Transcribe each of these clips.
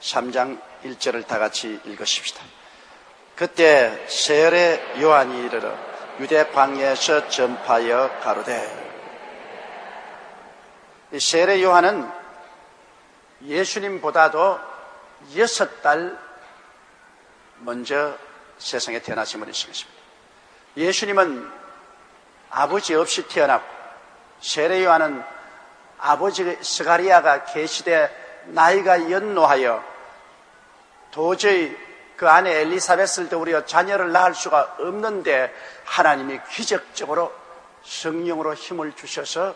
3장 1절을 다 같이 읽으십시다. 그때 세례 요한이 이르러 유대 광야에서 전파하여 가로되. 이 세례 요한은 예수님보다도 6달 먼저 세상에 태어나신 분이십니다. 예수님은 아버지 없이 태어났고, 세례 요한은 아버지 스가리야가 계시되 나이가 연노하여 도저히 그 안에 엘리사벳을 더 우리가 자녀를 낳을 수가 없는데 하나님이 기적적으로 성령으로 힘을 주셔서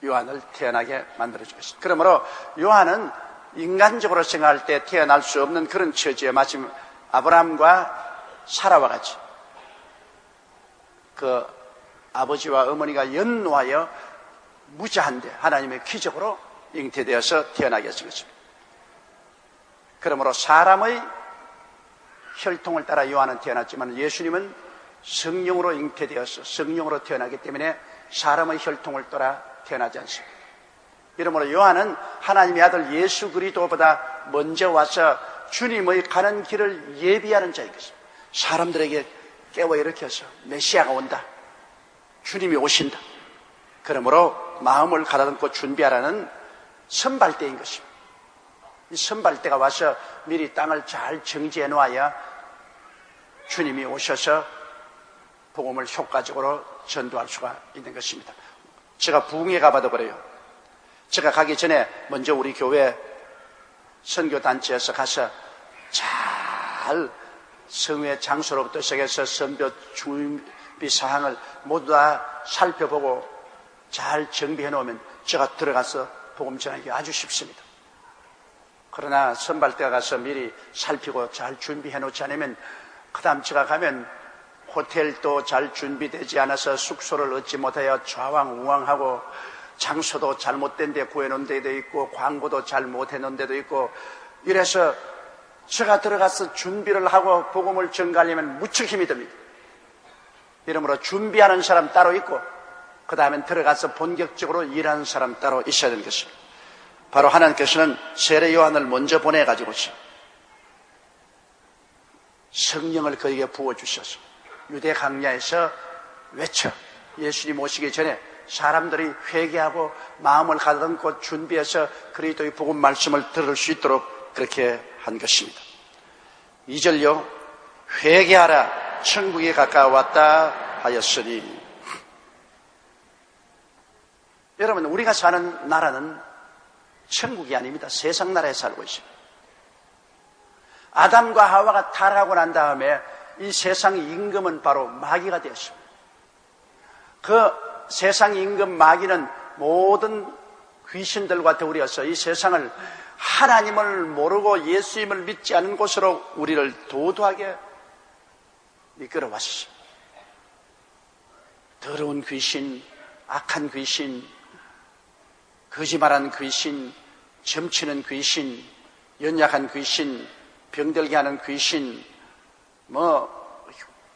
요한을 태어나게 만들어 주셨습니다. 그러므로 요한은 인간적으로 생각할 때 태어날 수 없는 그런 처지에 마침 아브라함과 사라와 같이 그 아버지와 어머니가 연노하여 무자한데 하나님의 기적으로 잉태되어서 태어나게 하신 것입니다. 그러므로 사람의 혈통을 따라 요한은 태어났지만 예수님은 성령으로 잉태되어서 성령으로 태어나기 때문에 사람의 혈통을 따라 태어나지 않습니다. 이러므로 요한은 하나님의 아들 예수 그리스도보다 먼저 와서 주님의 가는 길을 예비하는 자인 것입니다. 사람들에게 깨워 일으켜서 메시아가 온다, 주님이 오신다, 그러므로 마음을 가다듬고 준비하라는 선발대인 것입니다. 이 선발대가 와서 미리 땅을 잘 정지해 놓아야 주님이 오셔서 복음을 효과적으로 전도할 수가 있는 것입니다. 제가 부흥회 가봐도 그래요. 제가 가기 전에 먼저 우리 교회 선교단체에서 가서 잘 성회 장소로부터 시작해서 선교 준비 사항을 모두 다 살펴보고 잘 정비해 놓으면 제가 들어가서 복음 전하기 아주 쉽습니다. 그러나 선발대가 가서 미리 살피고 잘 준비해 놓지 않으면 그 다음 제가 가면 호텔도 잘 준비되지 않아서 숙소를 얻지 못하여 좌왕우왕하고 장소도 잘못된 데 구해놓은 데도 있고 광고도 잘 못해놓은 데도 있고 이래서 제가 들어가서 준비를 하고 복음을 전가하려면 무척 힘이 듭니다. 이러므로 준비하는 사람 따로 있고 그 다음엔 들어가서 본격적으로 일하는 사람 따로 있어야 되는 것입니다. 바로 하나님께서는 세례 요한을 먼저 보내가지고 성령을 그에게 부어주셔서 유대 광야에서 외쳐 예수님 오시기 전에 사람들이 회개하고 마음을 가다듬고 준비해서 그리스도의 복음 말씀을 들을 수 있도록 그렇게 한 것입니다. 2절요. 회개하라 천국이 가까웠다 하였으니. 여러분, 우리가 사는 나라는 천국이 아닙니다. 세상 나라에 살고 있습니다. 아담과 하와가 타락하고 난 다음에 이 세상 임금은 바로 마귀가 되었습니다. 그 세상 임금 마귀는 모든 귀신들과 더불어서 이 세상을 하나님을 모르고 예수님을 믿지 않은 곳으로 우리를 도도하게 이끌어 왔습니다. 더러운 귀신, 악한 귀신, 거짓말하는 귀신, 점치는 귀신, 연약한 귀신, 병들게 하는 귀신,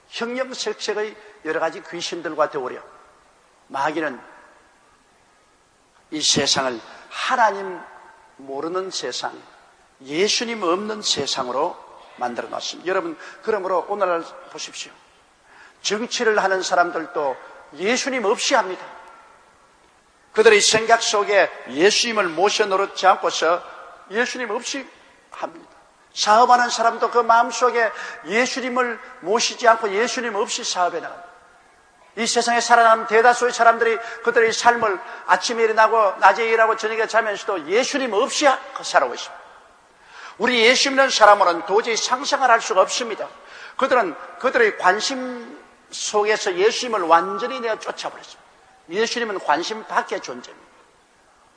형형색색의 여러 가지 귀신들과 더불어 마귀는 이 세상을 하나님 모르는 세상, 예수님 없는 세상으로 만들어 놨습니다. 여러분, 그러므로 오늘날 보십시오. 정치를 하는 사람들도 예수님 없이 합니다. 그들의 생각 속에 예수님을 모셔 노릇지 않고서 예수님 없이 합니다. 사업하는 사람도 그 마음속에 예수님을 모시지 않고 예수님 없이 사업해 나갑니다. 이 세상에 살아가는 대다수의 사람들이 그들의 삶을 아침에 일어나고 낮에 일하고 저녁에 자면서도 예수님 없이 살아오고 있습니다. 우리 예수 믿는 사람으로는 도저히 상상을 할 수가 없습니다. 그들은 그들의 관심 속에서 예수님을 완전히 내어 쫓아버렸습니다. 예수님은 관심 밖의 존재입니다.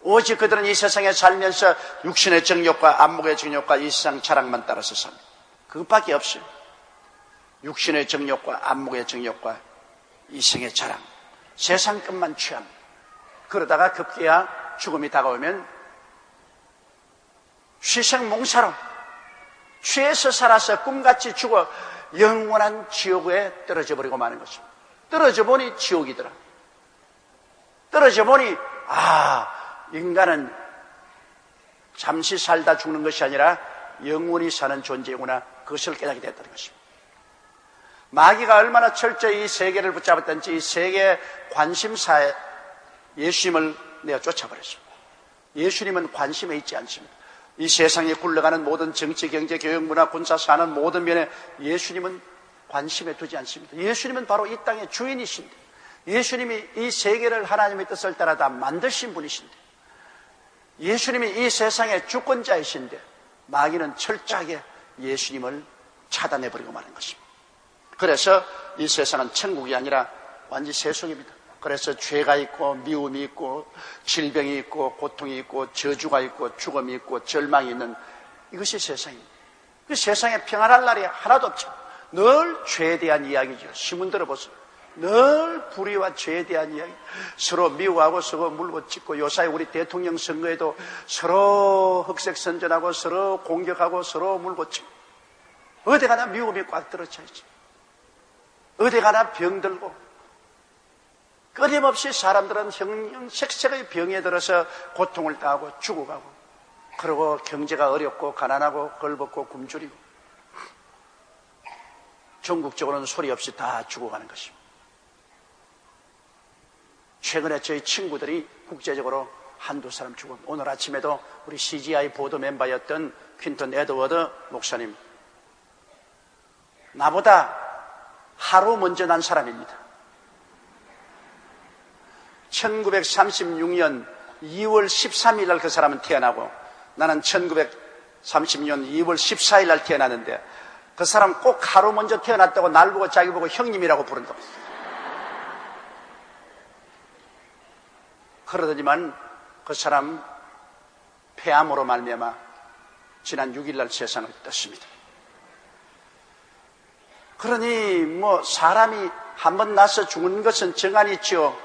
오직 그들은 이 세상에 살면서 육신의 정욕과 안목의 정욕과 이 세상 자랑만 따라서 삽니다. 그것밖에 없어요. 육신의 정욕과 안목의 정욕과 이생의 자랑, 세상 것만 취합니다. 그러다가 급기야 죽음이 다가오면 쇠생몽사로 취해서 살아서 꿈같이 죽어 영원한 지옥에 떨어져 버리고 마는 것입니다. 떨어져 보니 지옥이더라. 떨어져 보니 인간은 잠시 살다 죽는 것이 아니라 영원히 사는 존재구나, 그것을 깨닫게 됐다는 것입니다. 마귀가 얼마나 철저히 이 세계를 붙잡았던지 이 세계의 관심사에 예수님을 내어 쫓아버렸습니다. 예수님은 관심에 있지 않습니다. 이 세상에 굴러가는 모든 정치, 경제, 교육, 문화, 군사, 산업 모든 면에 예수님은 관심에 두지 않습니다. 예수님은 바로 이 땅의 주인이신데, 예수님이 이 세계를 하나님의 뜻을 따라 다 만드신 분이신데, 예수님이 이 세상의 주권자이신데 마귀는 철저하게 예수님을 차단해버리고 마는 것입니다. 그래서 이 세상은 천국이 아니라 완전히 세속입니다. 그래서 죄가 있고 미움이 있고 질병이 있고 고통이 있고 저주가 있고 죽음이 있고 절망이 있는 이것이 세상입니다. 그 세상에 평안할 날이 하나도 없죠. 늘 죄에 대한 이야기죠. 신문 들어보세요. 늘 불의와 죄에 대한 이야기, 서로 미워하고 서로 물고 찢고, 요사이 우리 대통령 선거에도 서로 흑색선전하고 서로 공격하고 서로 물고 찢고, 어디 가나 미움이 꽉 들어차 있죠. 어디 가나 병들고, 끊임없이 사람들은 형형색색의 병에 들어서 고통을 당하고 죽어가고, 그리고 경제가 어렵고 가난하고 걸벗고 굶주리고, 전국적으로는 소리 없이 다 죽어가는 것입니다. 최근에 저희 친구들이 국제적으로 한두 사람 죽었고, 오늘 아침에도 우리 CGI 보도 멤버였던 퀸턴 에드워드 목사님, 나보다 하루 먼저 난 사람입니다. 1936년 2월 13일 날 그 사람은 태어나고, 나는 1936년 2월 14일 날 태어났는데, 그 사람 꼭 하루 먼저 태어났다고 날 보고 자기 보고 형님이라고 부른다. 그러더니만 그 사람 폐암으로 말미암아 지난 6일 날 세상을 떴습니다. 그러니 사람이 한번 나서 죽는 것은 정한이 있지요.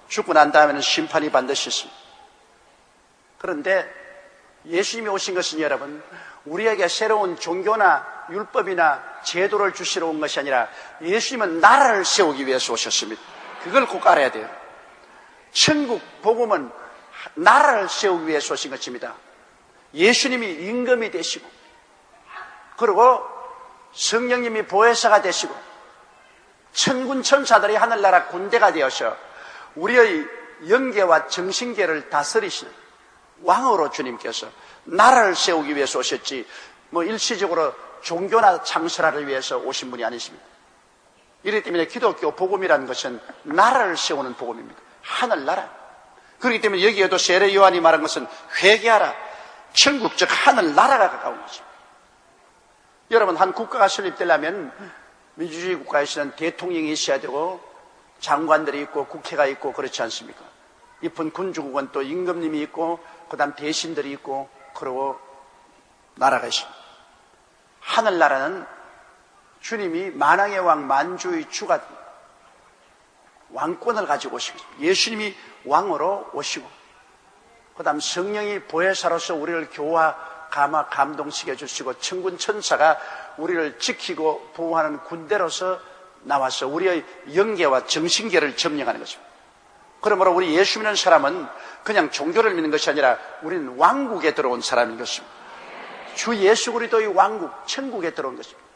죽고 난 다음에는 심판이 반드시 있습니다. 그런데 예수님이 오신 것은 여러분, 우리에게 새로운 종교나 율법이나 제도를 주시러 온 것이 아니라 예수님은 나라를 세우기 위해서 오셨습니다. 그걸 꼭 알아야 돼요. 천국 복음은 나라를 세우기 위해서 오신 것입니다. 예수님이 임금이 되시고, 그리고 성령님이 보혜사가 되시고, 천군 천사들이 하늘나라 군대가 되어서 우리의 영계와 정신계를 다스리시는 왕으로 주님께서 나라를 세우기 위해서 오셨지, 일시적으로 종교나 장설화를 위해서 오신 분이 아니십니다. 이렇기 때문에 기독교 복음이라는 것은 나라를 세우는 복음입니다. 하늘나라. 그렇기 때문에 여기에도 세례 요한이 말한 것은 회개하라, 천국적 하늘나라가 가까운 것입니다. 여러분, 한 국가가 설립되려면 민주주의 국가에서는 대통령이 있어야 되고 장관들이 있고 국회가 있고 그렇지 않습니까? 이쁜 군주국은 또 임금님이 있고 그 다음 대신들이 있고, 그리고 나라가 있습니다. 하늘나라는 주님이 만왕의 왕 만주의 주가 왕권을 가지고 오시고, 예수님이 왕으로 오시고, 그 다음 성령이 보혜사로서 우리를 교화, 감화, 감동시켜 주시고, 천군 천사가 우리를 지키고 보호하는 군대로서 나와서 우리의 영계와 정신계를 점령하는 것입니다. 그러므로 우리 예수 믿는 사람은 그냥 종교를 믿는 것이 아니라 우리는 왕국에 들어온 사람인 것입니다. 주 예수 그리스도의 왕국, 천국에 들어온 것입니다.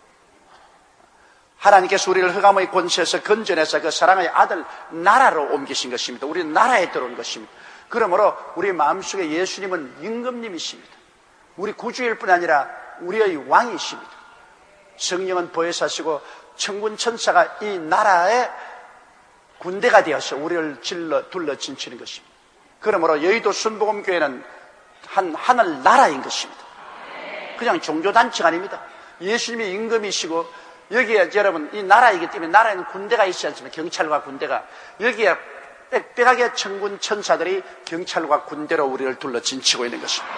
하나님께서 우리를 흑암의 권세에서 건져내서 그 사랑의 아들 나라로 옮기신 것입니다. 우리는 나라에 들어온 것입니다. 그러므로 우리 마음속에 예수님은 임금님이십니다. 우리 구주일 뿐 아니라 우리의 왕이십니다. 성령은 보혜사시고 천군 천사가 이 나라의 군대가 되어서 우리를 둘러 진치는 것입니다. 그러므로 여의도 순복음교회는 한 하늘 나라인 것입니다. 그냥 종교단체가 아닙니다. 예수님이 임금이시고, 여기에 여러분 이 나라이기 때문에, 나라에는 군대가 있지 않습니까? 경찰과 군대가. 여기에 빽빽하게 천군 천사들이 경찰과 군대로 우리를 둘러 진치고 있는 것입니다.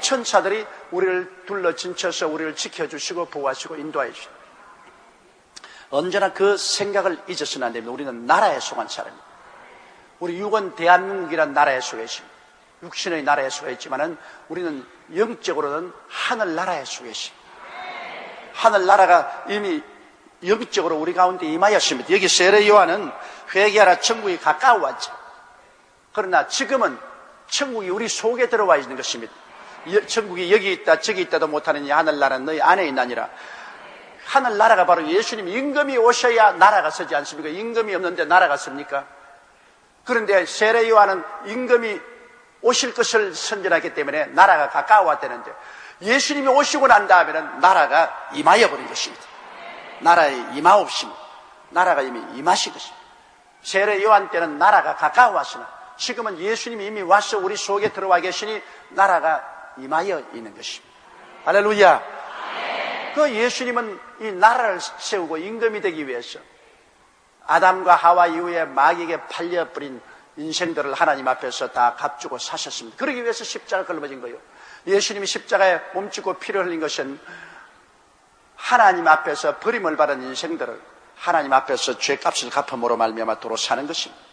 천사들이 우리를 둘러 진쳐서 우리를 지켜주시고 보호하시고 인도해 주십니다. 언제나 그 생각을 잊어서는 안 됩니다. 우리는 나라에 속한 사람입니다. 우리 육은 대한민국이라는 나라에 속해 있습니다. 육신의 나라에 속해 있지만은 우리는 영적으로는 하늘나라에 속해 있습니다. 하늘나라가 이미 영적으로 우리 가운데 임하였습니다. 여기 세례 요한은 회개하라, 천국이 가까워왔죠. 그러나 지금은 천국이 우리 속에 들어와 있는 것입니다. 천국이 여기 있다 저기 있다도 못하는 이 하늘나라는 너희 안에 있나니라. 하늘나라가 바로 예수님 임금이 오셔야 나라가 서지 않습니까? 임금이 없는데 나라가 섭니까? 그런데 세례 요한은 임금이 오실 것을 선전하기 때문에 나라가 가까워왔다는데, 예수님이 오시고 난 다음에는 나라가 임하여 버린 것입니다. 나라에 임하옵시면 나라가 이미 임하신 것입니다. 세례 요한 때는 나라가 가까워왔으나 지금은 예수님이 이미 와서 우리 속에 들어와 계시니 나라가 임하여 있는 것입니다. 할렐루야. 그 예수님은 이 나라를 세우고 임금이 되기 위해서 아담과 하와 이후에 마귀에게 팔려버린 인생들을 하나님 앞에서 다 값주고 사셨습니다. 그러기 위해서 십자가를 걸어진 거예요. 예수님이 십자가에 몸짓고 피를 흘린 것은 하나님 앞에서 버림을 받은 인생들을 하나님 앞에서 죄값을 갚음으로 말미암아 도로 사는 것입니다.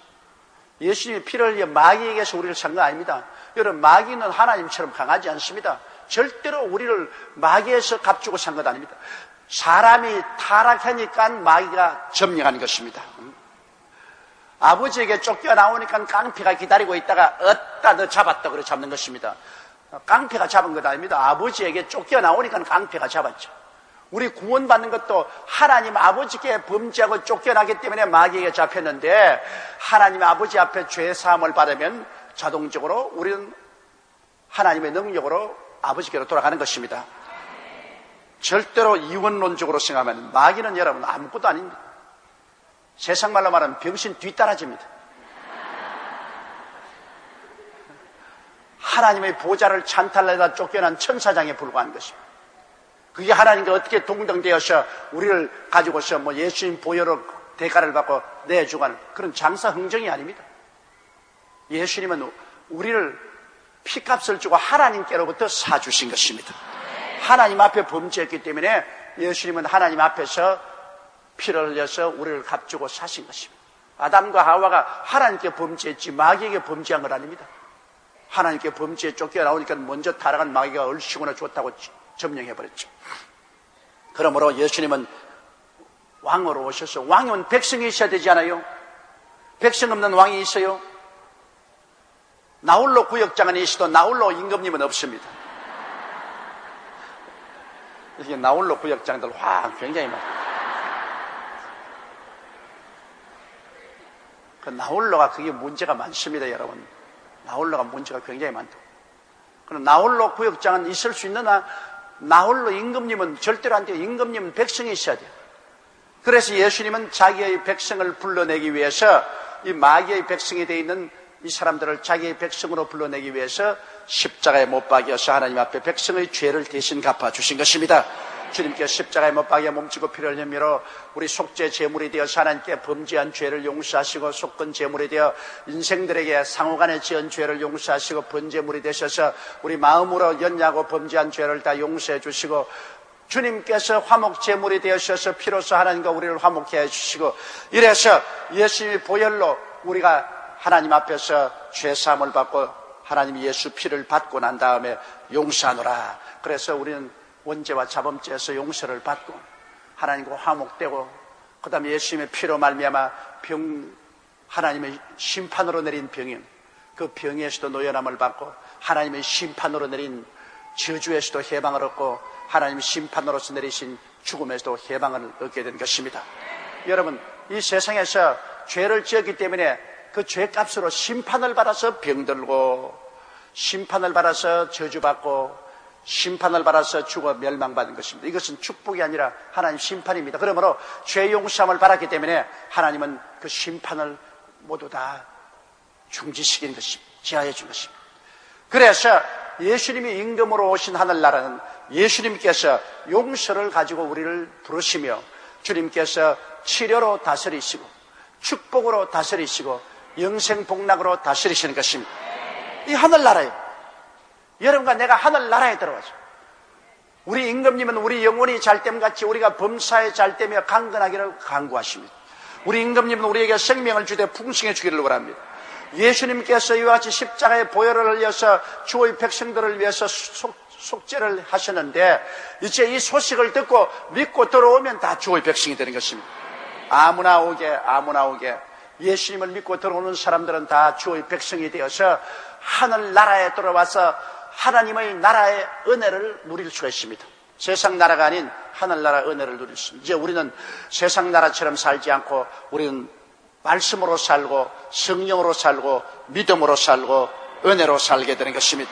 예수님이 피를 흘려 마귀에게서 우리를 산 거 아닙니다. 여러분, 마귀는 하나님처럼 강하지 않습니다. 절대로 우리를 마귀에서 값주고 산 것 아닙니다. 사람이 타락하니까 마귀가 점령하는 것입니다. 아버지에게 쫓겨나오니까 깡패가 기다리고 있다가 얻다 너 잡았다 그래 잡는 것입니다. 깡패가 잡은 것 아닙니다. 아버지에게 쫓겨나오니까 깡패가 잡았죠. 우리 구원받는 것도 하나님 아버지께 범죄하고 쫓겨나기 때문에 마귀에게 잡혔는데, 하나님 아버지 앞에 죄사함을 받으면 자동적으로 우리는 하나님의 능력으로 아버지께로 돌아가는 것입니다. 절대로 이원론적으로 생각하면 마귀는 여러분 아무것도 아닙니다. 세상 말로 말하면 병신 뒤따라집니다. 하나님의 보좌를 찬탈하다 쫓겨난 천사장에 불과한 것입니다. 그게 하나님께 어떻게 동등되어서 우리를 가지고서 예수님 보혈로 대가를 받고 내주가는 그런 장사 흥정이 아닙니다. 예수님은 우리를 피값을 주고 하나님께로부터 사주신 것입니다. 하나님 앞에 범죄했기 때문에 예수님은 하나님 앞에서 피를 흘려서 우리를 값주고 사신 것입니다. 아담과 하와가 하나님께 범죄했지 마귀에게 범죄한 건 아닙니다. 하나님께 범죄에 쫓겨나오니까 먼저 타락한 마귀가 얼씨구나 좋다고 점령해버렸죠. 그러므로 예수님은 왕으로 오셔서, 왕이면 백성이 있어야 되지 않아요? 백성 없는 왕이 있어요? 나홀로 구역장은 있어도 나홀로 임금님은 없습니다. 이게 나홀로 구역장들 굉장히 많아요. 그 나홀로가 그게 문제가 많습니다, 여러분. 나홀로가 문제가 굉장히 많다고. 그럼 나홀로 구역장은 있을 수 있느냐? 나홀로 임금님은 절대로 안 돼요. 임금님은 백성이 있어야 돼요. 그래서 예수님은 자기의 백성을 불러내기 위해서 이 마귀의 백성이 되어 있는 이 사람들을 자기의 백성으로 불러내기 위해서 십자가에 못 박여서 하나님 앞에 백성의 죄를 대신 갚아주신 것입니다. 주님께서 십자가에 못 박여 몸치고 피를 흘림으로 우리 속죄 제물이 되어서 하나님께 범죄한 죄를 용서하시고 속건 제물이 되어 인생들에게 상호간에 지은 죄를 용서하시고 번제물이 되셔서 우리 마음으로 연약하고 범죄한 죄를 다 용서해 주시고, 주님께서 화목 제물이 되어셔서 피로써 하나님과 우리를 화목해 해주시고, 이래서 예수님의 보혈로 우리가 하나님 앞에서 죄사함을 받고 하나님 예수 피를 받고 난 다음에 용서하노라. 그래서 우리는 원죄와 자범죄에서 용서를 받고 하나님과 화목되고, 그 다음에 예수님의 피로 말미암아 하나님의 심판으로 내린 병인 그 병에서도 노연함을 받고, 하나님의 심판으로 내린 저주에서도 해방을 얻고, 하나님의 심판으로서 내리신 죽음에서도 해방을 얻게 된 것입니다. 여러분, 이 세상에서 죄를 지었기 때문에 그 죄값으로 심판을 받아서 병들고, 심판을 받아서 저주받고, 심판을 받아서 죽어 멸망받은 것입니다. 이것은 축복이 아니라 하나님 심판입니다. 그러므로 죄 용서함을 받았기 때문에 하나님은 그 심판을 모두 다 중지시킨 것입니다. 지하해 준 것입니다. 그래서 예수님이 임금으로 오신 하늘나라는 예수님께서 용서를 가지고 우리를 부르시며, 주님께서 치료로 다스리시고 축복으로 다스리시고 영생복락으로 다스리시는 것입니다. 이 하늘나라예요. 여러분과 내가 하늘나라에 들어가죠. 우리 임금님은 우리 영혼이 잘됨같이 우리가 범사에 잘되며 강건하기를 간구하십니다. 우리 임금님은 우리에게 생명을 주되 풍성해 주기를 원합니다. 예수님께서 이와 같이 십자가의 보혈을 흘려서 주의 백성들을 위해서 속죄를 하셨는데, 이제 이 소식을 듣고 믿고 들어오면 다 주의 백성이 되는 것입니다. 아무나 오게 예수님을 믿고 들어오는 사람들은 다 주의 백성이 되어서 하늘나라에 들어와서 하나님의 나라의 은혜를 누릴 수가 있습니다. 세상 나라가 아닌 하늘나라 은혜를 누릴 수 있습니다. 이제 우리는 세상 나라처럼 살지 않고 우리는 말씀으로 살고 성령으로 살고 믿음으로 살고 은혜로 살게 되는 것입니다.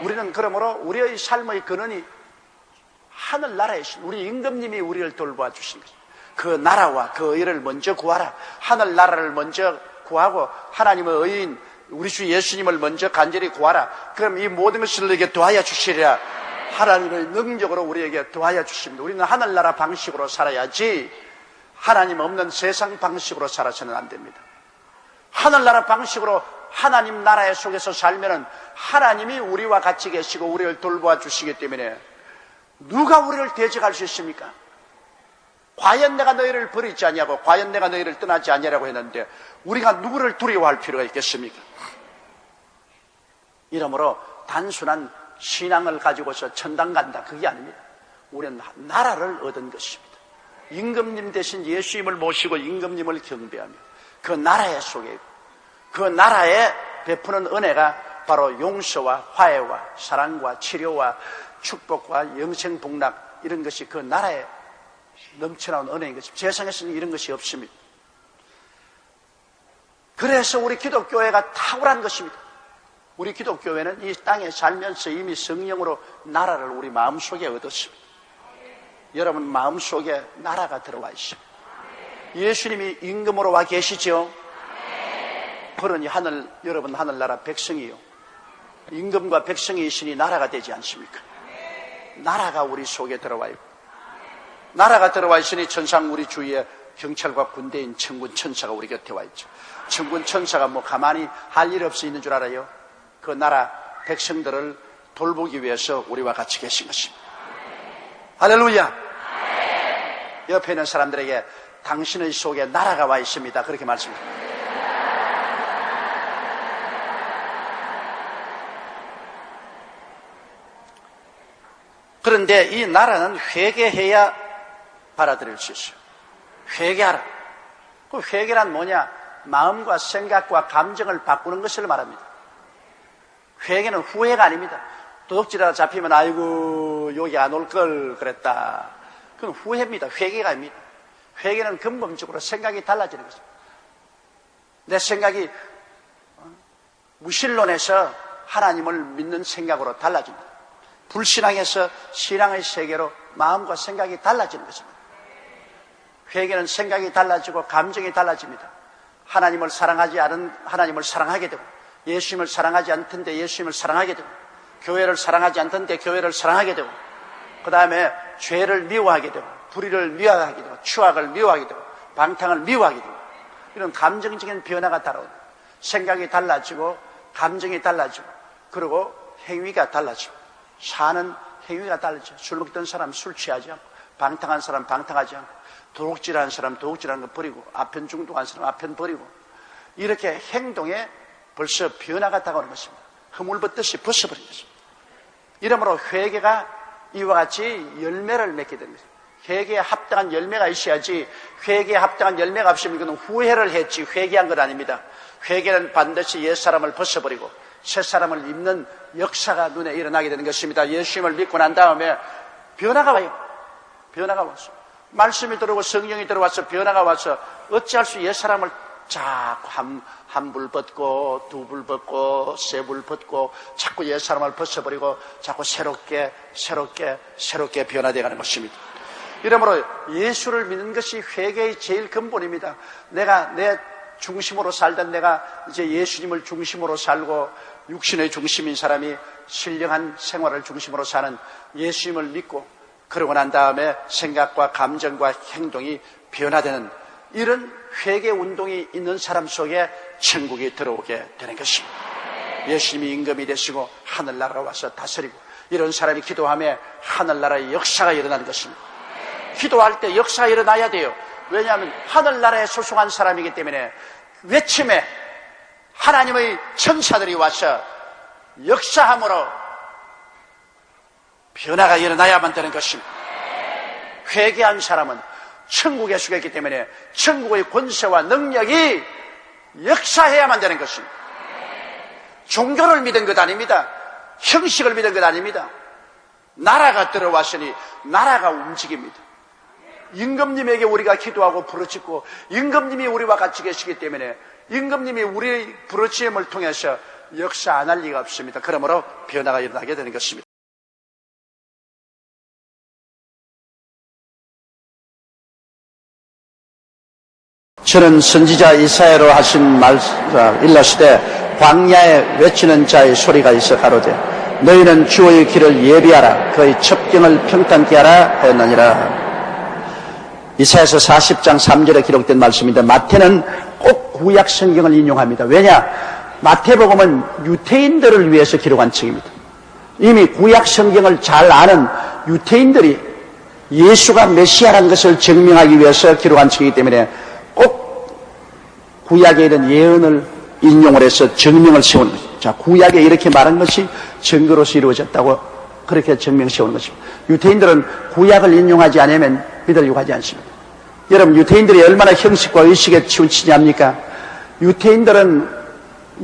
우리는 그러므로 우리의 삶의 근원이 하늘나라에 있습니다. 우리 임금님이 우리를 돌보아 주신 것입니다. 그 나라와 그 의를 먼저 구하라. 하늘나라를 먼저 구하고 하나님의 의인 우리 주 예수님을 먼저 간절히 구하라. 그럼 이 모든 것을 너에게 더하여 주시리라. 하나님의 능력으로 우리에게 더하여 주십니다. 우리는 하늘나라 방식으로 살아야지 하나님 없는 세상 방식으로 살아서는 안 됩니다. 하늘나라 방식으로 하나님 나라의 속에서 살면은 하나님이 우리와 같이 계시고 우리를 돌보아 주시기 때문에 누가 우리를 대적할 수 있습니까? 과연 내가 너희를 버리지 아니하고 과연 내가 너희를 떠나지 아니하라고 했는데 우리가 누구를 두려워할 필요가 있겠습니까? 이러므로 단순한 신앙을 가지고서 천당 간다 그게 아닙니다. 우리는 나라를 얻은 것입니다. 임금님 대신 예수님을 모시고 임금님을 경배하며 그 나라의 속에 그 나라에 베푸는 은혜가 바로 용서와 화해와 사랑과 치료와 축복과 영생복락 이런 것이 그 나라에 넘쳐나온 은혜인 것입니다. 세상에서는 이런 것이 없습니다. 그래서 우리 기독교회가 탁월한 것입니다. 우리 기독교회는 이 땅에 살면서 이미 성령으로 나라를 우리 마음속에 얻었습니다. 여러분 마음속에 나라가 들어와 있습니다. 예수님이 임금으로 와 계시죠? 그러니 여러분 하늘나라 백성이요. 임금과 백성이 있으니 나라가 되지 않습니까? 나라가 우리 속에 들어와 있고 나라가 들어와 있으니 천상 우리 주위에 경찰과 군대인 천군 천사가 우리 곁에 와 있죠. 천군 천사가 뭐 가만히 할 일 없이 있는 줄 알아요? 그 나라 백성들을 돌보기 위해서 우리와 같이 계신 것입니다. 할렐루야. 옆에 있는 사람들에게 당신의 속에 나라가 와 있습니다. 그렇게 말씀합니다. 그런데 이 나라는 회개해야 받아들일 수 있어요. 회개하라. 그 회개란 뭐냐? 마음과 생각과 감정을 바꾸는 것을 말합니다. 회개는 후회가 아닙니다. 도둑질하다 잡히면 아이고 여기 안 올 걸 그랬다. 그건 후회입니다. 회개가 아닙니다. 회개는 근본적으로 생각이 달라지는 것입니다. 내 생각이 무신론에서 하나님을 믿는 생각으로 달라집니다. 불신앙에서 신앙의 세계로 마음과 생각이 달라지는 것입니다. 회개는 생각이 달라지고 감정이 달라집니다. 하나님을 사랑하지 않은 하나님을 사랑하게 되고 예수님을 사랑하지 않던데 예수님을 사랑하게 되고 교회를 사랑하지 않던데 교회를 사랑하게 되고 그 다음에 죄를 미워하게 되고 불의를 미워하게 되고 추악을 미워하게 되고 방탕을 미워하게 되고 이런 감정적인 변화가 따라옵니다. 생각이 달라지고 감정이 달라지고 그리고 행위가 달라지고 사는 행위가 달라지고 술 먹던 사람 술 취하지 않고 방탕한 사람 방탕하지 않고 도둑질하는 사람 도둑질하는 거 버리고 아편 중독한 사람 아편 버리고 이렇게 행동에 벌써 변화가 다가오는 것입니다. 허물벗듯이 벗어버린 것입니다. 이러므로 회개가 이와 같이 열매를 맺게 됩니다. 회개에 합당한 열매가 있어야지 회개에 합당한 열매가 없으면 이거는 후회를 했지 회개한 건 아닙니다. 회개는 반드시 옛사람을 벗어버리고 새사람을 입는 역사가 눈에 일어나게 되는 것입니다. 예수님을 믿고 난 다음에 변화가 와요. 변화가 왔어. 말씀이 들어오고 성령이 들어와서 변화가 와서 어찌할 수 옛사람을 자꾸 한 불 벗고 두 불 벗고 세 불 벗고 자꾸 옛사람을 벗어버리고 자꾸 새롭게 변화되어 가는 것입니다. 이러므로 예수를 믿는 것이 회개의 제일 근본입니다. 내가 내 중심으로 살던 내가 이제 예수님을 중심으로 살고 육신의 중심인 사람이 신령한 생활을 중심으로 사는 예수님을 믿고 그러고 난 다음에 생각과 감정과 행동이 변화되는 이런 회개 운동이 있는 사람 속에 천국이 들어오게 되는 것입니다. 예수님이 임금이 되시고 하늘나라가 와서 다스리고 이런 사람이 기도하며 하늘나라의 역사가 일어나는 것입니다. 기도할 때 역사가 일어나야 돼요. 왜냐하면 하늘나라에 소속한 사람이기 때문에 외침에 하나님의 천사들이 와서 역사함으로 변화가 일어나야만 되는 것입니다. 회개한 사람은 천국에 속했기 때문에 천국의 권세와 능력이 역사해야만 되는 것입니다. 종교를 믿은 것 아닙니다. 형식을 믿은 것 아닙니다. 나라가 들어왔으니 나라가 움직입니다. 임금님에게 우리가 기도하고 부르짖고 임금님이 우리와 같이 계시기 때문에 임금님이 우리의 부르짖음을 통해서 역사 안 할 리가 없습니다. 그러므로 변화가 일어나게 되는 것입니다. 저는 선지자 이사야로 하신 말 일러시되 광야에 외치는 자의 소리가 있어 가로되 너희는 주의 길을 예비하라 그의 첩경을 평탄케 하라 하였느니라. 이사야서 40장 3절에 기록된 말씀인데 마태는 꼭 구약 성경을 인용합니다. 왜냐? 마태복음은 유태인들을 위해서 기록한 책입니다. 이미 구약 성경을 잘 아는 유태인들이 예수가 메시아라는 것을 증명하기 위해서 기록한 책이기 때문에 꼭 구약에 있는 예언을 인용을 해서 증명을 세우는 것입니다. 자, 구약에 이렇게 말한 것이 증거로서 이루어졌다고 그렇게 증명 세우는 것입니다. 유태인들은 구약을 인용하지 않으면 믿으려고 하지 않습니다. 여러분, 유태인들이 얼마나 형식과 의식에 치우치냐합니까? 유태인들은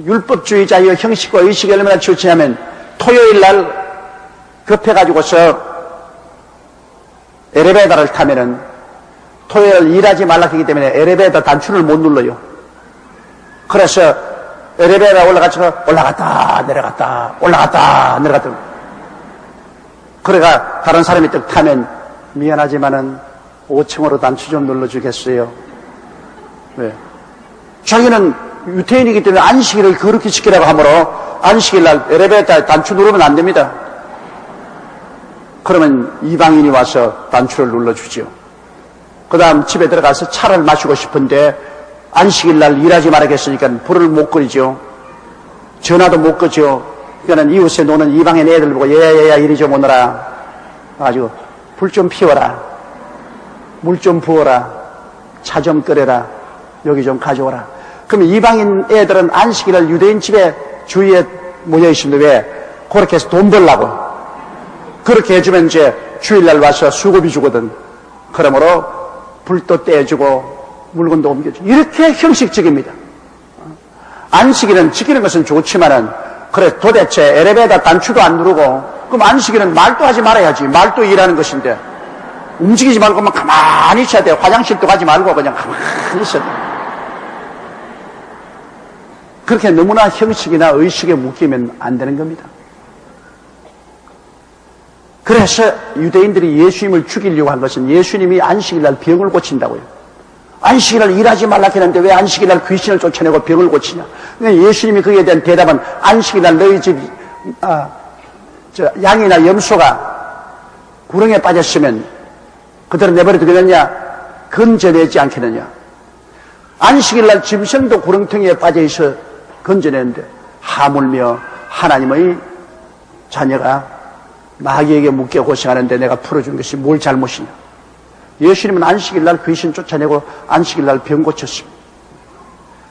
율법주의자여 형식과 의식에 얼마나 치우치냐면 토요일 날 급해가지고서 엘리베이터를 타면은 토요일 일하지 말라 하기 때문에 엘리베이터 단추를 못 눌러요. 그래서 엘리베이터 올라갔다 내려갔다 올라갔다 내려갔다. 그래가 다른 사람이 딱 타면 미안하지만은 5층으로 단추 좀 눌러주겠어요. 왜? 자기는 유태인이기 때문에 안식일을 그렇게 지키라고 하므로 안식일날 엘리베이터에 단추 누르면 안 됩니다. 그러면 이방인이 와서 단추를 눌러주지요. 그 다음 집에 들어가서 차를 마시고 싶은데 안식일날 일하지 말아야겠으니까 불을 못 끄죠. 전화도 못 끄죠. 그러니까 이웃에 노는 이방인 애들 보고 얘야 이리 좀 오너라. 아주 불 좀 피워라. 물 좀 부어라. 차 좀 끓여라. 여기 좀 가져오라. 그럼 이방인 애들은 안식일날 유대인 집에 주위에 모여 있습니다. 왜? 그렇게 해서 돈 벌라고. 그렇게 해주면 이제 주일날 와서 수고비 주거든. 그러므로 불도 떼주고 물건도 옮겨주고. 이렇게 형식적입니다. 안식일은 지키는 것은 좋지만은 그래 도대체 엘리베이터 단추도 안 누르고 그럼 안식일은 말도 하지 말아야지. 말도 일하는 것인데 움직이지 말고만 가만히 있어야 돼요. 화장실도 가지 말고 그냥 가만히 있어야 돼요. 그렇게 너무나 형식이나 의식에 묶이면 안 되는 겁니다. 그래서 유대인들이 예수님을 죽이려고 한 것은 예수님이 안식일날 병을 고친다고요. 안식일날 일하지 말라 했는데 왜 안식일날 귀신을 쫓아내고 병을 고치냐. 예수님이 거기에 대한 대답은 안식일날 너희 집 양이나 염소가 구렁에 빠졌으면 그대로 내버려도 되느냐? 건져내지 않겠느냐? 안식일날 짐승도 구렁텅이에 빠져있어 건져내는데 하물며 하나님의 자녀가 마귀에게 묶여 고생하는데 내가 풀어준 것이 뭘 잘못이냐? 예수님은 안식일날 귀신 쫓아내고 안식일날 병 고쳤습니다.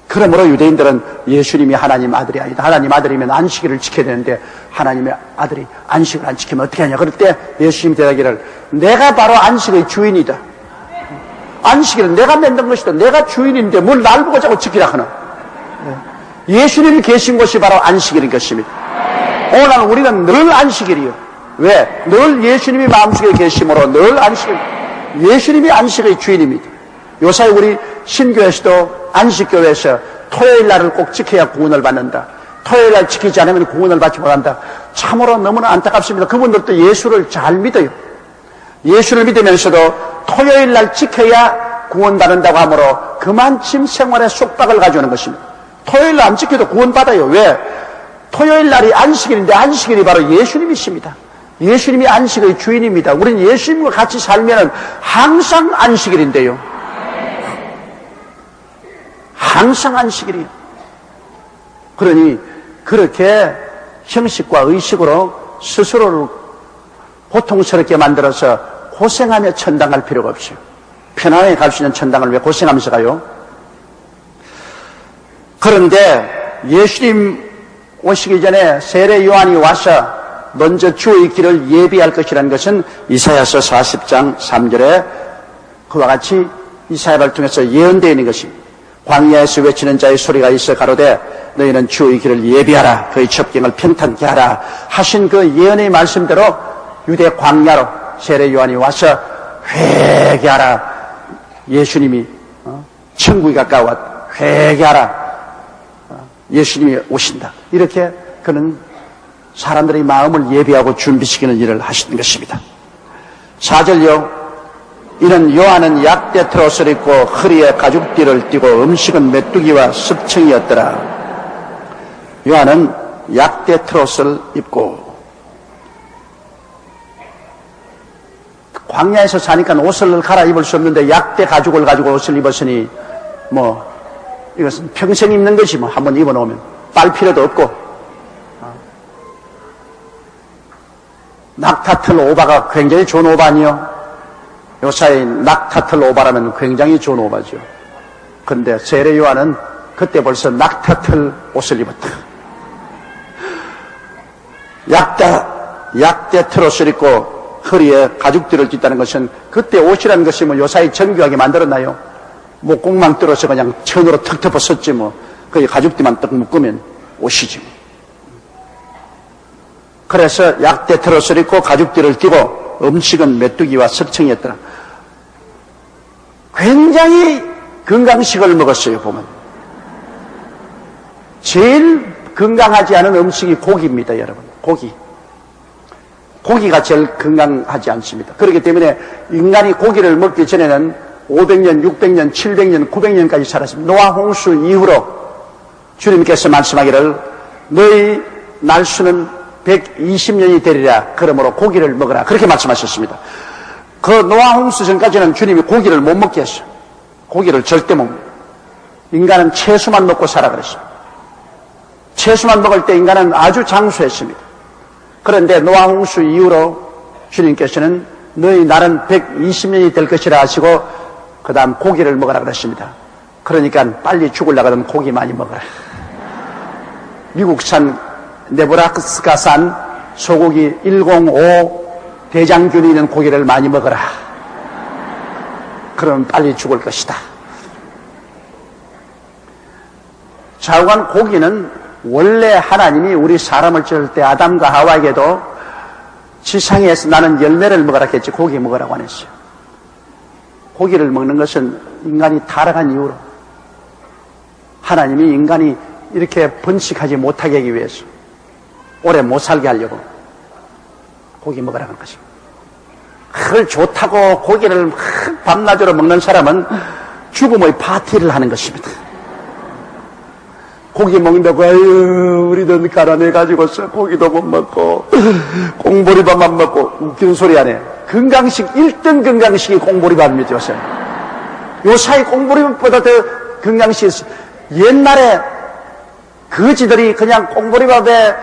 그러므로 유대인들은 예수님이 하나님 아들이 아니다. 하나님 아들이면 안식일을 지켜야 되는데 하나님의 아들이 안식을 안 지키면 어떻게 하냐. 그럴 때 예수님이 대답하기를 내가 바로 안식의 주인이다. 안식일은 내가 만든 것이다. 내가 주인인데 뭘 날 보고 자꾸 지키라 하나. 예수님이 계신 곳이 바로 안식일인 것입니다. 오늘 우리는 늘 안식일이요. 왜? 늘 예수님이 마음속에 계심으로 늘 안식일. 예수님이 안식의 주인입니다. 요사이 우리 신교에서도 안식교회에서 토요일 날을 꼭 지켜야 구원을 받는다. 토요일 날 지키지 않으면 구원을 받지 못한다. 참으로 너무나 안타깝습니다. 그분들도 예수를 잘 믿어요. 예수를 믿으면서도 토요일 날 지켜야 구원받는다고 하므로 그만침 생활에 속박을 가져오는 것입니다. 토요일 날 안 지켜도 구원받아요. 왜? 토요일 날이 안식일인데 안식일이 바로 예수님이십니다. 예수님이 안식의 주인입니다. 우리는 예수님과 같이 살면 항상 안식일인데요. 항상 안식일이에요. 그러니 그렇게 형식과 의식으로 스스로를 고통스럽게 만들어서 고생하며 천당 갈 필요가 없어요. 편안하게 갈 수 있는 천당을 왜 고생하면서 가요? 그런데 예수님 오시기 전에 세례 요한이 와서 먼저 주의 길을 예비할 것이라는 것은 이사야서 40장 3절에 그와 같이 이사야를 통해서 예언되어 있는 것입니다. 광야에서 외치는 자의 소리가 있어 가로되 너희는 주의 길을 예비하라 그의 첩경을 평탄케 하라 하신 그 예언의 말씀대로 유대 광야로 세례 요한이 와서 회개하라. 예수님이 천국이 가까워 회개하라. 예수님이 오신다. 이렇게 그는 사람들의 마음을 예비하고 준비시키는 일을 하시는 것입니다. 4절요. 이는 요한은 약대 트롯을 입고 허리에 가죽띠를 띠고 음식은 메뚜기와 습청이었더라. 요한은 약대 트롯을 입고 광야에서 사니까 옷을 갈아입을 수 없는데 약대 가죽을 가지고 옷을 입었으니 이것은 평생 입는 것이 한번 입어놓으면 빨 필요도 없고 낙타틀 오바가 굉장히 좋은 오바 아니요? 요사이 낙타틀 오바라면 굉장히 좋은 오바죠. 그런데 세례 요한은 그때 벌써 낙타틀 옷을 입었다. 약대 트롯을 입고 허리에 가죽띠를 띠다는 것은 그때 옷이라는 것이 요사이 정교하게 만들었나요? 목공망 뚫어서 그냥 천으로 턱 덮었었지 거기 가죽띠만 딱 묶으면 옷이지. 그래서 약대 트롯을 입고 가죽띠를 띠고 음식은 메뚜기와 석청이었더라. 굉장히 건강식을 먹었어요. 보면 제일 건강하지 않은 음식이 고기입니다. 여러분, 고기가 제일 건강하지 않습니다. 그렇기 때문에 인간이 고기를 먹기 전에는 500년, 600년, 700년, 900년까지 살았습니다. 노아 홍수 이후로 주님께서 말씀하기를 너희 날수는 120년이 되리라. 그러므로 고기를 먹으라. 그렇게 말씀하셨습니다. 그 노아 홍수 전까지는 주님이 고기를 못 먹게 했어요. 고기를 절대 못 먹어요. 인간은 채소만 먹고 살아 그랬어요. 채소만 먹을 때 인간은 아주 장수했습니다. 그런데 노아 홍수 이후로 주님께서는 너희 날은 120년이 될 것이라 하시고 그 다음 고기를 먹으라 그랬습니다. 그러니까 빨리 죽으려면 고기 많이 먹어라. 미국산 네브라스카산 소고기 105 대장균이 있는 고기를 많이 먹어라. 그러면 빨리 죽을 것이다. 좌우간 고기는 원래 하나님이 우리 사람을 지을 때 아담과 하와에게도 지상에서 나는 열매를 먹으라 했지 고기 먹으라고 안 했어요. 고기를 먹는 것은 인간이 타락한 이후로 하나님이 인간이 이렇게 번식하지 못하게 하기 위해서 오래 못 살게 하려고 고기 먹으라고 하는 것입니다. 그걸 좋다고 고기를 밤낮으로 먹는 사람은 죽음의 파티를 하는 것입니다. 고기 먹는다고 아유 우리도 가난해가지고서 고기도 못 먹고 꽁보리밥만 먹고 웃기는 소리 안 해. 건강식 1등 건강식이 꽁보리밥입니다. 요사이 꽁보리밥보다 더 건강식이 있어요. 옛날에 거지들이 그냥 꽁보리밥에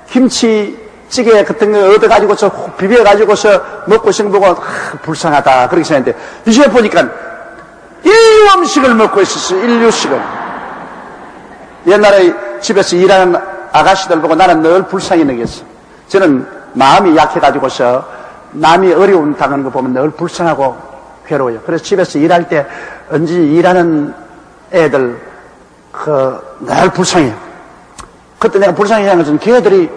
김치찌개 같은 거 얻어가지고서 비벼가지고서 먹고 싶은 거 보고 불쌍하다 그렇게 생각했는데 이제 보니까 인류 음식을 먹고 있었어요. 인류식을. 옛날에 집에서 일하는 아가씨들 보고 나는 늘 불쌍히 느꼈어. 저는 마음이 약해가지고서 남이 어려움 당하는 거 보면 늘 불쌍하고 괴로워요. 그래서 집에서 일할 때 언제 일하는 애들 늘 불쌍해요. 그때 내가 불쌍히 생각한 것은 걔들이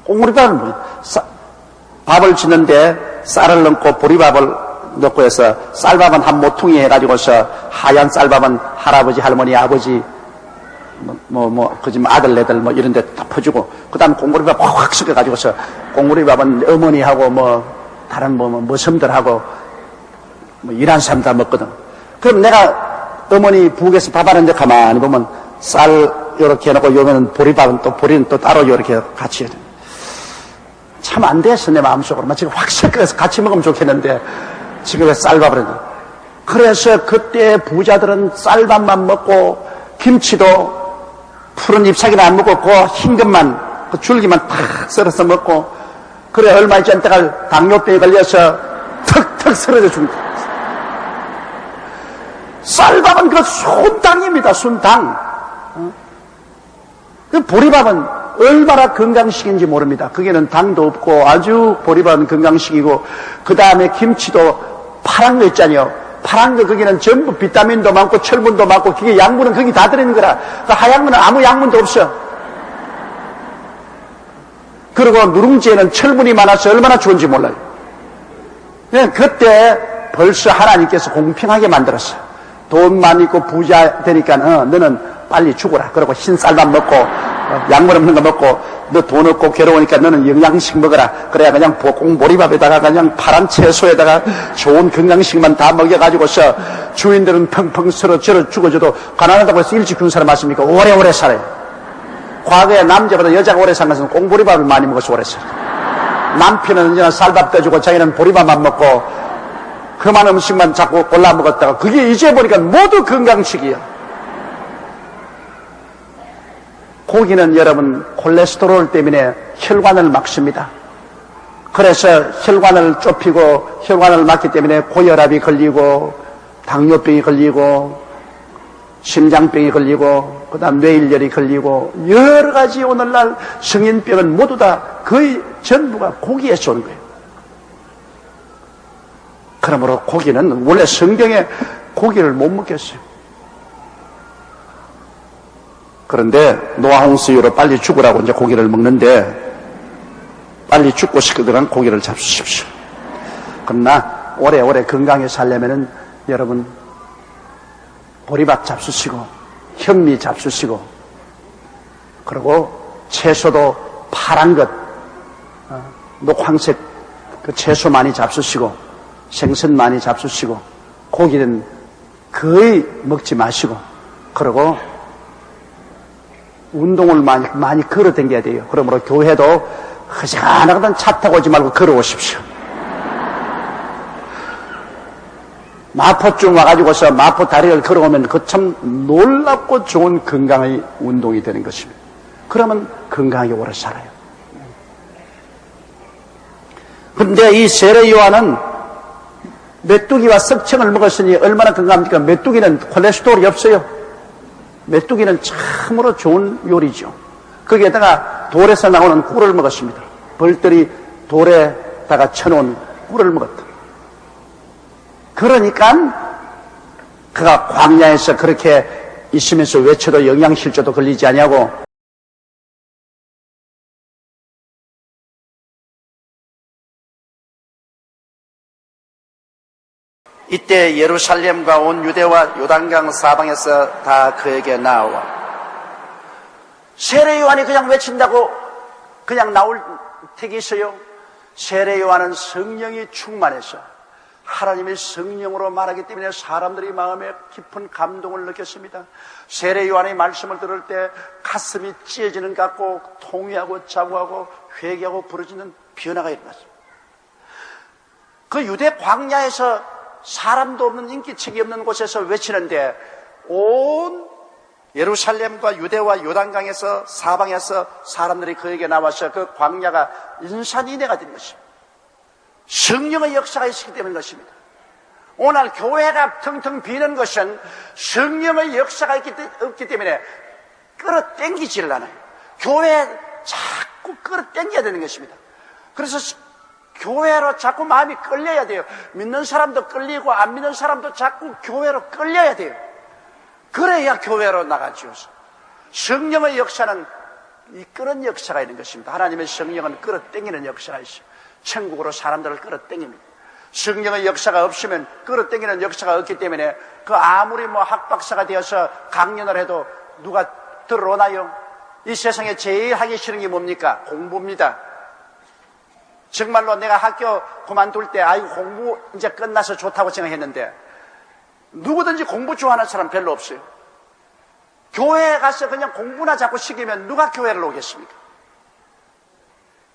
꽁보리밥을 밥을 짓는데 쌀을 넣고 보리밥을 넣고 해서 쌀밥은 한 모퉁이 해가지고서 하얀 쌀밥은 할아버지, 할머니, 아버지 아들, 애들, 이런 데 다 퍼주고, 그 다음 꽁보리밥 확 섞어가지고서, 꽁보리밥은 어머니하고 다른 머슴들하고, 일하는 사람 다 먹거든. 그럼 내가 어머니 부엌에서 밥 하는데 가만히 보면 쌀 요렇게 해놓고, 요면은 보리밥은 보리는 또 따로 요렇게 같이 해야 돼. 참 안 됐어, 내 마음속으로. 지금 확 섞어서 같이 먹으면 좋겠는데, 지금 왜 쌀밥을 했냐. 그래서 그때 부자들은 쌀밥만 먹고, 김치도 푸른 잎사귀는 안 먹고 그 흰 것만 그 줄기만 탁 썰어서 먹고 그래 얼마 있지 않다가 당뇨병에 걸려서 턱턱 쓰러져 죽는다. 쌀밥은 그 순당입니다. 순당. 그 보리밥은 얼마나 건강식인지 모릅니다. 거기는 당도 없고 아주 보리밥은 건강식이고 그 다음에 김치도 파란 거 있잖아요. 파란 거 거기는 전부 비타민도 많고 철분도 많고 그게 양분은 거기 다 들어있는 거라. 그 하얀 거는 아무 양분도 없어. 그리고 누룽지에는 철분이 많아서 얼마나 좋은지 몰라요. 그때 벌써 하나님께서 공평하게 만들었어. 돈만 있고 부자 되니까 너는 빨리 죽어라. 그리고 흰 쌀밥 먹고 양물 없는 거 먹고 너 돈 없고 괴로우니까 너는 영양식 먹어라. 그래야 그냥 볶음보리밥에다가 그냥 파란 채소에다가 좋은 건강식만 다 먹여가지고서 주인들은 펑펑 서로 저러 죽어줘도 가난하다고 해서 일찍 죽는 사람 맞습니까? 오래오래 살아요. 과거에 남자보다 여자가 오래 산 것은 꽁보리밥을 많이 먹어서 오래 살아요. 남편은 언제나 쌀밥 떠주고 자기는 보리밥만 먹고 그만 음식만 자꾸 골라 먹었다가 그게 이제 보니까 모두 건강식이야. 고기는 여러분 콜레스테롤 때문에 혈관을 막습니다. 그래서 혈관을 좁히고 혈관을 막기 때문에 고혈압이 걸리고 당뇨병이 걸리고 심장병이 걸리고 그다음 뇌일열이 걸리고 여러 가지 오늘날 성인병은 모두 다 거의 전부가 고기에서 오는 거예요. 그러므로 고기는 원래 성경에 고기를 못 먹겠어요. 그런데 노아홍수 이후로 빨리 죽으라고 이제 고기를 먹는데 빨리 죽고 싶거든 고기를 잡수십시오. 그러나 오래오래 건강히 살려면은 여러분 보리밥 잡수시고 현미 잡수시고 그리고 채소도 파란 것 녹황색 그 채소 많이 잡수시고 생선 많이 잡수시고 고기는 거의 먹지 마시고 그리고 운동을 많이 걸어 다녀야 돼요. 그러므로 교회도 허시간하거든 차 타고 오지 말고 걸어오십시오. 마포쯤 와가지고서 마포 다리를 걸어오면 그 참 놀랍고 좋은 건강의 운동이 되는 것입니다. 그러면 건강하게 오래 살아요. 그런데 이 세례 요한은 메뚜기와 석청을 먹었으니 얼마나 건강합니까? 메뚜기는 콜레스테롤이 없어요. 메뚜기는 참으로 좋은 요리죠. 거기에다가 돌에서 나오는 꿀을 먹었습니다. 벌들이 돌에다가 쳐놓은 꿀을 먹었다. 그러니까 그가 광야에서 그렇게 있으면서 외쳐도 영양실조도 걸리지 않냐고 이때 예루살렘과 온 유대와 요단강 사방에서 다 그에게 나와 세례 요한이 그냥 외친다고 그냥 나올 택이 있어요. 세례 요한은 성령이 충만해서 하나님의 성령으로 말하기 때문에 사람들이 마음에 깊은 감동을 느꼈습니다. 세례 요한의 말씀을 들을 때 가슴이 찢어지는 것 같고 통회하고 자고하고 회개하고 부러지는 변화가 일어났습니다. 그 유대 광야에서 사람도 없는 인기척이 없는 곳에서 외치는데 온 예루살렘과 유대와 요단강에서 사방에서 사람들이 그에게 나와서 그 광야가 인산인해가 된 것입니다. 성령의 역사가 있었기 때문인 것입니다. 오늘 교회가 텅텅 비는 것은 성령의 역사가 없기 때문에 끌어당기지를 않아요. 교회에 자꾸 끌어당겨야 되는 것입니다. 그래서 교회로 자꾸 마음이 끌려야 돼요. 믿는 사람도 끌리고 안 믿는 사람도 자꾸 교회로 끌려야 돼요. 그래야 교회로 나가죠. 성령의 역사는 이끄는 역사가 있는 것입니다. 하나님의 성령은 끌어당기는 역사가 있어요. 천국으로 사람들을 끌어당깁니다. 성령의 역사가 없으면 끌어당기는 역사가 없기 때문에 그 아무리 학박사가 되어서 강연을 해도 누가 들어오나요? 이 세상에 제일 하기 싫은 게 뭡니까? 공부입니다. 정말로 내가 학교 그만둘 때 아이고 공부 이제 끝나서 좋다고 생각했는데 누구든지 공부 좋아하는 사람 별로 없어요. 교회에 가서 그냥 공부나 자꾸 시키면 누가 교회를 오겠습니까?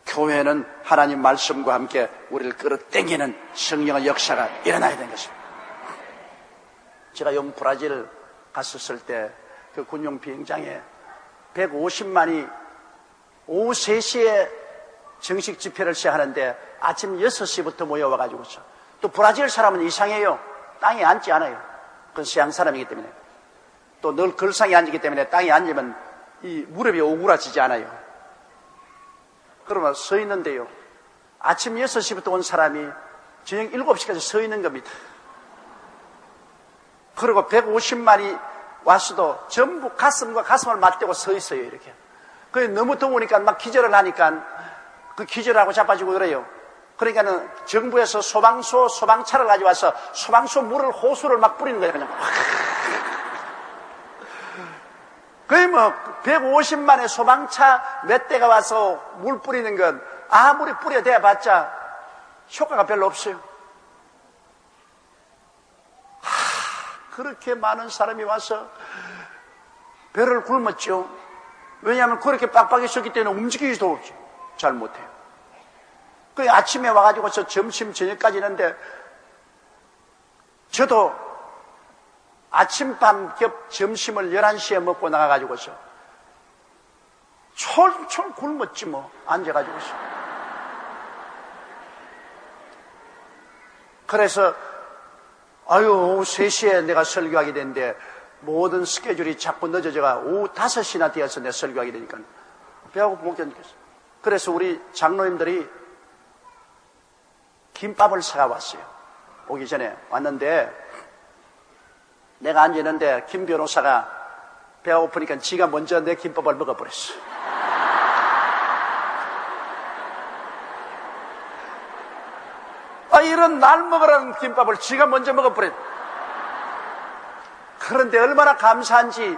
교회는 하나님 말씀과 함께 우리를 끌어당기는 성령의 역사가 일어나야 되는 것입니다. 제가 영 브라질 갔었을 때 그 군용 비행장에 150만이 오후 3시에 정식 집회를 시작하는데 아침 6시부터 모여와가지고서 또 브라질 사람은 이상해요. 땅에 앉지 않아요. 그건 서양 사람이기 때문에 또 늘 걸상에 앉기 때문에 땅에 앉으면 이 무릎이 오그라지지 않아요. 그러면 서 있는데요. 아침 6시부터 온 사람이 저녁 7시까지 서 있는 겁니다. 그리고 150만이 왔어도 전부 가슴과 가슴을 맞대고 서 있어요, 이렇게. 그 너무 더우니까 막 기절을 하니까 그 기절하고 자빠지고 그래요. 그러니까는 정부에서 소방차를 가져와서 소방서 물을, 호수를 막 뿌리는 거예요, 그냥. 거의 뭐 150만의 소방차 몇 대가 와서 물 뿌리는 건 아무리 뿌려대봤자 효과가 별로 없어요. 그렇게 많은 사람이 와서 배를 굶었죠. 왜냐하면 그렇게 빡빡했었기 때문에 움직이지도 잘 못해요. 그 아침에 와가지고서 점심 저녁까지 있는데 저도 아침밤 겹 점심을 11시에 먹고 나가가지고서 철철 굶었지 뭐, 앉아가지고서. 그래서 오후 3시에 내가 설교하게 되는데 모든 스케줄이 자꾸 늦어져가 오후 5시나 되어서 내가 설교하게 되니까 배하고 못 견디겠어. 그래서 우리 장로님들이 김밥을 사가 왔어요. 오기 전에 왔는데 내가 앉아있는데 김 변호사가 배가 고프니까 지가 먼저 내 김밥을 먹어버렸어. 이런 날 먹으라는 김밥을 지가 먼저 먹어버렸어. 그런데 얼마나 감사한지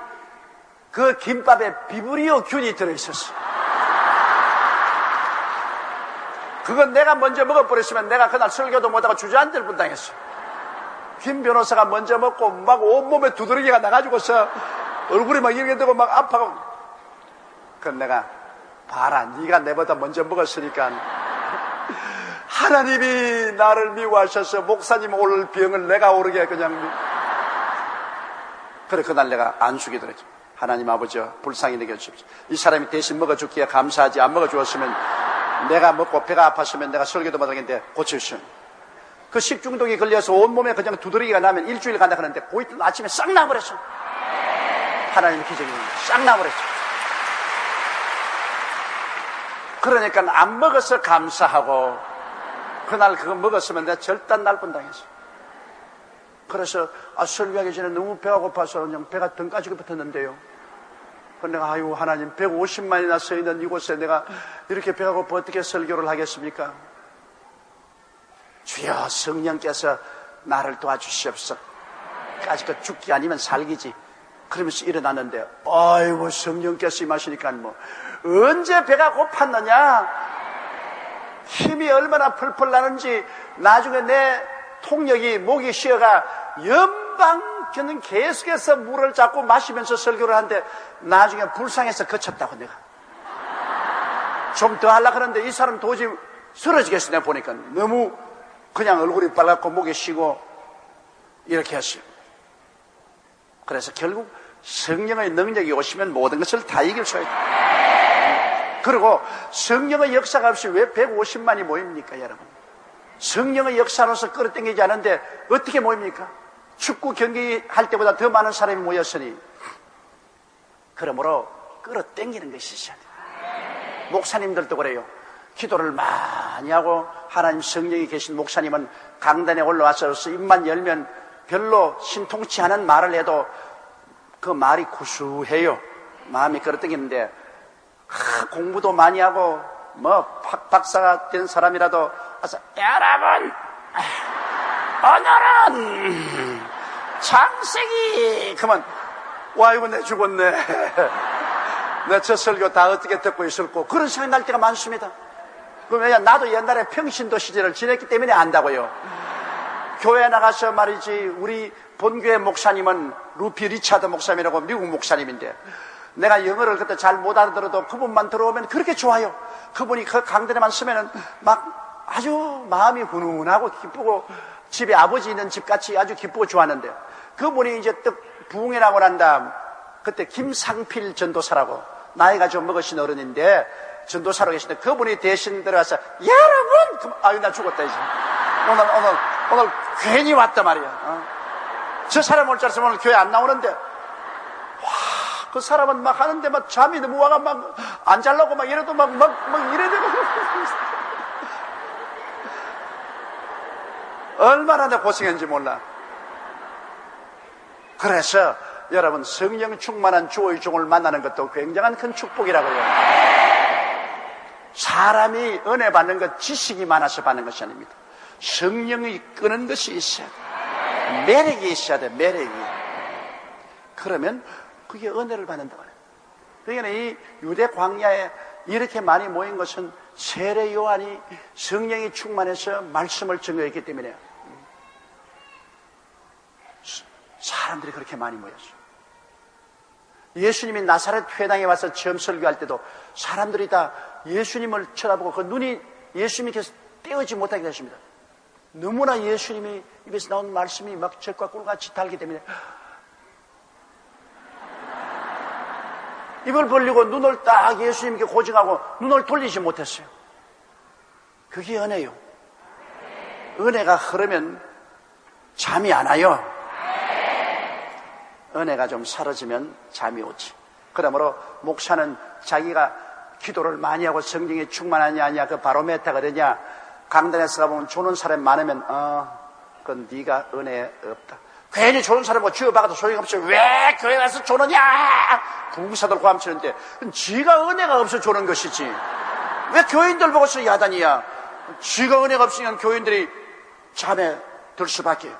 그 김밥에 비브리오 균이 들어있었어. 그건 내가 먼저 먹어버렸으면 내가 그날 설교도 못하고 주저앉을 분당했어. 김 변호사가 먼저 먹고 막 온몸에 두드러기가 나가지고서 얼굴이 막 이렇게 되고 막 아파가고. 그건 내가 봐라, 네가 내보다 먼저 먹었으니까 하나님이 나를 미워하셔서 목사님 올 병을 내가 오르게 그냥. 그래 그날 내가 안수기 들었지. 하나님 아버지 불쌍히 여겨주십시오. 이 사람이 대신 먹어줬기에 감사하지, 안 먹어주었으면 내가 먹고 배가 아팠으면 내가 설교도 못하겠는데 고쳐주시오. 그 식중독이 걸려서 온몸에 그냥 두드러기가 나면 일주일 간다 그러는데 그 이틀 아침에 싹 나버렸어. 하나님 기적입니다. 싹 나버렸어. 그러니까 안 먹어서 감사하고 그날 그거 먹었으면 내가 절단 날 뻔당했어. 그래서 설교하기 전에 너무 배가 고파서 그냥 배가 등까지 붙었는데요. 그런데 내가 하나님 150만이나 서 있는 이곳에 내가 이렇게 배가 고파 어떻게 설교를 하겠습니까? 주여 성령께서 나를 도와주시옵소서. 아직 죽기 아니면 살기지. 그러면서 일어났는데 성령께서 임하시니까 뭐 언제 배가 고팠느냐, 힘이 얼마나 펄펄 나는지 나중에 내 통력이 목이 쉬어가 연방교는 계속해서 물을 자꾸 마시면서 설교를 하는데 나중에 불쌍해서 그쳤다고. 내가 좀 더 하려고 하는데 이 사람 도저히 쓰러지겠어. 내가 보니까 너무 그냥 얼굴이 빨갛고 목이 쉬고 이렇게 했어요. 그래서 결국 성령의 능력이 오시면 모든 것을 다 이길 수가 있다. 그리고 성령의 역사가 없이 왜 150만이 모입니까, 여러분? 성령의 역사로서 끌어당기지 않은데 어떻게 모입니까? 축구 경기 할 때보다 더 많은 사람이 모였으니. 그러므로 끌어당기는 것이 있어야 돼요. 목사님들도 그래요. 기도를 많이 하고 하나님 성령이 계신 목사님은 강단에 올라와서 입만 열면 별로 신통치 않은 말을 해도 그 말이 구수해요. 마음이 끌어당기는데 공부도 많이 하고 뭐 박사가 된 사람이라도 와서 여러분 오늘은 창세기 그러면 와 이거 내 죽었네. 내 저 설교 다 어떻게 듣고 있을까 그런 생각이 날 때가 많습니다. 왜냐 나도 옛날에 평신도 시절을 지냈기 때문에 안다고요. 교회 나가서 말이지 우리 본교회 목사님은 루피 리차드 목사님이라고 미국 목사님인데 내가 영어를 그때 잘 못 알아들어도 그분만 들어오면 그렇게 좋아요. 그분이 그 강단에만 서면은 막 아주 마음이 훈훈하고 기쁘고 집에 아버지 있는 집같이 아주 기쁘고 좋았는데 그분이 이제 또 부흥회 나고 난 다음 그때 김상필 전도사라고 나이가 좀 먹으신 어른인데 전도사로 계신데 그분이 대신 들어가서 여러분 나 죽었다 이제 오늘 괜히 왔단 말이야. 저 사람 올 줄 알았으면 오늘 교회 안 나오는데 그 사람은 막 하는데 막 잠이 너무 와가 막 안 잘라고 막 이래도 막 이래 되고 얼마나 내가 고생했는지 몰라. 그래서 여러분 성령 충만한 주의 종을 만나는 것도 굉장한 큰 축복이라고요. 사람이 은혜 받는 것 지식이 많아서 받는 것이 아닙니다. 성령이 끄는 것이 있어야 돼. 매력이 있어야 돼. 매력이. 그러면 그게 은혜를 받는다고 해요. 그러니까 이 유대 광야에 이렇게 많이 모인 것은 세례 요한이 성령이 충만해서 말씀을 증거했기 때문에요. 사람들이 그렇게 많이 모였어요. 예수님이 나사렛 회당에 와서 처음 설교할 때도 사람들이 다 예수님을 쳐다보고 그 눈이 예수님께서 떼어지 못하게 되십니다. 너무나 예수님이 입에서 나온 말씀이 막 적과 꿀같이 달기 때문에 입을 벌리고 눈을 딱 예수님께 고증하고 눈을 돌리지 못했어요. 그게 은혜요. 은혜가 흐르면 잠이 안 와요. 은혜가 좀 사라지면 잠이 오지. 그러므로 목사는 자기가 기도를 많이 하고 성령에 충만하냐 아니냐 그 바로메타가 되냐. 강단에서 가보면 조는 사람 많으면 그건 네가 은혜 없다. 괜히 조는 사람 뭐 쥐어박아도 소용없어. 왜 교회 가서 조느냐 부부사들 고함치는데 지가 은혜가 없어 조는 것이지. 왜 교인들 보고서 야단이야. 지가 은혜가 없으면 교인들이 잠에 들 수밖에.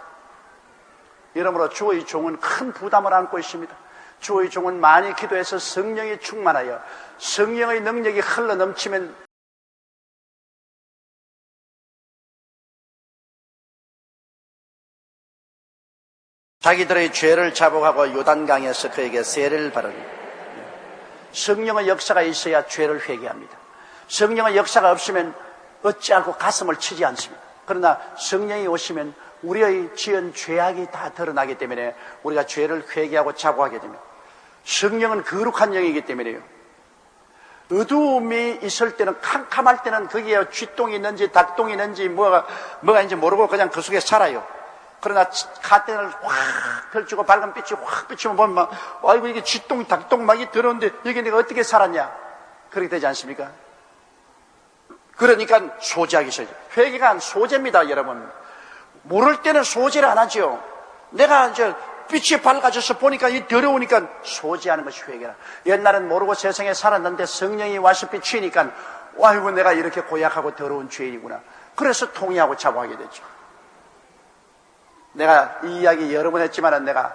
이러므로 주의 종은 큰 부담을 안고 있습니다. 주의 종은 많이 기도해서 성령이 충만하여 성령의 능력이 흘러넘치면 자기들의 죄를 자복하고 요단강에서 그에게 세례를 받으니 성령의 역사가 있어야 죄를 회개합니다. 성령의 역사가 없으면 어찌하고 가슴을 치지 않습니다. 그러나 성령이 오시면 우리의 지은 죄악이 다 드러나기 때문에 우리가 죄를 회개하고 자복하게 됩니다. 성령은 거룩한 영이기 때문에요. 어두움이 있을 때는 캄캄할 때는 거기에 쥐똥이 있는지 닭똥이 있는지 뭐가 있는지 모르고 그냥 그 속에 살아요. 그러나 가땡을 확 펼치고 밝은 빛이 확 비추면 보면 막 아이고 이게 쥐똥 닭똥 막이 들어오는데 여기 내가 어떻게 살았냐 그렇게 되지 않습니까? 그러니까 소재하기 시작해요. 회개가 소재입니다. 여러분 모를 때는 소재를 안 하죠. 내가 이제 빛이 밝아져서 보니까 이 더러우니까 소재하는 것이 회개라. 옛날엔 모르고 세상에 살았는데 성령이 와서 비추니까 아이고 내가 이렇게 고약하고 더러운 죄인이구나. 그래서 통회하고 자복하게 됐죠. 내가 이 이야기 여러 번 했지만 내가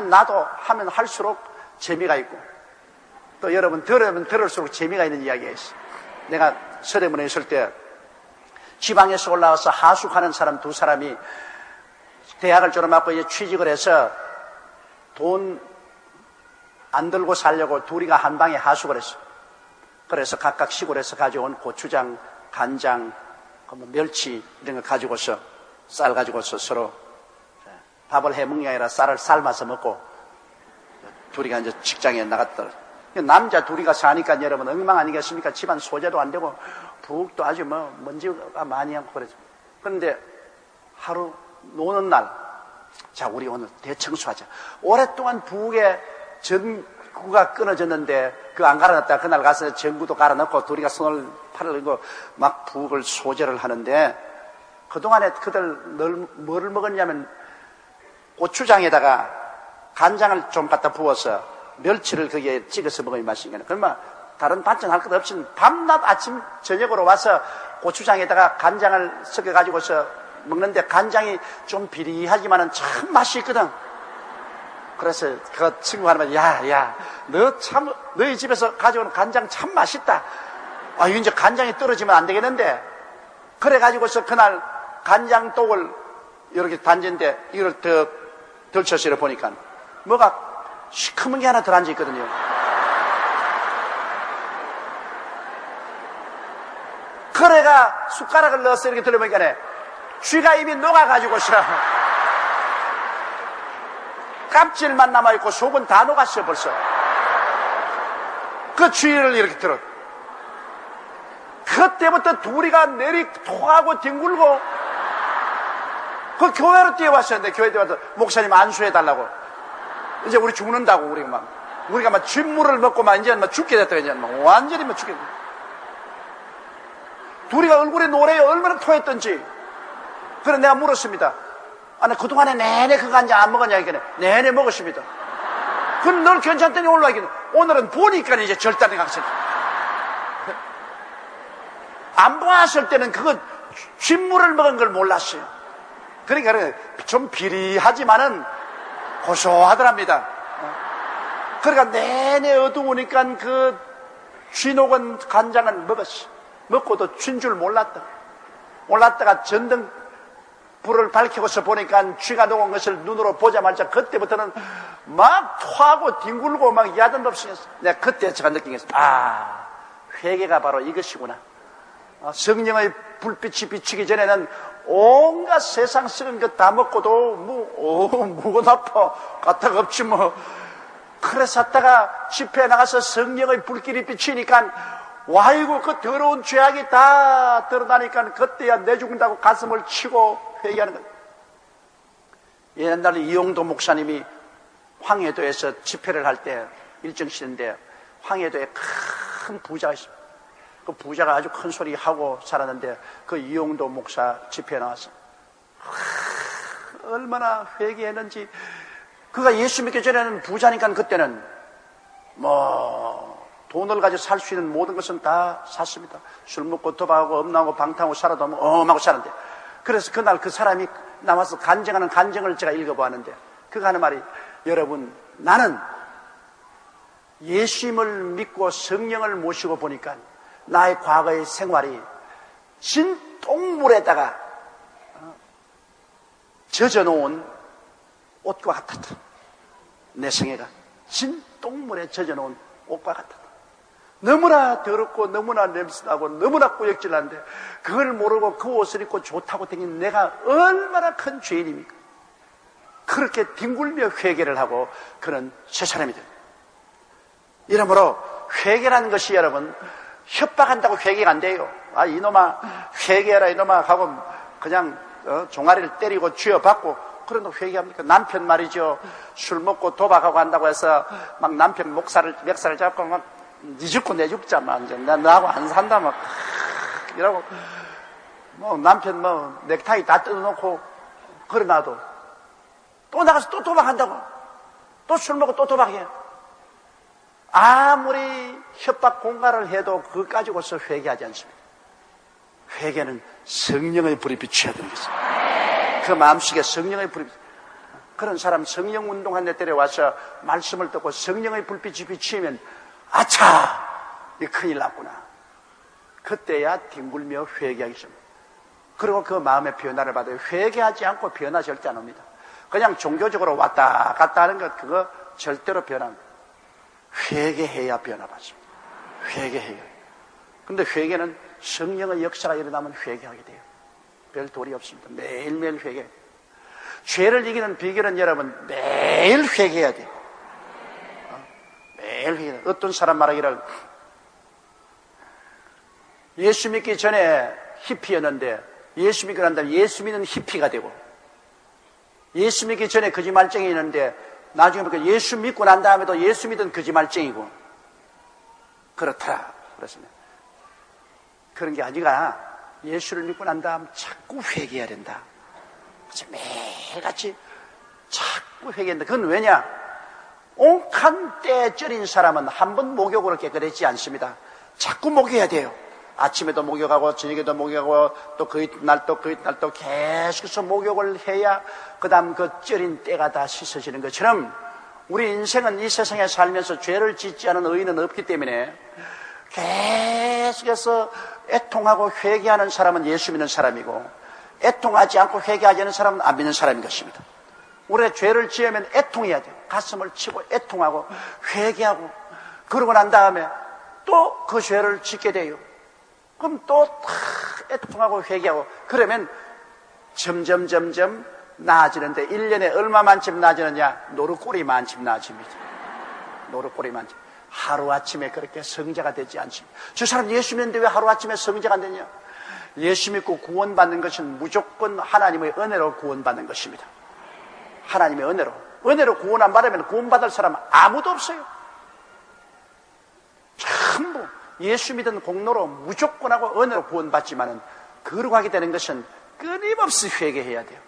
나도 하면 할수록 재미가 있고 또 여러분 들으면 들을수록 재미가 있는 이야기가 있어. 내가 서대문에 있을 때 지방에서 올라와서 하숙하는 사람 두 사람이 대학을 졸업하고 이제 취직을 해서 돈 안 들고 살려고 둘이가 한 방에 하숙을 했어. 그래서 각각 시골에서 가져온 고추장, 간장, 멸치 이런 거 가지고서 쌀 가지고서 서로 밥을 해먹는 게 아니라 쌀을 삶아서 먹고 둘이가 이제 직장에 나갔더라. 남자 둘이가 사니까 여러분 엉망 아니겠습니까? 집안 소재도 안 되고 부엌도 아주 먼지가 많이 하고 그러죠. 그런데 하루 노는 날, 자 우리 오늘 대청소하자. 오랫동안 부엌에 전구가 끊어졌는데 그거 안 갈아놨다. 그날 가서 전구도 갈아넣고 둘이가 손을 팔을 들고 막 부엌을 소재를 하는데 그동안에 그들 뭐를 먹었냐면 고추장에다가 간장을 좀 갖다 부어서 멸치를 거기에 찍어서 먹으면 맛있는 거예요. 그러면 다른 반찬 할 것 없이 밤낮 아침 저녁으로 와서 고추장에다가 간장을 섞어가지고서 먹는데 간장이 좀 비리하지만은 참 맛이 있거든. 그래서 그 친구가 하는 말, 야, 너희 집에서 가져온 간장 참 맛있다. 아, 이제 간장이 떨어지면 안 되겠는데. 그래가지고서 그날 간장독을 이렇게 단지인데 이걸 더 덜쳐서 보니까 뭐가 시커먼 게 하나 더 앉아 있거든요. 그래가 숟가락을 넣어서 이렇게 들어보니까 쥐가 이미 녹아가지고서 껍질만 남아있고 속은 다 녹았어요 벌써. 그 쥐를 이렇게 들어. 그때부터 둘이가 내리 토하고 뒹굴고 그 교회로 뛰어왔었는데 교회에 뛰어와서 목사님 안수해달라고. 이제 우리 죽는다고 우리가 막 쥐물을 먹고 막 이제 막 죽게 됐다. 이제 막 완전히 막 죽게 됐다. 둘이가 얼굴에 노래요. 얼마나 토했던지. 그래서 내가 물었습니다. 아니, 그동안에 내내 그거 한 잔 안 먹었냐, 이게 내내 먹었습니다. 그럼 늘 괜찮더니 올라가기는. 오늘은 보니까 이제 절단에 갔어요. 안 보았을 때는 그거 쥐물을 먹은 걸 몰랐어요. 그러니까 좀 비리하지만은 고소하더랍니다. 그러니까 내내 어두우니까 그 쥐녹은 간장을 먹었어. 먹고도 쥔 줄 몰랐다. 올랐다가 전등 불을 밝히고서 보니까 쥐가 녹은 것을 눈으로 보자마자 그때부터는 막 토하고 뒹굴고 막 야단 없으면서 내가 그때 제가 느낀 게 아, 회개가 바로 이것이구나. 성령의 불빛이 비치기 전에는 온갖 세상 썩은 것 다 먹고도 무건 아파 까딱 없지 뭐. 그랬었다가 집회에 나가서 성령의 불길이 비치니까 와이고 그 더러운 죄악이 다 드러나니까 그때야 내 죽는다고 가슴을 치고 회개하는 거예요. 옛날에 이용도 목사님이 황해도에서 집회를 할 때 일정 시인데 황해도에 큰 부자가 있습니다. 그 부자가 아주 큰 소리 하고 살았는데 그 이용도 목사 집회에 나와서 얼마나 회개했는지. 그가 예수 믿기 전에는 부자니까 그때는 돈을 가지고 살 수 있는 모든 것은 다 샀습니다. 술 먹고 도박하고 엄나하고 방탕하고 살아도 엄하고 사는데, 그래서 그날 그 사람이 나와서 간증하는 간증을 제가 읽어보았는데 그가 하는 말이, 여러분, 나는 예수님을 믿고 성령을 모시고 보니까 나의 과거의 생활이 진똥물에다가 젖어놓은 옷과 같았다. 내 생애가 진똥물에 젖어놓은 옷과 같았다. 너무나 더럽고 너무나 냄새나고 너무나 꾸역질한데 그걸 모르고 그 옷을 입고 좋다고 다닌 내가 얼마나 큰 죄인입니까? 그렇게 뒹굴며 회개를 하고 그는 새 사람이 됩니다. 이러므로 회개라는 것이 여러분 협박한다고 회개가 안 돼요. 아, 이놈아 회개해라 이놈아 하고 그냥 종아리를 때리고 쥐어받고 그런다고 회개합니까? 남편 말이죠. 술 먹고 도박하고 한다고 해서 막 남편 멱살을 잡고 막 니 죽고 내 죽자 막 나하고 안 산다 막 이러고 남편 넥타이 다 뜯어놓고 그러나도 또 나가서 또 도박한다고, 또 술 먹고 또 도박해. 아무리 협박 공갈을 해도 그것 가지고서 회개하지 않습니다. 회개는 성령의 불이 비춰야 되는 것입니다. 그 마음속에 성령의 불이, 그런 사람 성령 운동한 데 데려와서 말씀을 듣고 성령의 불빛이 비치면 아차! 이 큰일 났구나. 그때야 뒹굴며 회개하기 시작합니다. 그리고 그 마음의 변화를 받아요. 회개하지 않고 변화 절대 안 옵니다. 그냥 종교적으로 왔다 갔다 하는 것, 그거 절대로 변합니다. 회개해야 변화받습니다. 회개해요. 근데 회개는 성령의 역사가 일어나면 회개하게 돼요. 별 도리 없습니다. 매일매일 회개. 죄를 이기는 비결은 여러분 매일 회개해야 돼요. 매일 회개. 어떤 사람 말하기를 예수 믿기 전에 히피였는데 예수 믿고 난 다음에 예수 믿는 히피가 되고, 예수 믿기 전에 거짓말쟁이였는데 나중에 보니까 예수 믿고 난 다음에도 예수 믿은 거짓말쟁이고 그렇더라. 그렇습니다. 그런 게 아니라 예수를 믿고 난 다음 자꾸 회개해야 된다. 그래서 매일같이 자꾸 회개한다. 그건 왜냐? 옥한 때 쩔인 사람은 한 번 목욕으로 깨끗해지지 않습니다. 자꾸 목욕해야 돼요. 아침에도 목욕하고 저녁에도 목욕하고 또 그 이튿날 또 계속해서 목욕을 해야 그 다음 그 쩔인 때가 다 씻어지는 것처럼 우리 인생은 이 세상에 살면서 죄를 짓지 않은 의인은 없기 때문에 계속해서 애통하고 회개하는 사람은 예수 믿는 사람이고, 애통하지 않고 회개하지 않는 사람은 안 믿는 사람인 것입니다. 우리가 죄를 지으면 애통해야 돼요. 가슴을 치고 애통하고 회개하고, 그러고 난 다음에 또 그 죄를 짓게 돼요. 그럼 또 다 애통하고 회개하고, 그러면 점점 나아지는데 1년에 얼마만큼 나아지느냐? 노루꼬리만큼 나아집니다. 노루꼬리만큼. 하루아침에 그렇게 성자가 되지 않습니다. 저 사람 예수 믿는데 왜 하루아침에 성자가 안 되냐? 예수 믿고 구원받는 것은 무조건 하나님의 은혜로 구원받는 것입니다. 하나님의 은혜로 구원 안 받으면 구원받을 사람 아무도 없어요. 전부 예수 믿은 공로로 무조건 하고 은혜로 구원받지만은 거룩하게 되는 것은 끊임없이 회개해야 돼요.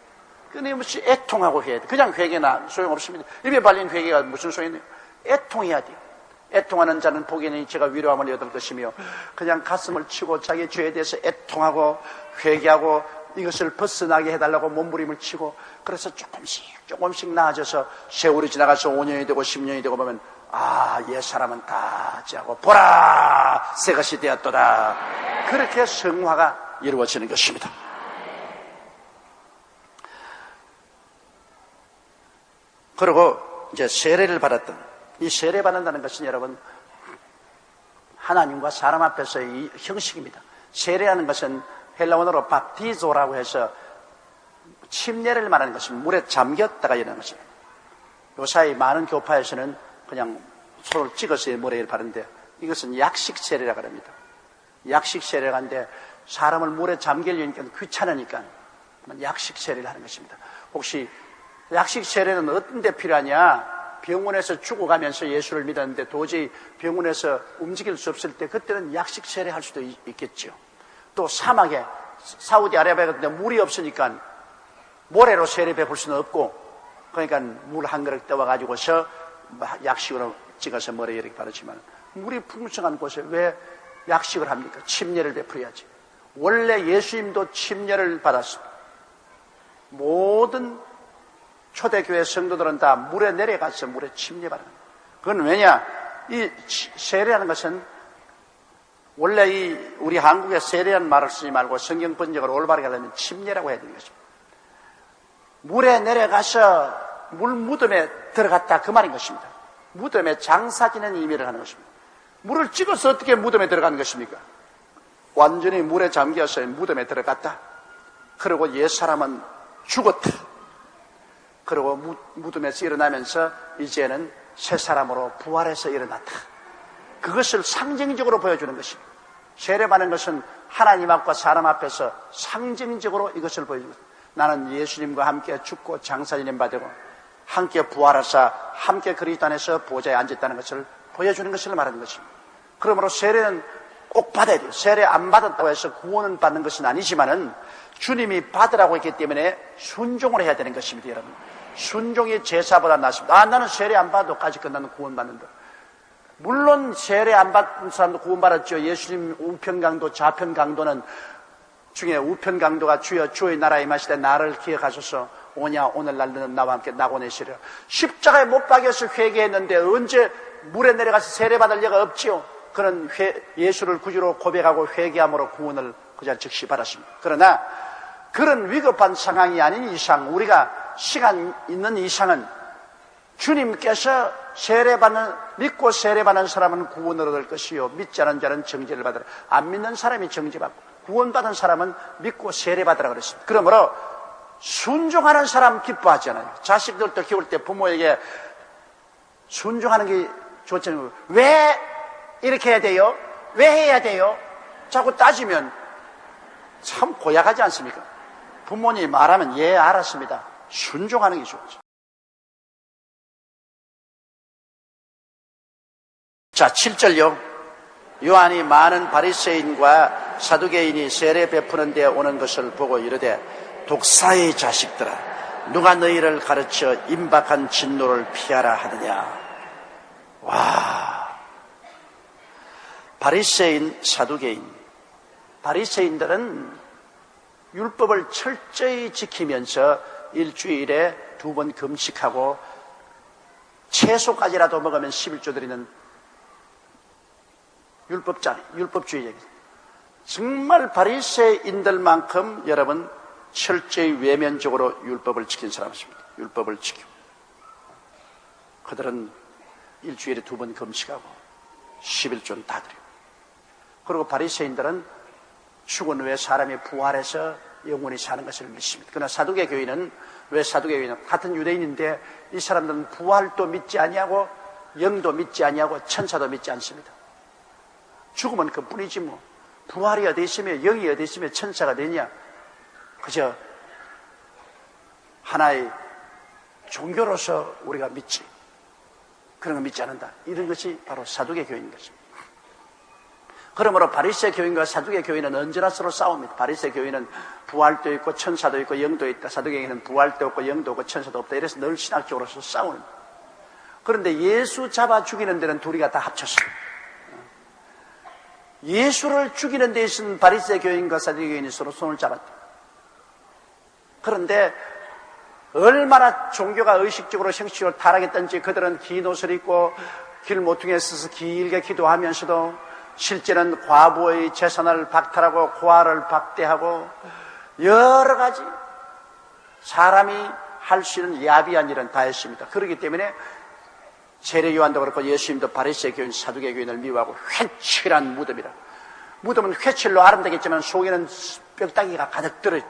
끊임없이 애통하고 해야 돼. 그냥 회개나 소용없습니다. 입에 발린 회개가 무슨 소용이네요. 애통해야 돼요. 애통하는 자는 복이니 제가 위로함을 얻을 것이며, 그냥 가슴을 치고 자기 죄에 대해서 애통하고 회개하고 이것을 벗어나게 해달라고 몸부림을 치고, 그래서 조금씩 나아져서 세월이 지나가서 5년이 되고 10년이 되고 보면, 아, 옛 사람은 다 지하고 보라, 새 것이 되었도다. 그렇게 성화가 이루어지는 것입니다. 그리고 이제 세례를 받았던, 이 세례 받는다는 것은 여러분 하나님과 사람 앞에서의 형식입니다. 세례하는 것은 헬라어로 밥티조라고 해서 침례를 말하는 것입니다. 물에 잠겼다가 이러는 것입니다. 요사이 많은 교파에서는 그냥 손을 찍어서 물에 바르는데, 이것은 약식 세례라고 합니다. 약식 세례가 하는데 사람을 물에 잠기려니까 귀찮으니까 약식 세례를 하는 것입니다. 혹시 약식 세례는 어떤 데 필요하냐? 병원에서 죽어가면서 예수를 믿었는데 도저히 병원에서 움직일 수 없을 때, 그때는 약식 세례 할 수도 있겠죠. 또 사막에, 사우디아라비아 같은 데 물이 없으니까 모래로 세례 베풀 수는 없고, 그러니까 물 한 그릇 떠와가지고서 약식으로 찍어서 머리에 이렇게 바르지만, 물이 풍성한 곳에 왜 약식을 합니까? 침례를 베풀어야지. 원래 예수님도 침례를 받았습니다. 모든 초대교회 성도들은 다 물에 내려가서 물에 침례받는 거예요. 그건 왜냐? 이 세례하는 것은 원래 우리 한국에 세례라는 말을 쓰지 말고 성경 번역을 올바르게 하려면 침례라고 해야 되는 것입니다. 물에 내려가서 물 무덤에 들어갔다, 그 말인 것입니다. 무덤에 장사지는 의미를 하는 것입니다. 물을 찍어서 어떻게 무덤에 들어가는 것입니까? 완전히 물에 잠겨서 무덤에 들어갔다. 그리고 옛사람은 죽었다. 그리고 무덤에서 일어나면서 이제는 새 사람으로 부활해서 일어났다. 그것을 상징적으로 보여주는 것입니다. 세례받는 것은 하나님 앞과 사람 앞에서 상징적으로 이것을 보여줍니다. 나는 예수님과 함께 죽고 장사지님 받고 함께 부활하사 함께 그리스도 안에서 보좌에 앉았다는 것을 보여주는 것을 말하는 것입니다. 그러므로 세례는 꼭 받아야 돼요. 세례 안 받았다고 해서 구원을 받는 것은 아니지만은 주님이 받으라고 했기 때문에 순종을 해야 되는 것입니다, 여러분. 순종이 제사보다 낫습니다. 나는 세례 안 받아도까지 끝나는 구원받는다. 물론 세례 안 받은 사람도 구원받았죠. 예수님 우편강도 좌편강도는 중에 우편강도가 주여 주의 나라에 임하시되 나를 기억하소서, 오냐 오늘날 너는 나와 함께 낙원에시려. 십자가에 못 박여서 회개했는데 언제 물에 내려가서 세례 받을 리가 없지요. 그런 예수를 구주로 고백하고 회개함으로 구원을 그저 즉시 받았습니다. 그러나 그런 위급한 상황이 아닌 이상, 우리가 시간 있는 이상은 주님께서 믿고 세례받는 사람은 구원을 얻을 것이요 믿지 않은 자는 정죄를 받으라. 안 믿는 사람이 정죄받고 구원받은 사람은 믿고 세례받으라 그랬습니다. 그러므로 순종하는 사람 기뻐하잖아요. 자식들도 키울 때 부모에게 순종하는 게 좋잖아요. 왜 이렇게 해야 돼요? 왜 해야 돼요? 자꾸 따지면 참 고약하지 않습니까? 부모님이 말하면 예 알았습니다. 순종하는 게 좋죠. 자, 7절요. 요한이 많은 바리새인과 사두개인이 세례 베푸는 데 오는 것을 보고 이르되, 독사의 자식들아, 누가 너희를 가르쳐 임박한 진노를 피하라 하느냐. 와, 바리새인, 사두개인. 바리새인들은 율법을 철저히 지키면서 일주일에 2번 금식하고 채소까지라도 먹으면 11조 드리는 율법주의자입니다. 정말 바리새인들만큼 여러분 철저히 외면적으로 율법을 지킨 사람입니다. 율법을 지키고 그들은 일주일에 2번 금식하고 11조는 다 드리고, 그리고 바리새인들은 죽은 후에 사람이 부활해서 영원히 사는 것을 믿습니다. 그러나 사두개 교인은, 왜 사두개 교인은 같은 유대인인데 이 사람들은 부활도 믿지 아니하고 영도 믿지 아니하고 천사도 믿지 않습니다. 죽으면 그뿐이지 뭐. 부활이 어디 있으며 영이 어디 있으며 천사가 되냐. 그저 하나의 종교로서 우리가 믿지, 그런 거 믿지 않는다. 이런 것이 바로 사두개 교인인 것입니다. 그러므로 바리새 교인과 사두개 교인은 언제나 서로 싸웁니다. 바리새 교인은 부활도 있고 천사도 있고 영도 있다. 사두개인은 부활도 없고 영도 없고 천사도 없다. 이래서 늘 신학적으로 싸우는. 그런데 예수 잡아 죽이는 데는 둘이가 다 합쳤어요. 예수를 죽이는 데 있어서는 바리새 교인과 사두개 교인이 서로 손을 잡았다. 그런데 얼마나 종교가 의식적으로 형식적으로 타락했던지 그들은 긴 옷을 입고 길모퉁이에 서서 길게 기도하면서도 실제는 과부의 재산을 박탈하고 고아를 박대하고 여러 가지 사람이 할 수 있는 야비한 일은 다 했습니다. 그렇기 때문에 세례 요한도 그렇고 예수님도 바리새 교인, 사두개 교인을 미워하고 회칠한 무덤이라. 무덤은 회칠로 아름다겠지만 속에는 뼈다귀가 가득 들어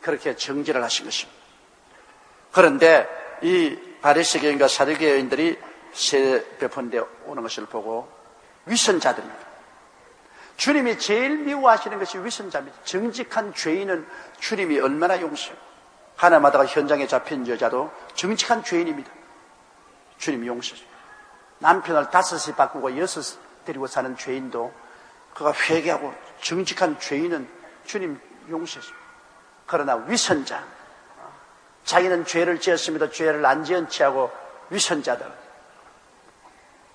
그렇게 정죄를 하신 것입니다. 그런데 이 바리새 교인과 사두개 교인들이 세례 베푼 데 오는 것을 보고 위선자들입니다. 주님이 제일 미워하시는 것이 위선자입니다. 정직한 죄인은 주님이 얼마나 용서해요. 하나마다가 현장에 잡힌 여자도 정직한 죄인입니다. 주님이 용서해요. 남편을 5이 바꾸고 6 데리고 사는 죄인도 그가 회개하고 정직한 죄인은 주님 용서해요. 그러나 위선자, 자기는 죄를 지었습니다. 죄를 안 지은 체하고 위선자들,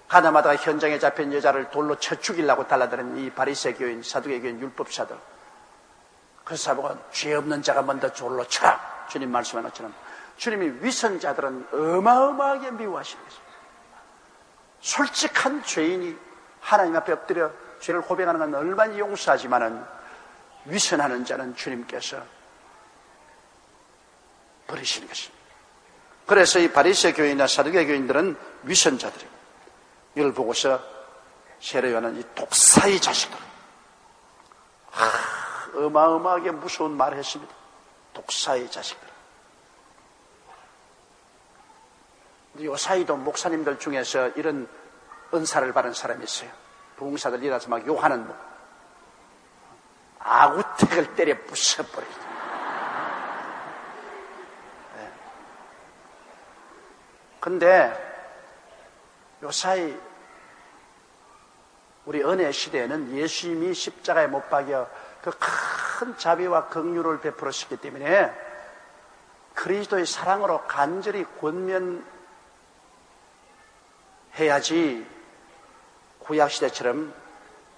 하나마다 현장에 잡힌 여자를 돌로 쳐 죽이려고 달라드는 이 바리새 교인, 사두개 교인, 율법사들. 그 사보가 죄 없는 자가 먼저 돌로 쳐라. 주님 말씀하는 것처럼 주님이 위선자들은 어마어마하게 미워하시는 것입니다. 솔직한 죄인이 하나님 앞에 엎드려 죄를 고백하는 건 얼마나 용서하지만은 위선하는 자는 주님께서 버리시는 것입니다. 그래서 이 바리새 교인이나 사두개 교인들은 위선자들입니다. 이걸 보고서 세례 요한은 이 독사의 자식들, 어마어마하게 무서운 말을 했습니다. 독사의 자식들. 요사이도 목사님들 중에서 이런 은사를 받은 사람이 있어요. 부흥사들 일어나서 막 욕하는 아구택을 때려 부숴버리죠. 네. 근데 요사이 우리 은혜 시대에는 예수님이 십자가에 못 박여 그 큰 자비와 긍휼을 베풀으셨기 때문에 그리스도의 사랑으로 간절히 권면해야지 구약시대처럼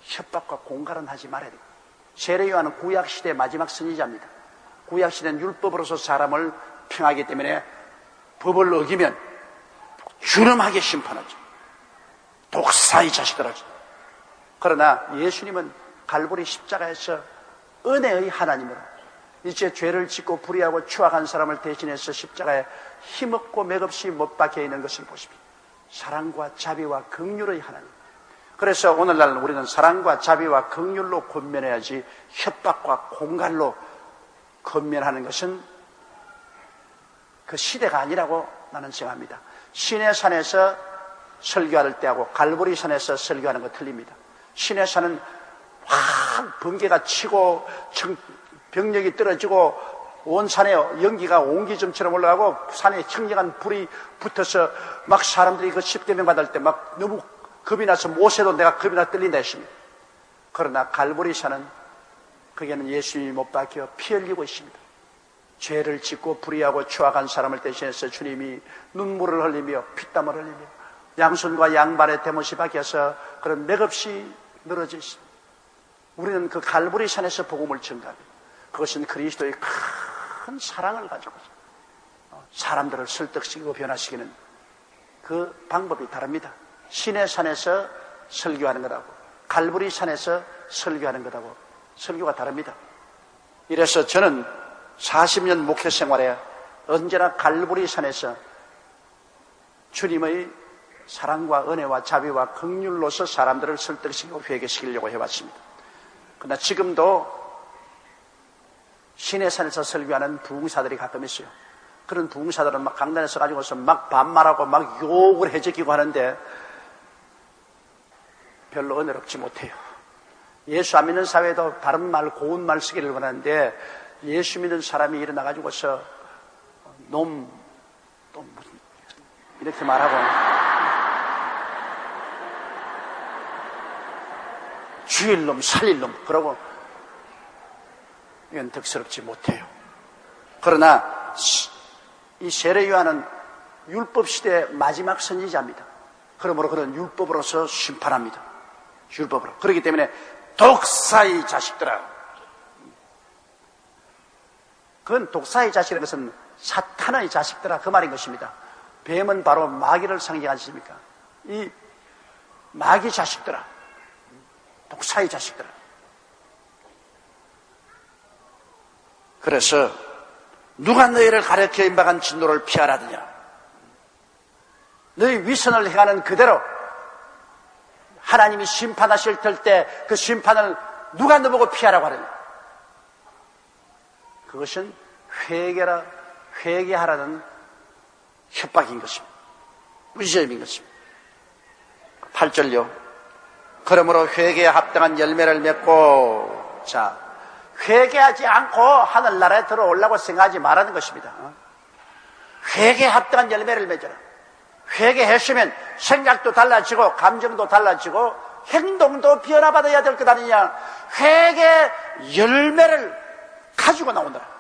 협박과 공갈은 하지 말아야 됩니다. 세례 요한은 구약시대 마지막 선지자입니다. 구약시대는 율법으로서 사람을 평하기 때문에 법을 어기면 준엄하게 심판하죠. 독사의 자식들아. 그러나 예수님은 갈보리 십자가에서 은혜의 하나님으로 이제 죄를 짓고 불의하고 추악한 사람을 대신해서 십자가에 힘없고 맥없이 못 박혀 있는 것을 보십시오. 사랑과 자비와 긍휼의 하나님. 그래서 오늘날 우리는 사랑과 자비와 긍휼로 권면해야지 협박과 공갈로 권면하는 것은 그 시대가 아니라고 나는 생각합니다. 시내산에서 설교할 때하고 갈보리산에서 설교하는 거 틀립니다. 시내산은 확 번개가 치고 병력이 떨어지고 온 산에 연기가 옹기점처럼 올라가고 산에 청량한 불이 붙어서 막 사람들이 그 십계명 받을 때 막 너무 겁이 나서 모세도 내가 겁이 나 떨린다 했습니다. 그러나 갈보리산은 거기에는 예수님이 못 박혀 피 흘리고 있습니다. 죄를 짓고 불의하고 추악한 사람을 대신해서 주님이 눈물을 흘리며 피땀을 흘리며 양손과 양발에 대못이 박혀서 그런 맥없이 늘어져 있습니다. 우리는 그 갈보리산에서 복음을 전가합니다. 그것은 그리스도의 큰 사랑을 가지고 사람들을 설득시키고 변화시키는 그 방법이 다릅니다. 시내산에서 설교하는 것하고 갈보리산에서 설교하는 것하고 설교가 다릅니다. 이래서 저는 40년 목회 생활에 언제나 갈보리산에서 주님의 사랑과 은혜와 자비와 긍휼로서 사람들을 설득시키고 회개시키려고 해왔습니다. 그러나 지금도 시내산에서 설교하는 부흥사들이 가끔 있어요. 그런 부흥사들은 막 강단에 서가지고서 막 반말하고 막 욕을 해적이고 하는데 별로 은혜롭지 못해요. 예수 안 믿는 사회도 바른 말, 고운 말 쓰기를 원하는데 예수 믿는 사람이 일어나가지고서 놈, 또 무슨 이렇게 말하고 죽일 놈, 살릴 놈, 그러고 이건 득스럽지 못해요. 그러나 이 세례 요한은 율법 시대의 마지막 선지자입니다. 그러므로 그런 율법으로서 심판합니다. 율법으로. 그렇기 때문에 독사의 자식들아. 그건 독사의 자식이라는 것은 사탄의 자식들아 그 말인 것입니다. 뱀은 바로 마귀를 상징하지 않습니까? 이 마귀 자식들아, 독사의 자식들아. 그래서 누가 너희를 가르쳐 임박한 진노를 피하라느냐? 너희 위선을 행하는 그대로 하나님이 심판하실 때 그 심판을 누가 너보고 피하라고 하느냐? 그것은 회개하라는 협박인 것입니다. 무지점인 것입니다. 8절요. 그러므로 회개에 합당한 열매를 맺고, 자, 회개하지 않고 하늘나라에 들어오려고 생각하지 말라는 것입니다. 회개에 합당한 열매를 맺어라. 회개했으면 생각도 달라지고 감정도 달라지고 행동도 변화받아야 될 것 아니냐. 회개 열매를 가지고 나오느라.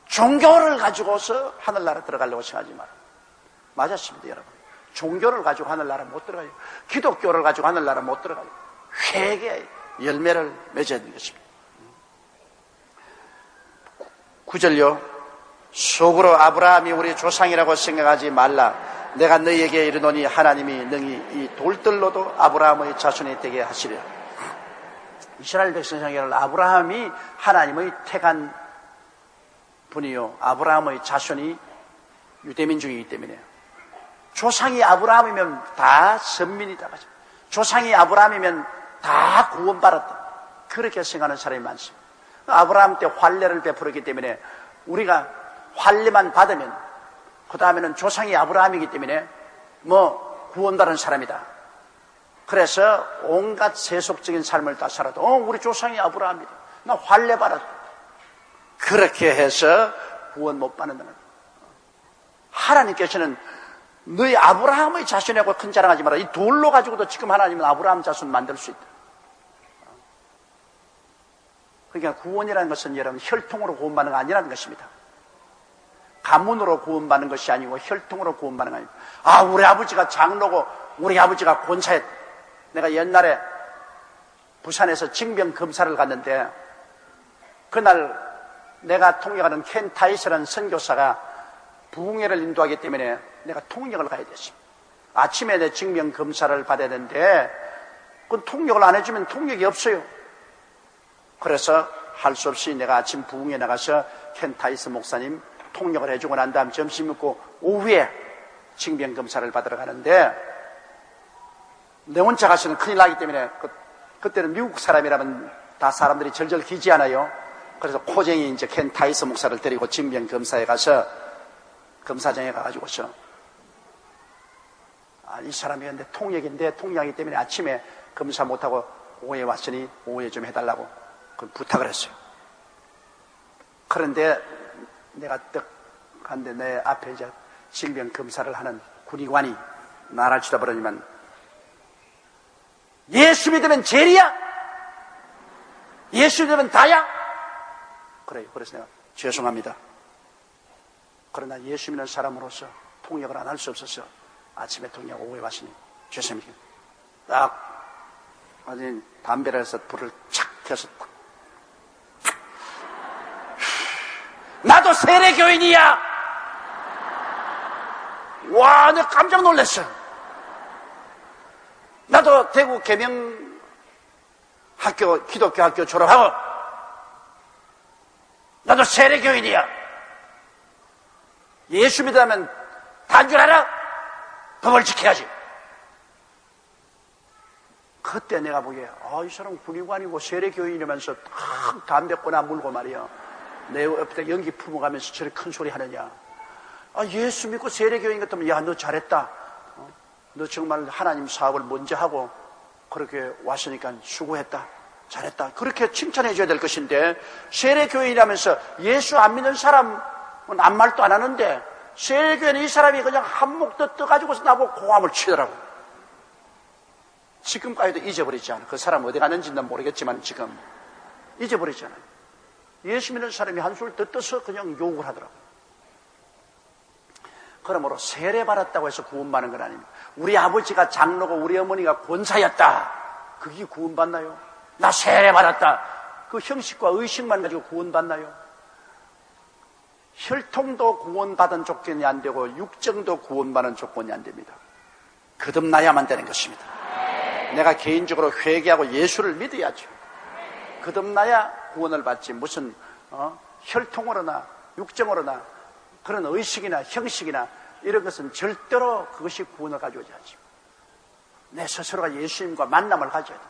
종교를 가지고서 하늘나라 들어가려고 생각하지 마라. 맞았습니다, 여러분. 종교를 가지고 하늘나라 못 들어가요. 기독교를 가지고 하늘나라 못 들어가요. 회개의 열매를 맺어야 되는 것입니다. 9절요. 속으로 아브라함이 우리 조상이라고 생각하지 말라. 내가 너희에게 이르노니 하나님이 능히 이 돌들로도 아브라함의 자손이 되게 하시리라. 이스라엘 백성 생각에는 아브라함이 하나님의 택한 분이요, 아브라함의 자손이 유대민족이기 때문에 조상이 아브라함이면 다 선민이다. 조상이 아브라함이면 다 구원받았다. 그렇게 생각하는 사람이 많습니다. 아브라함 때 환례를 베풀었기 때문에 우리가 환례만 받으면 그 다음에는 조상이 아브라함이기 때문에 구원받은 사람이다. 그래서 온갖 세속적인 삶을 다 살아도 우리 조상이 아브라함이다. 나 환례 받았다. 그렇게 해서 구원 못 받는다는 거예요. 하나님께서는 너희 아브라함의 자손이라고 큰 자랑하지 마라. 이 돌로 가지고도 지금 하나님은 아브라함 자손 만들 수 있다. 그러니까 구원이라는 것은 여러분 혈통으로 구원받는 거 아니라는 것입니다. 가문으로 구원받는 것이 아니고 혈통으로 구원받는 거 아닙니다. 우리 아버지가 장로고 우리 아버지가 권사였. 내가 옛날에 부산에서 징병검사를 갔는데 그날 내가 통역하는 켄 타이스라는 선교사가 부흥회를 인도하기 때문에 내가 통역을 가야 됐습니다. 아침에 내 징병검사를 받아야 되는데 그건 통역을 안 해주면 통역이 없어요. 그래서 할 수 없이 내가 아침 부흥회 나가서 켄 타이스 목사님 통역을 해주고 난 다음 점심 먹고 오후에 징병검사를 받으러 가는데 내 혼자 가서는 큰일 나기 때문에 그때는 미국 사람이라면 다 사람들이 절절 기지 않아요. 그래서 코쟁이 이제 켄 타이스 목사를 데리고 징병검사에 가서 검사장에 가가지고서 이 사람이 근데 통역인데 통역이기 때문에 아침에 검사 못하고 오후에 왔으니 오후에 좀 해달라고 부탁을 했어요. 그런데 내가 떡 갔는데 내 앞에 이제 징병검사를 하는 군의관이 나를 쳐다보더니만 예수 믿으면 죄리야? 예수 믿으면 다야? 그래요. 그래서 내가 죄송합니다. 그러나 예수 믿는 사람으로서 통역을 안 할 수 없어서 아침에 통역 오후에 왔으니 죄송합니다. 딱 아니 담배를 해서 불을 착 켜서 딱. 나도 세례교인이야. 와, 내가 깜짝 놀랐어. 나도 대구 계명 학교 기독교 학교 졸업하고 나도 세례교인이야. 예수 믿으면 다인 줄 알아? 법을 지켜야지. 그때 내가 보기에 이 사람 군의관이고 세례교인이면서 담배 꼬나 물고 말이야. 내 옆에 연기 품어가면서 저렇게 큰 소리 하느냐. 예수 믿고 세례교인 같으면 야, 너 잘했다. 너 정말 하나님 사업을 먼저 하고 그렇게 왔으니까 수고했다. 잘했다. 그렇게 칭찬해 줘야 될 것인데 세례교인이라면서 예수 안 믿는 사람은 아무 말도 안 하는데 세례교인은 이 사람이 그냥 한몫 떠가지고서 나보고 고함을 치더라고. 지금까지도 잊어버리지 않아. 그 사람 어디 갔는지는 모르겠지만 지금 잊어버리잖아요. 예수 믿는 사람이 한술 더 떠서 그냥 욕을 하더라고요. 그러므로 세례받았다고 해서 구원받는 건 아닙니다. 우리 아버지가 장로고 우리 어머니가 권사였다. 그게 구원받나요? 나 세례받았다. 그 형식과 의식만 가지고 구원받나요? 혈통도 구원받은 조건이 안 되고 육정도 구원받은 조건이 안 됩니다. 거듭나야만 되는 것입니다. 내가 개인적으로 회개하고 예수를 믿어야죠. 거듭나야 구원을 받지. 무슨 혈통으로나 육정으로나 그런 의식이나 형식이나 이런 것은 절대로 그것이 구원을 가져오지 않습니다. 내 스스로가 예수님과 만남을 가져야 돼요.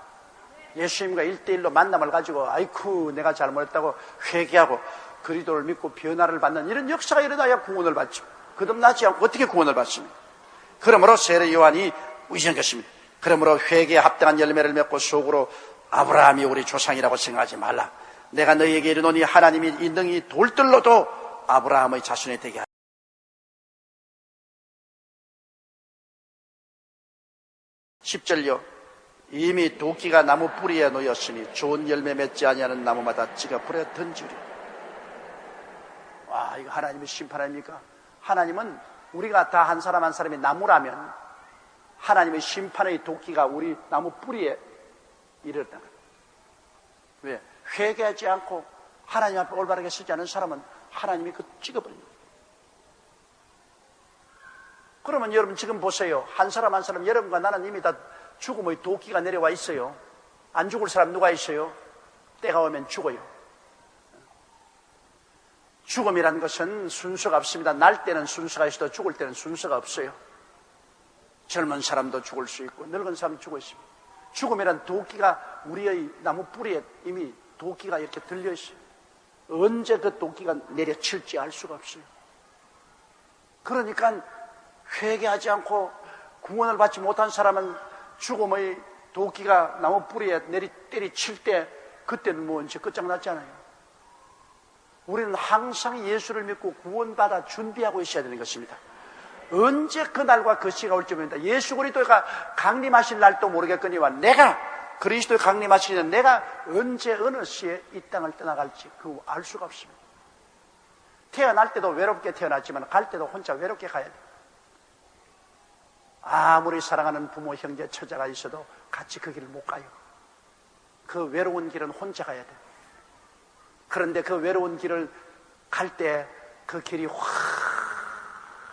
예수님과 1대1로 만남을 가지고 아이쿠 내가 잘못했다고 회개하고 그리스도를 믿고 변화를 받는 이런 역사가 일어나야 구원을 받죠. 거듭나지 않고 어떻게 구원을 받습니까? 그러므로 세례 요한이 의지한 것입니다. 그러므로 회개에 합당한 열매를 맺고 속으로 아브라함이 우리 조상이라고 생각하지 말라. 내가 너희에게 이르노니 하나님이 이 능히 돌들로도 아브라함의 자손이 되게 하라. 10절요. 이미 도끼가 나무 뿌리에 놓였으니 좋은 열매 맺지 아니하는 나무마다 찌가 불에 던지리. 와, 이거 하나님의 심판 아닙니까? 하나님은 우리가 다 한 사람 한 사람이 나무라면 하나님의 심판의 도끼가 우리 나무 뿌리에 이르렀다는 거예요. 왜? 회개하지 않고 하나님 앞에 올바르게 서지 않은 사람은 하나님이 그 찍어버립니다. 그러면 여러분 지금 보세요. 한 사람 한 사람 여러분과 나는 이미 다 죽음의 도끼가 내려와 있어요. 안 죽을 사람 누가 있어요? 때가 오면 죽어요. 죽음이라는 것은 순서가 없습니다. 날 때는 순서가 있어도 죽을 때는 순서가 없어요. 젊은 사람도 죽을 수 있고 늙은 사람도 죽을 수 있습니다. 죽음이란 도끼가 우리의 나무 뿌리에 이미 도끼가 이렇게 들려 있어요. 언제 그 도끼가 내려칠지 알 수가 없어요. 그러니까 회개하지 않고 구원을 받지 못한 사람은 죽음의 도끼가 나무 뿌리에 때리칠 때 그때는 뭐 이제 끝장났잖아요. 우리는 항상 예수를 믿고 구원받아 준비하고 있어야 되는 것입니다. 언제 그날과 그 시가 올지 모릅니다. 예수 그리스도가 강림하실 날도 모르겠거니와 내가 그리스도의 강림하시는 내가 언제 어느 시에 이 땅을 떠나갈지 그 알 수가 없습니다. 태어날 때도 외롭게 태어났지만 갈 때도 혼자 외롭게 가야 돼요. 아무리 사랑하는 부모, 형제, 처자가 있어도 같이 그 길을 못 가요. 그 외로운 길은 혼자 가야 돼요. 그런데 그 외로운 길을 갈 때 그 길이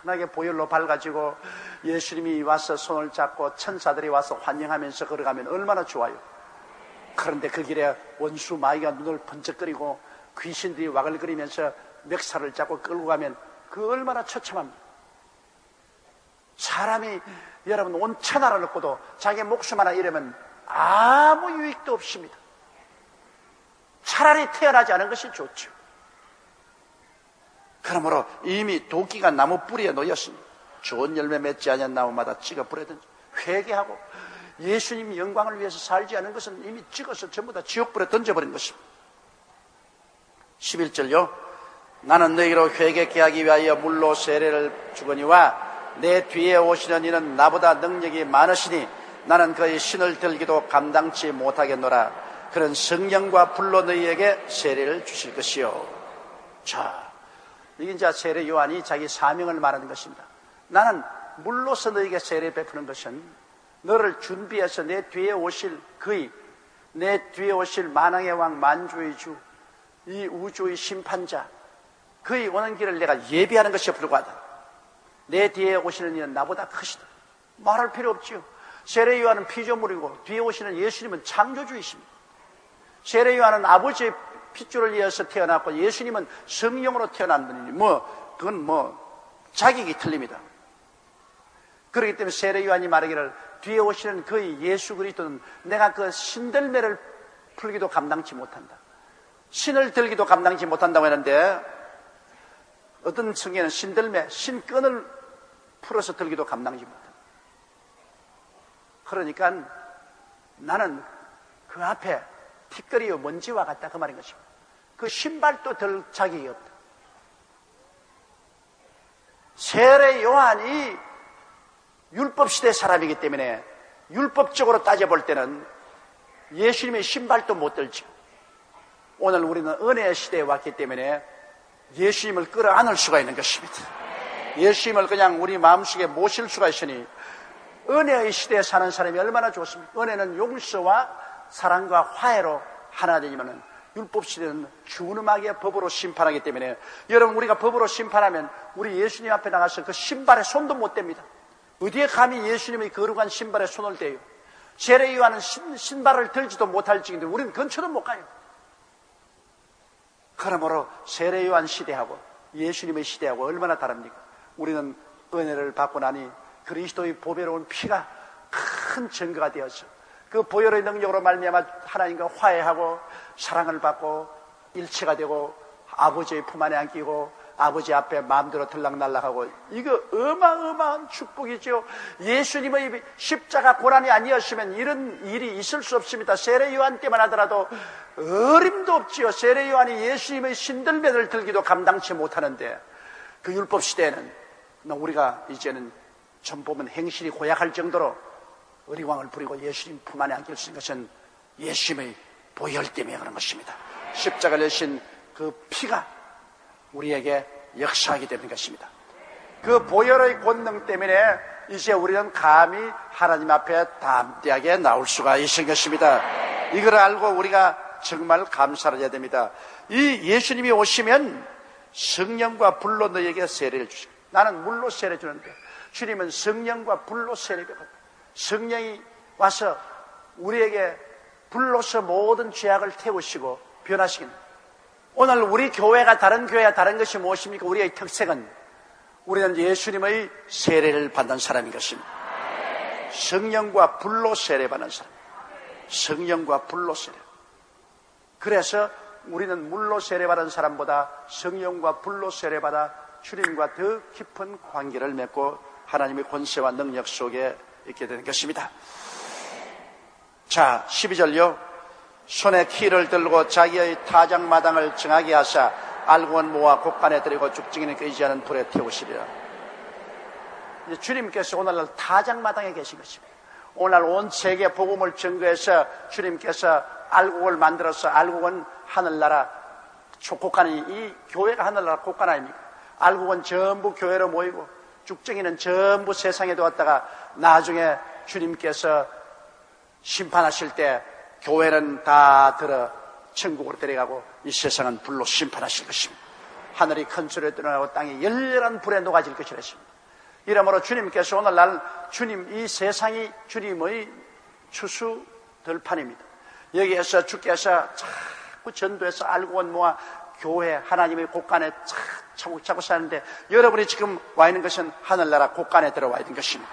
환하게 보혈로 밝아지고 예수님이 와서 손을 잡고 천사들이 와서 환영하면서 걸어가면 얼마나 좋아요. 그런데 그 길에 원수 마귀가 눈을 번쩍거리고 귀신들이 와글거리면서 멱살을 잡고 끌고 가면 그 얼마나 처참합니다. 사람이 여러분 온 천하를 놓고도 자기 목숨 하나 잃으면 아무 유익도 없습니다. 차라리 태어나지 않은 것이 좋죠. 그러므로 이미 도끼가 나무 뿌리에 놓였으니 좋은 열매 맺지 아니한 나무마다 찍어 뿌려든지 회개하고 예수님 영광을 위해서 살지 않은 것은 이미 찍어서 전부 다 지옥불에 던져버린 것입니다. 11절요. 나는 너희로 회개케 하기 위하여 물로 세례를 주거니와 내 뒤에 오시는 이는 나보다 능력이 많으시니 나는 그의 신을 들기도 감당치 못하겠노라. 그런 성령과 불로 너희에게 세례를 주실 것이요. 자, 이게 이제 세례 요한이 자기 사명을 말하는 것입니다. 나는 물로서 너희에게 세례 베푸는 것은 너를 준비해서 내 뒤에 오실 그의, 내 뒤에 오실 만왕의 왕 만주의 주, 이 우주의 심판자, 그의 오는 길을 내가 예비하는 것에 불과하다. 내 뒤에 오시는 이는 나보다 크시다. 말할 필요 없지요. 세례 요한은 피조물이고 뒤에 오시는 예수님은 창조주이십니다. 세례 요한은 아버지의 핏줄을 이어서 태어났고 예수님은 성령으로 태어난 분이니 그건 자격이 틀립니다. 그렇기 때문에 세례 요한이 말하기를 뒤에 오시는 그의 예수 그리스도는 내가 그 신들매를 풀기도 감당치 못한다. 신을 들기도 감당치 못한다고 했는데 어떤 성경에는 신들매, 신끈을 풀어서 들기도 감당치 못한다. 그러니까 나는 그 앞에 티끌이요 먼지와 같다 그 말인 것입니다. 그 신발도 들 자격이 없다. 세례 요한이 율법 시대 사람이기 때문에 율법적으로 따져볼 때는 예수님의 신발도 못 들죠. 오늘 우리는 은혜의 시대에 왔기 때문에 예수님을 끌어안을 수가 있는 것입니다. 예수님을 그냥 우리 마음속에 모실 수가 있으니 은혜의 시대에 사는 사람이 얼마나 좋습니까? 은혜는 용서와 사랑과 화해로 하나 되지만은 율법 시대는 준엄하게 법으로 심판하기 때문에 여러분, 우리가 법으로 심판하면 우리 예수님 앞에 나가서 그 신발에 손도 못 댑니다. 어디에 감히 예수님의 거룩한 신발에 손을 대요? 세례요한은 신발을 들지도 못할 지경인데 우리는 근처도 못 가요. 그러므로 세례요한 시대하고 예수님의 시대하고 얼마나 다릅니까? 우리는 은혜를 받고 나니 그리스도의 보배로운 피가 큰 증거가 되어서 그 보혈의 능력으로 말미암아 하나님과 화해하고 사랑을 받고 일체가 되고 아버지의 품 안에 안기고 아버지 앞에 마음대로 들락날락하고, 이거 어마어마한 축복이죠. 예수님의 십자가 고난이 아니었으면 이런 일이 있을 수 없습니다. 세례요한 때만 하더라도 어림도 없지요. 세례요한이 예수님의 신들매를 들기도 감당치 못하는데, 그 율법 시대에는 우리가 이제는 좀 보면 행실이 고약할 정도로 의리광을 부리고 예수님 품 안에 안길 수 있는 것은 예수님의 보혈 때문에 그런 것입니다. 십자가를 내신 그 피가 우리에게 역사하게 되는 것입니다. 그 보혈의 권능 때문에 이제 우리는 감히 하나님 앞에 담대하게 나올 수가 있는 것입니다. 이걸 알고 우리가 정말 감사를 해야 됩니다. 이 예수님이 오시면 성령과 불로 너에게 세례를 주시고, 나는 물로 세례 주는데 주님은 성령과 불로 세례 받고, 성령이 와서 우리에게 불로서 모든 죄악을 태우시고 변화시키는, 오늘 우리 교회가 다른 교회와 다른 것이 무엇입니까? 우리의 특색은 우리는 예수님의 세례를 받는 사람인 것입니다. 성령과 불로 세례받는 사람, 성령과 불로 세례. 그래서 우리는 물로 세례받은 사람보다 성령과 불로 세례받아 주님과 더 깊은 관계를 맺고 하나님의 권세와 능력 속에 있게 되는 것입니다. 자, 12절요. 손에 키를 들고 자기의 타작마당을 정하게 하사 알곡은 모아 곡간에 들이고 죽증이는 끄이지 않은 불에 태우시리라. 이제 주님께서 오늘날 타작마당에 계신 것입니다. 오늘날 온 세계 복음을 증거해서 주님께서 알곡을 만들어서, 알곡은 하늘나라 곡간이, 이 교회가 하늘나라 곡간 아닙니까? 알곡은 전부 교회로 모이고 죽증이는 전부 세상에 두었다가 나중에 주님께서 심판하실 때 교회는 다 들어 천국으로 데려가고 이 세상은 불로 심판하실 것입니다. 하늘이 큰 소리로 드러나고 땅이 열렬한 불에 녹아질 것이라 했습니다. 이러므로 주님께서 오늘날 이 세상이 주님의 추수 들판입니다. 여기에서 주께서 자꾸 전도해서 알곡은 모아 교회 하나님의 곳간에 차곡차곡 사는데, 여러분이 지금 와 있는 것은 하늘나라 곳간에 들어와 있는 것입니다.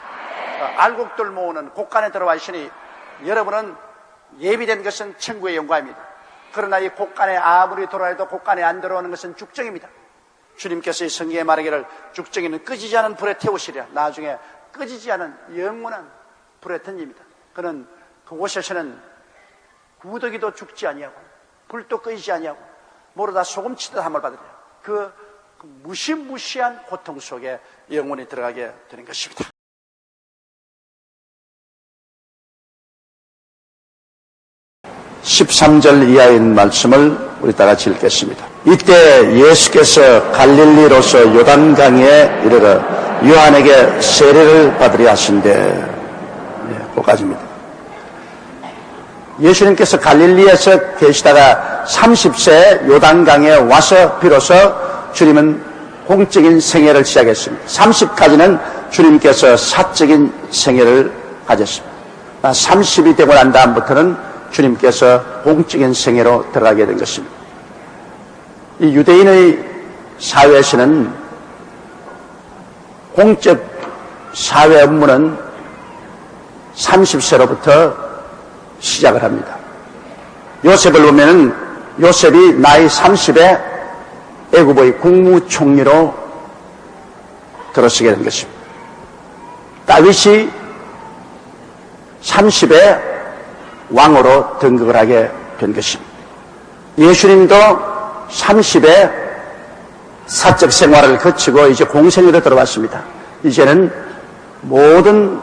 알곡들 모으는 곳간에 들어와 있으니 여러분은 예비된 것은 천국의 영광입니다. 그러나 이 곳간에 아무리 들어와도 곳간에 안 들어오는 것은 죽정입니다. 주님께서 이 성경에 말하기를 죽정이는 끄지지 않은 불에 태우시리라. 나중에 끄지지 않은 영원한 불에 던집니다. 그는 그곳에서는 구더기도 죽지 아니하고 불도 끄지지 아니하고 모르다 소금치듯 함을 받으리라. 그 무시무시한 고통 속에 영원히 들어가게 되는 것입니다. (13절) 이하인 말씀을 우리 다 같이 읽겠습니다. 이때 예수께서 갈릴리로서 요단강에 이르러 요한에게 세례를 받으려 하신대. 거기까지입니다. 예수님께서 갈릴리에서 계시다가 30세 요단강에 와서 비로소 주님은 공적인 생애를 시작했습니다. 30까지는 주님께서 사적인 생애를 가졌습니다. 30이 되고 난 다음부터는 주님께서 공적인 생애로 들어가게 된 것입니다. 이 유대인의 사회에서는 공적 사회 업무는 30세로부터 시작을 합니다. 요셉을 보면은 요셉이 나이 30에 애굽의 국무총리로 들어서게 된 것입니다. 다윗이 30에 왕으로 등극을 하게 된 것입니다. 예수님도 30에 사적 생활을 거치고 이제 공생애로 들어왔습니다. 이제는 모든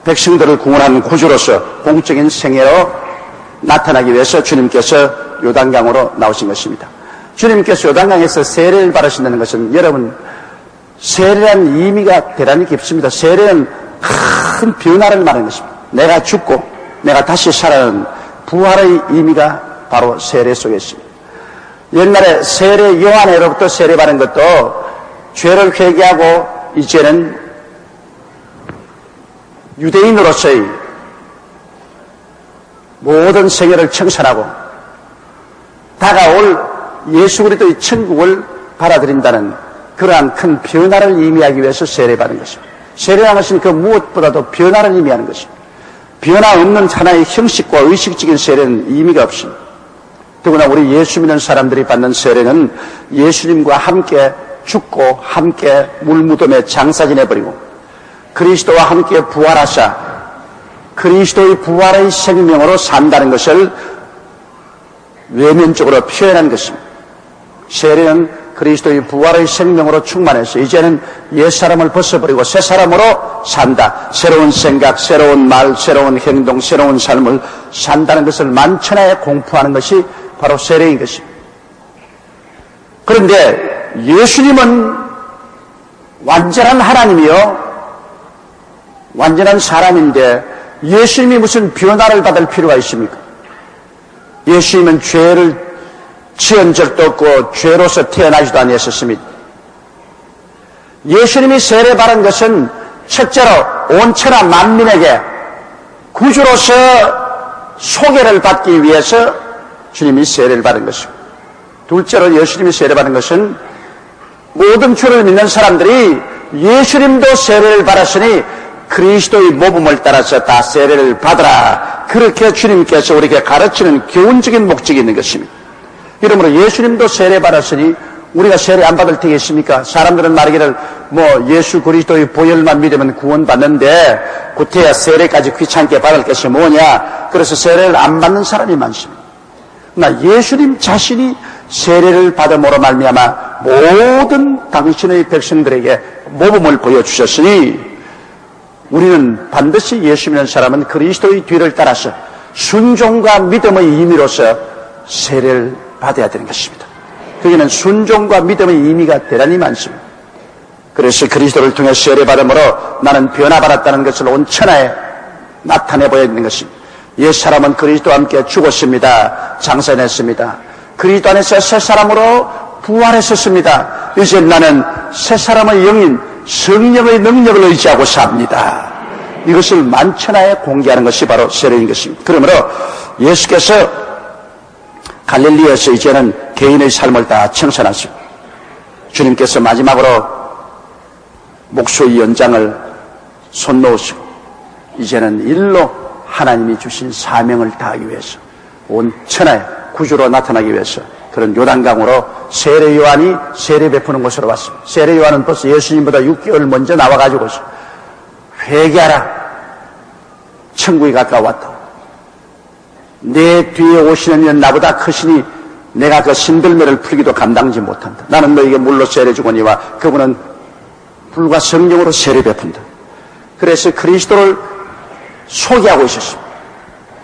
백성들을 구원하는 구주로서 공적인 생애로 나타나기 위해서 주님께서 요단강으로 나오신 것입니다. 주님께서 요단강에서 세례를 받으신다는 것은 여러분 세례라는 의미가 대단히 깊습니다. 세례는 큰 변화를 말하는 것입니다. 내가 죽고 내가 다시 살아나는 부활의 의미가 바로 세례 속에 있습니다. 옛날에 세례 요한으로부터 세례받은 것도 죄를 회개하고 이제는 유대인으로서의 모든 생애를 청산하고 다가올 예수 그리스도의 천국을 받아들인다는 그러한 큰 변화를 의미하기 위해서 세례받은 것입니다. 세례라는 것은 그 무엇보다도 변화를 의미하는 것입니다. 변화 없는 하나의 형식과 의식적인 세례는 의미가 없습니다. 더구나 우리 예수 믿는 사람들이 받는 세례는 예수님과 함께 죽고 함께 물무덤에 장사 지내버리고 그리스도와 함께 부활하사 그리스도의 부활의 생명으로 산다는 것을 외면적으로 표현한 것입니다. 세례는 그리스도의 부활의 생명으로 충만해서 이제는 옛사람을 벗어버리고 새 사람으로 산다. 새로운 생각, 새로운 말, 새로운 행동, 새로운 삶을 산다는 것을 만천하에 공포하는 것이 바로 세례인 것입니다. 그런데 예수님은 완전한 하나님이요 완전한 사람인데 예수님이 무슨 변화를 받을 필요가 있습니까? 예수님은 죄를 지은 적도 없고 죄로서 태어나지도 아니었습니다. 예수님이 세례받은 것은 첫째로 온 천하 만민에게 구주로서 소개를 받기 위해서 주님이 세례를 받은 것입니다. 둘째로 예수님이 세례받은 것은 모든 주를 믿는 사람들이 예수님도 세례를 받았으니 그리스도의 모범을 따라서 다 세례를 받으라. 그렇게 주님께서 우리에게 가르치는 교훈적인 목적이 있는 것입니다. 이러므로 예수님도 세례 받았으니 우리가 세례 안 받을 테겠습니까? 사람들은 말하기를 예수 그리스도의 보혈만 믿으면 구원받는데 구태야 세례까지 귀찮게 받을 것이 뭐냐? 그래서 세례를 안 받는 사람이 많습니다. 그러나 예수님 자신이 세례를 받음으로 말미암아 모든 당신의 백성들에게 모범을 보여주셨으니 우리는 반드시 예수 믿는 사람은 그리스도의 뒤를 따라서 순종과 믿음의 의미로서 세례를 받아야 되는 것입니다. 거기는 순종과 믿음의 의미가 대단히 많습니다. 그래서 그리스도를 통해 세례받음으로 나는 변화받았다는 것을 온 천하에 나타내 보여야 되는 것입니다. 옛사람은 그리스도와 함께 죽었습니다. 장사했습니다. 그리스도 안에서 새 사람으로 부활했었습니다. 이제 나는 새 사람의 영인 성령의 능력을 의지하고 삽니다. 이것을 만천하에 공개하는 것이 바로 세례인 것입니다. 그러므로 예수께서 갈릴리에서 이제는 개인의 삶을 다 청산하시고 주님께서 마지막으로 목소의 연장을 손 놓으시고 이제는 일로 하나님이 주신 사명을 다하기 위해서 온 천하에 구주로 나타나기 위해서 그런 요단강으로 세례 요한이 세례 베푸는 곳으로 왔습니다. 세례 요한은 벌써 예수님보다 6개월 먼저 나와가지고 회개하라. 천국이 가까웠다. 내 뒤에 오시는 이는 나보다 크시니 내가 그 신들매를 풀기도 감당지 못한다. 나는 너에게 물로 세례 주거니와 그분은 불과 성령으로 세례 베푼다. 그래서 그리스도를 소개하고 있었습니다.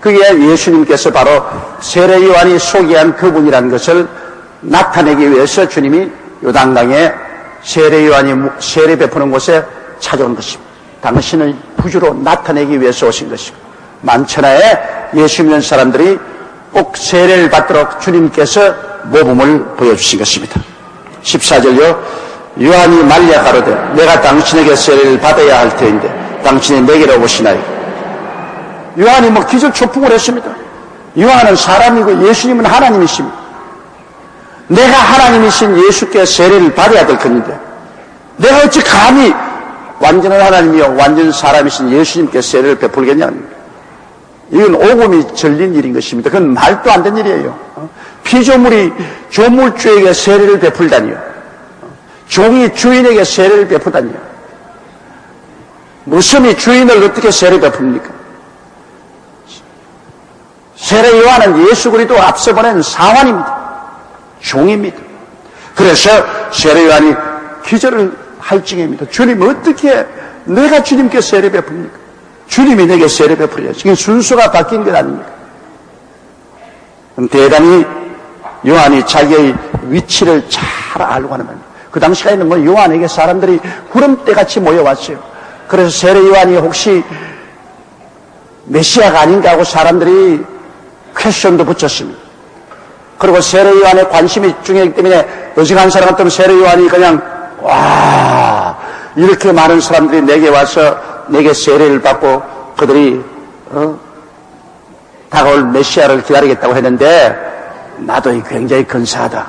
그게 예수님께서 바로 세례 요한이 소개한 그분이라는 것을 나타내기 위해서 주님이 요단강에 세례 요한이 세례 베푸는 곳에 찾아온 것입니다. 당신의 구주로 나타내기 위해서 오신 것이고 만천하에 예수 믿는 사람들이 꼭 세례를 받도록 주님께서 모범을 보여주신 것입니다. 14절요. 요한이 말려 가로되 내가 당신에게 세례를 받아야 할 터인데 당신이 내게로 오시나이까. 요한이 기절초풍을 했습니다. 요한은 사람이고 예수님은 하나님이십니다. 내가 하나님이신 예수께 세례를 받아야 될 것인데 내가 어찌 감히 완전한 하나님이요 완전 사람이신 예수님께 세례를 베풀겠냐. 이건 오금이 절린 일인 것입니다. 그건 말도 안 되는 일이에요. 피조물이 조물주에게 세례를 베풀다니요. 종이 주인에게 세례를 베푸다니요. 무섬이 주인을 어떻게 세례 베풉니까? 세례 요한은 예수 그리스도 앞서 보낸 사환입니다. 종입니다. 그래서 세례 요한이 기절을 할 징입니다. 주님 어떻게 내가 주님께 세례 베풉니까? 주님이 내게 세례 베풀어야지. 지금 순서가 바뀐 것 아닙니까? 대단히 요한이 자기의 위치를 잘 알고 하는 겁니다. 그 당시에는 뭐 요한에게 사람들이 구름대같이 모여왔어요. 그래서 세례 요한이 혹시 메시아가 아닌가 하고 사람들이 퀘스천도 붙였습니다. 그리고 세례 요한에 관심이 중요하기 때문에 어지간한 사람 같으면 세례 요한이 그냥 와 이렇게 많은 사람들이 내게 와서 내게 세례를 받고 그들이 다가올 메시아를 기다리겠다고 했는데 나도 굉장히 근사하다.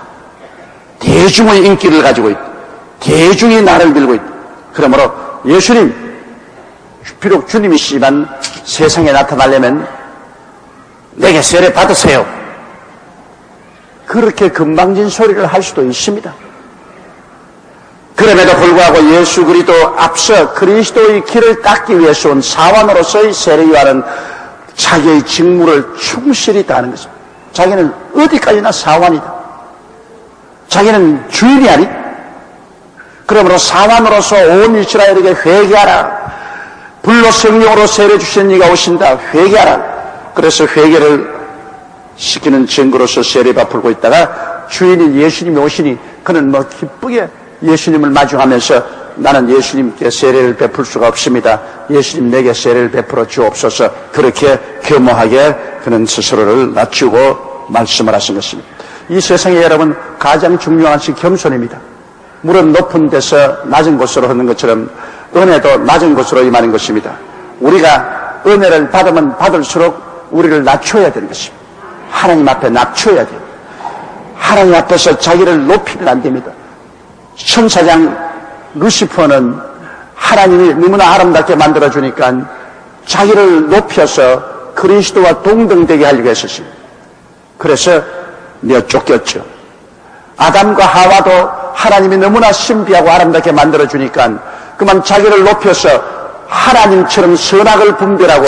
대중의 인기를 가지고 있다. 대중이 나를 밀고 있다. 그러므로 예수님 비록 주님이시지만 세상에 나타나려면 내게 세례 받으세요. 그렇게 금방진 소리를 할 수도 있습니다. 그럼에도 불구하고 예수 그리스도 앞서 그리스도의 길을 닦기 위해서 온 사원으로서의 세례 요한은 자기의 직무를 충실히 다하는 것입니다. 자기는 어디까지나 사원이다. 자기는 주인이 아니. 그러므로 사원으로서 온 이스라엘에게 회개하라. 불로 성령으로 세례 주신 이가 오신다. 회개하라. 그래서 회개를 시키는 증거로서 세례 베풀고 있다가 주인인 예수님이 오시니 그는 뭐 기쁘게 예수님을 마주하면서 나는 예수님께 세례를 베풀 수가 없습니다. 예수님 내게 세례를 베풀어 주옵소서. 그렇게 겸허하게 그는 스스로를 낮추고 말씀을 하신 것입니다. 이 세상에 여러분 가장 중요한 것이 겸손입니다. 물은 높은 데서 낮은 곳으로 흐르는 것처럼 은혜도 낮은 곳으로 임하는 것입니다. 우리가 은혜를 받으면 받을수록 우리를 낮춰야 되는 것입니다. 하나님 앞에 낮춰야 돼요. 하나님 앞에서 자기를 높이면 안 됩니다. 천사장 루시퍼는 하나님이 너무나 아름답게 만들어주니까 자기를 높여서 그리스도와 동등되게 하려고 했었습니다. 그래서 쫓겼죠. 아담과 하와도 하나님이 너무나 신비하고 아름답게 만들어주니까 그만 자기를 높여서 하나님처럼 선악을 분별하고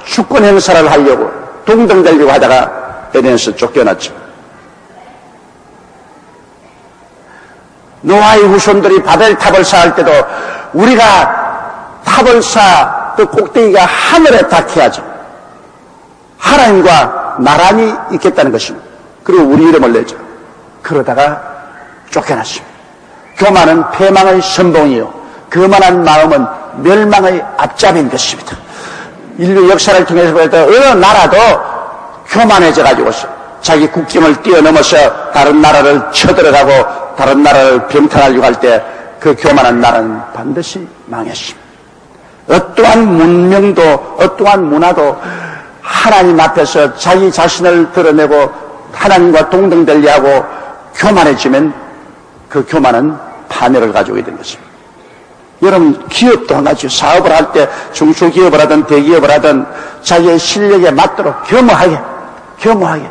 주권 행사를 하려고 동등되려고 하다가 에덴에서 쫓겨났죠. 노아의 후손들이 바벨탑을 쌓을 때도 우리가 탑을 쌓아 그 꼭대기가 하늘에 닿게하죠. 하나님과 나란히 있겠다는 것입니다. 그리고 우리 이름을 내죠. 그러다가 쫓겨났습니다. 교만은 패망의 선봉이요 거만한 마음은 멸망의 앞잡이인 것입니다. 인류 역사를 통해서 볼 때 어느 나라도 교만해져 가지고서 자기 국경을 뛰어넘어서 다른 나라를 쳐들어가고 다른 나라를 병탈하려고 할 때 그 교만한 나라는 반드시 망했습니다. 어떠한 문명도 어떠한 문화도 하나님 앞에서 자기 자신을 드러내고 하나님과 동등되려 하고 교만해지면 그 교만은 파멸을 가져오게 되는 것입니다. 여러분 기업도 한 가지 사업을 할 때 중소기업을 하든 대기업을 하든 자기의 실력에 맞도록 겸허하게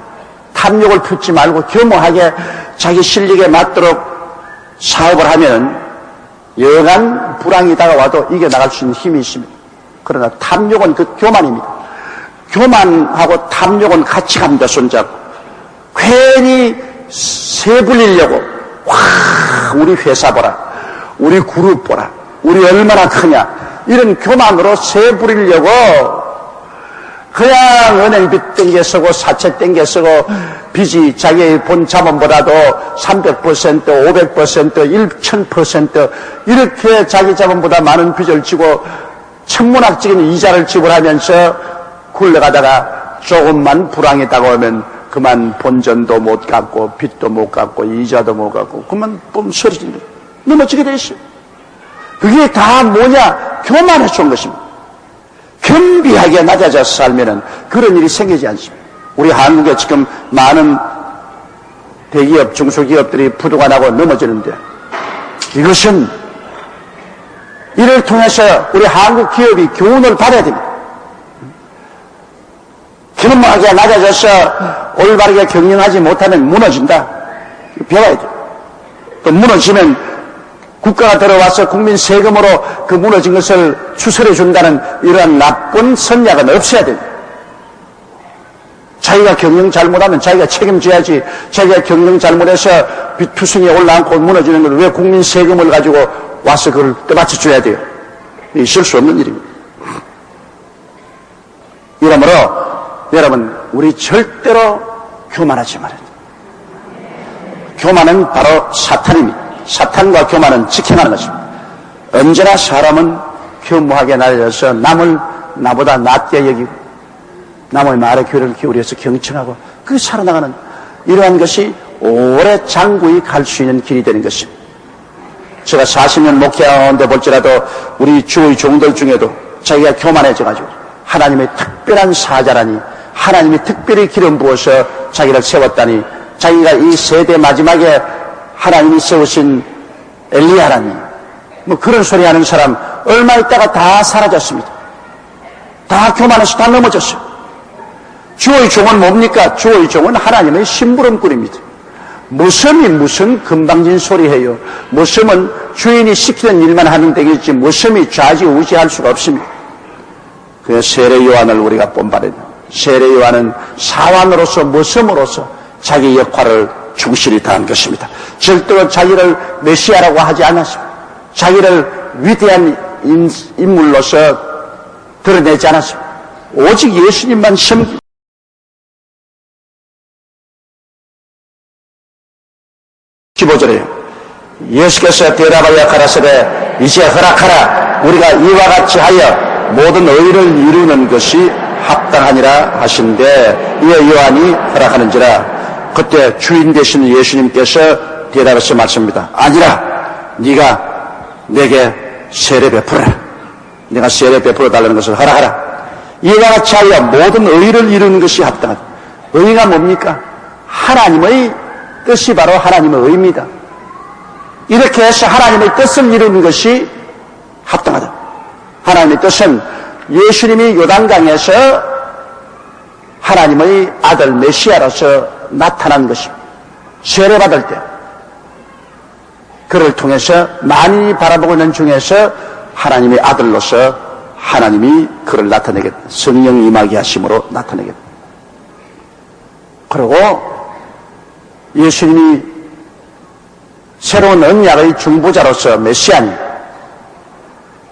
탐욕을 품지 말고 겸허하게 자기 실력에 맞도록 사업을 하면 여간 불황이 다가와도 이겨나갈 수 있는 힘이 있습니다. 그러나 탐욕은 그 교만입니다. 교만하고 탐욕은 같이 갑니다. 손잡고 괜히 세 불리려고 와 우리 회사 보라 우리 그룹 보라 우리 얼마나 크냐 이런 교만으로 세 부리려고 그냥 은행빚 땡겨 쓰고 사채 땡겨 쓰고 빚이 자기의 본 자본보다도 300%, 500%, 1000% 이렇게 자기 자본보다 많은 빚을 지고 천문학적인 이자를 지불하면서 굴러가다가 조금만 불황이 다가오면 그만 본전도 못 갚고 빚도 못 갚고 이자도 못 갚고 그만 뻔서리진다. 넘어지게 돼 있어요. 그게 다 뭐냐? 교만해서 온 것입니다. 겸비하게 낮아져서 살면은 그런 일이 생기지 않습니다. 우리 한국에 지금 많은 대기업, 중소기업들이 부도가 나고 넘어지는데 이것은 이를 통해서 우리 한국 기업이 교훈을 받아야 됩니다. 겸허하게 낮아져서 올바르게 경영하지 못하면 무너진다. 배워야 돼요. 또 무너지면 국가가 들어와서 국민 세금으로 그 무너진 것을 추설해 준다는 이러한 나쁜 선약은 없어야 됩니다. 자기가 경영 잘못하면 자기가 책임져야지. 자기가 경영 잘못해서 비투성이에 올라앉고 무너지는 걸 왜 국민 세금을 가지고 와서 그걸 떠받쳐 줘야 돼요. 있을 수 없는 일입니다. 이러므로 여러분, 우리 절대로 교만하지 말아야 돼요. 교만은 바로 사탄입니다. 사탄과 교만은 직행하는 것입니다. 언제나 사람은 교무하게 날려서 남을 나보다 낫게 여기고 남의 말에 귀를 기울여서 경청하고 그 살아나가는 이러한 것이 오래 장구히 갈 수 있는 길이 되는 것입니다. 제가 40년 목회하는데 볼지라도 우리 주의 종들 중에도 자기가 교만해져가지고 하나님의 특별한 사자라니, 하나님이 특별히 기름 부어서 자기를 세웠다니, 자기가 이 세대 마지막에 하나님이 세우신 엘리야라니, 뭐 그런 소리 하는 사람 얼마 있다가 다 사라졌습니다. 다 교만해서 다 넘어졌어요. 주의 종은 뭡니까? 주의 종은 하나님의 심부름꾼입니다. 무섬이 무슨 금방진 소리해요. 무섬은 주인이 시키는 일만 하면 되겠지 무섬이 좌지우지할 수가 없습니다. 그 세례 요한을 우리가 본받아야 돼요. 세례 요한은 사환으로서 무섬으로서 자기 역할을 충실히 다한 것입니다. 절대로 자기를 메시아라고 하지 않았습니다. 자기를 위대한 인물로서 드러내지 않았습니다. 오직 예수님만 섬기고 15절에요. 예수께서 대답하여 가라사대 이제 허락하라. 우리가 이와 같이 하여 모든 의를 이루는 것이 합당하니라 하신대 이에 요한이 허락하는지라. 그때 주인 되신 예수님께서 대답해서 말씀합니다. 아니라 네가 내게 세례 베풀어라. 내가 세례 베풀어 달라는 것을 허락하라. 이와 같이 하여 모든 의를 이루는 것이 합당하다. 의가 뭡니까? 하나님의 뜻이 바로 하나님의 의입니다. 이렇게 해서 하나님의 뜻을 이루는 것이 합당하다. 하나님의 뜻은 예수님이 요단강에서 하나님의 아들 메시아로서 나타난 것입니다. 세례받을 때 그를 통해서 만인이 바라보고 있는 중에서 하나님의 아들로서 하나님이 그를 나타내겠다. 성령 임하게 하심으로 나타내겠다. 그리고 예수님이 새로운 언약의 중보자로서 메시아니,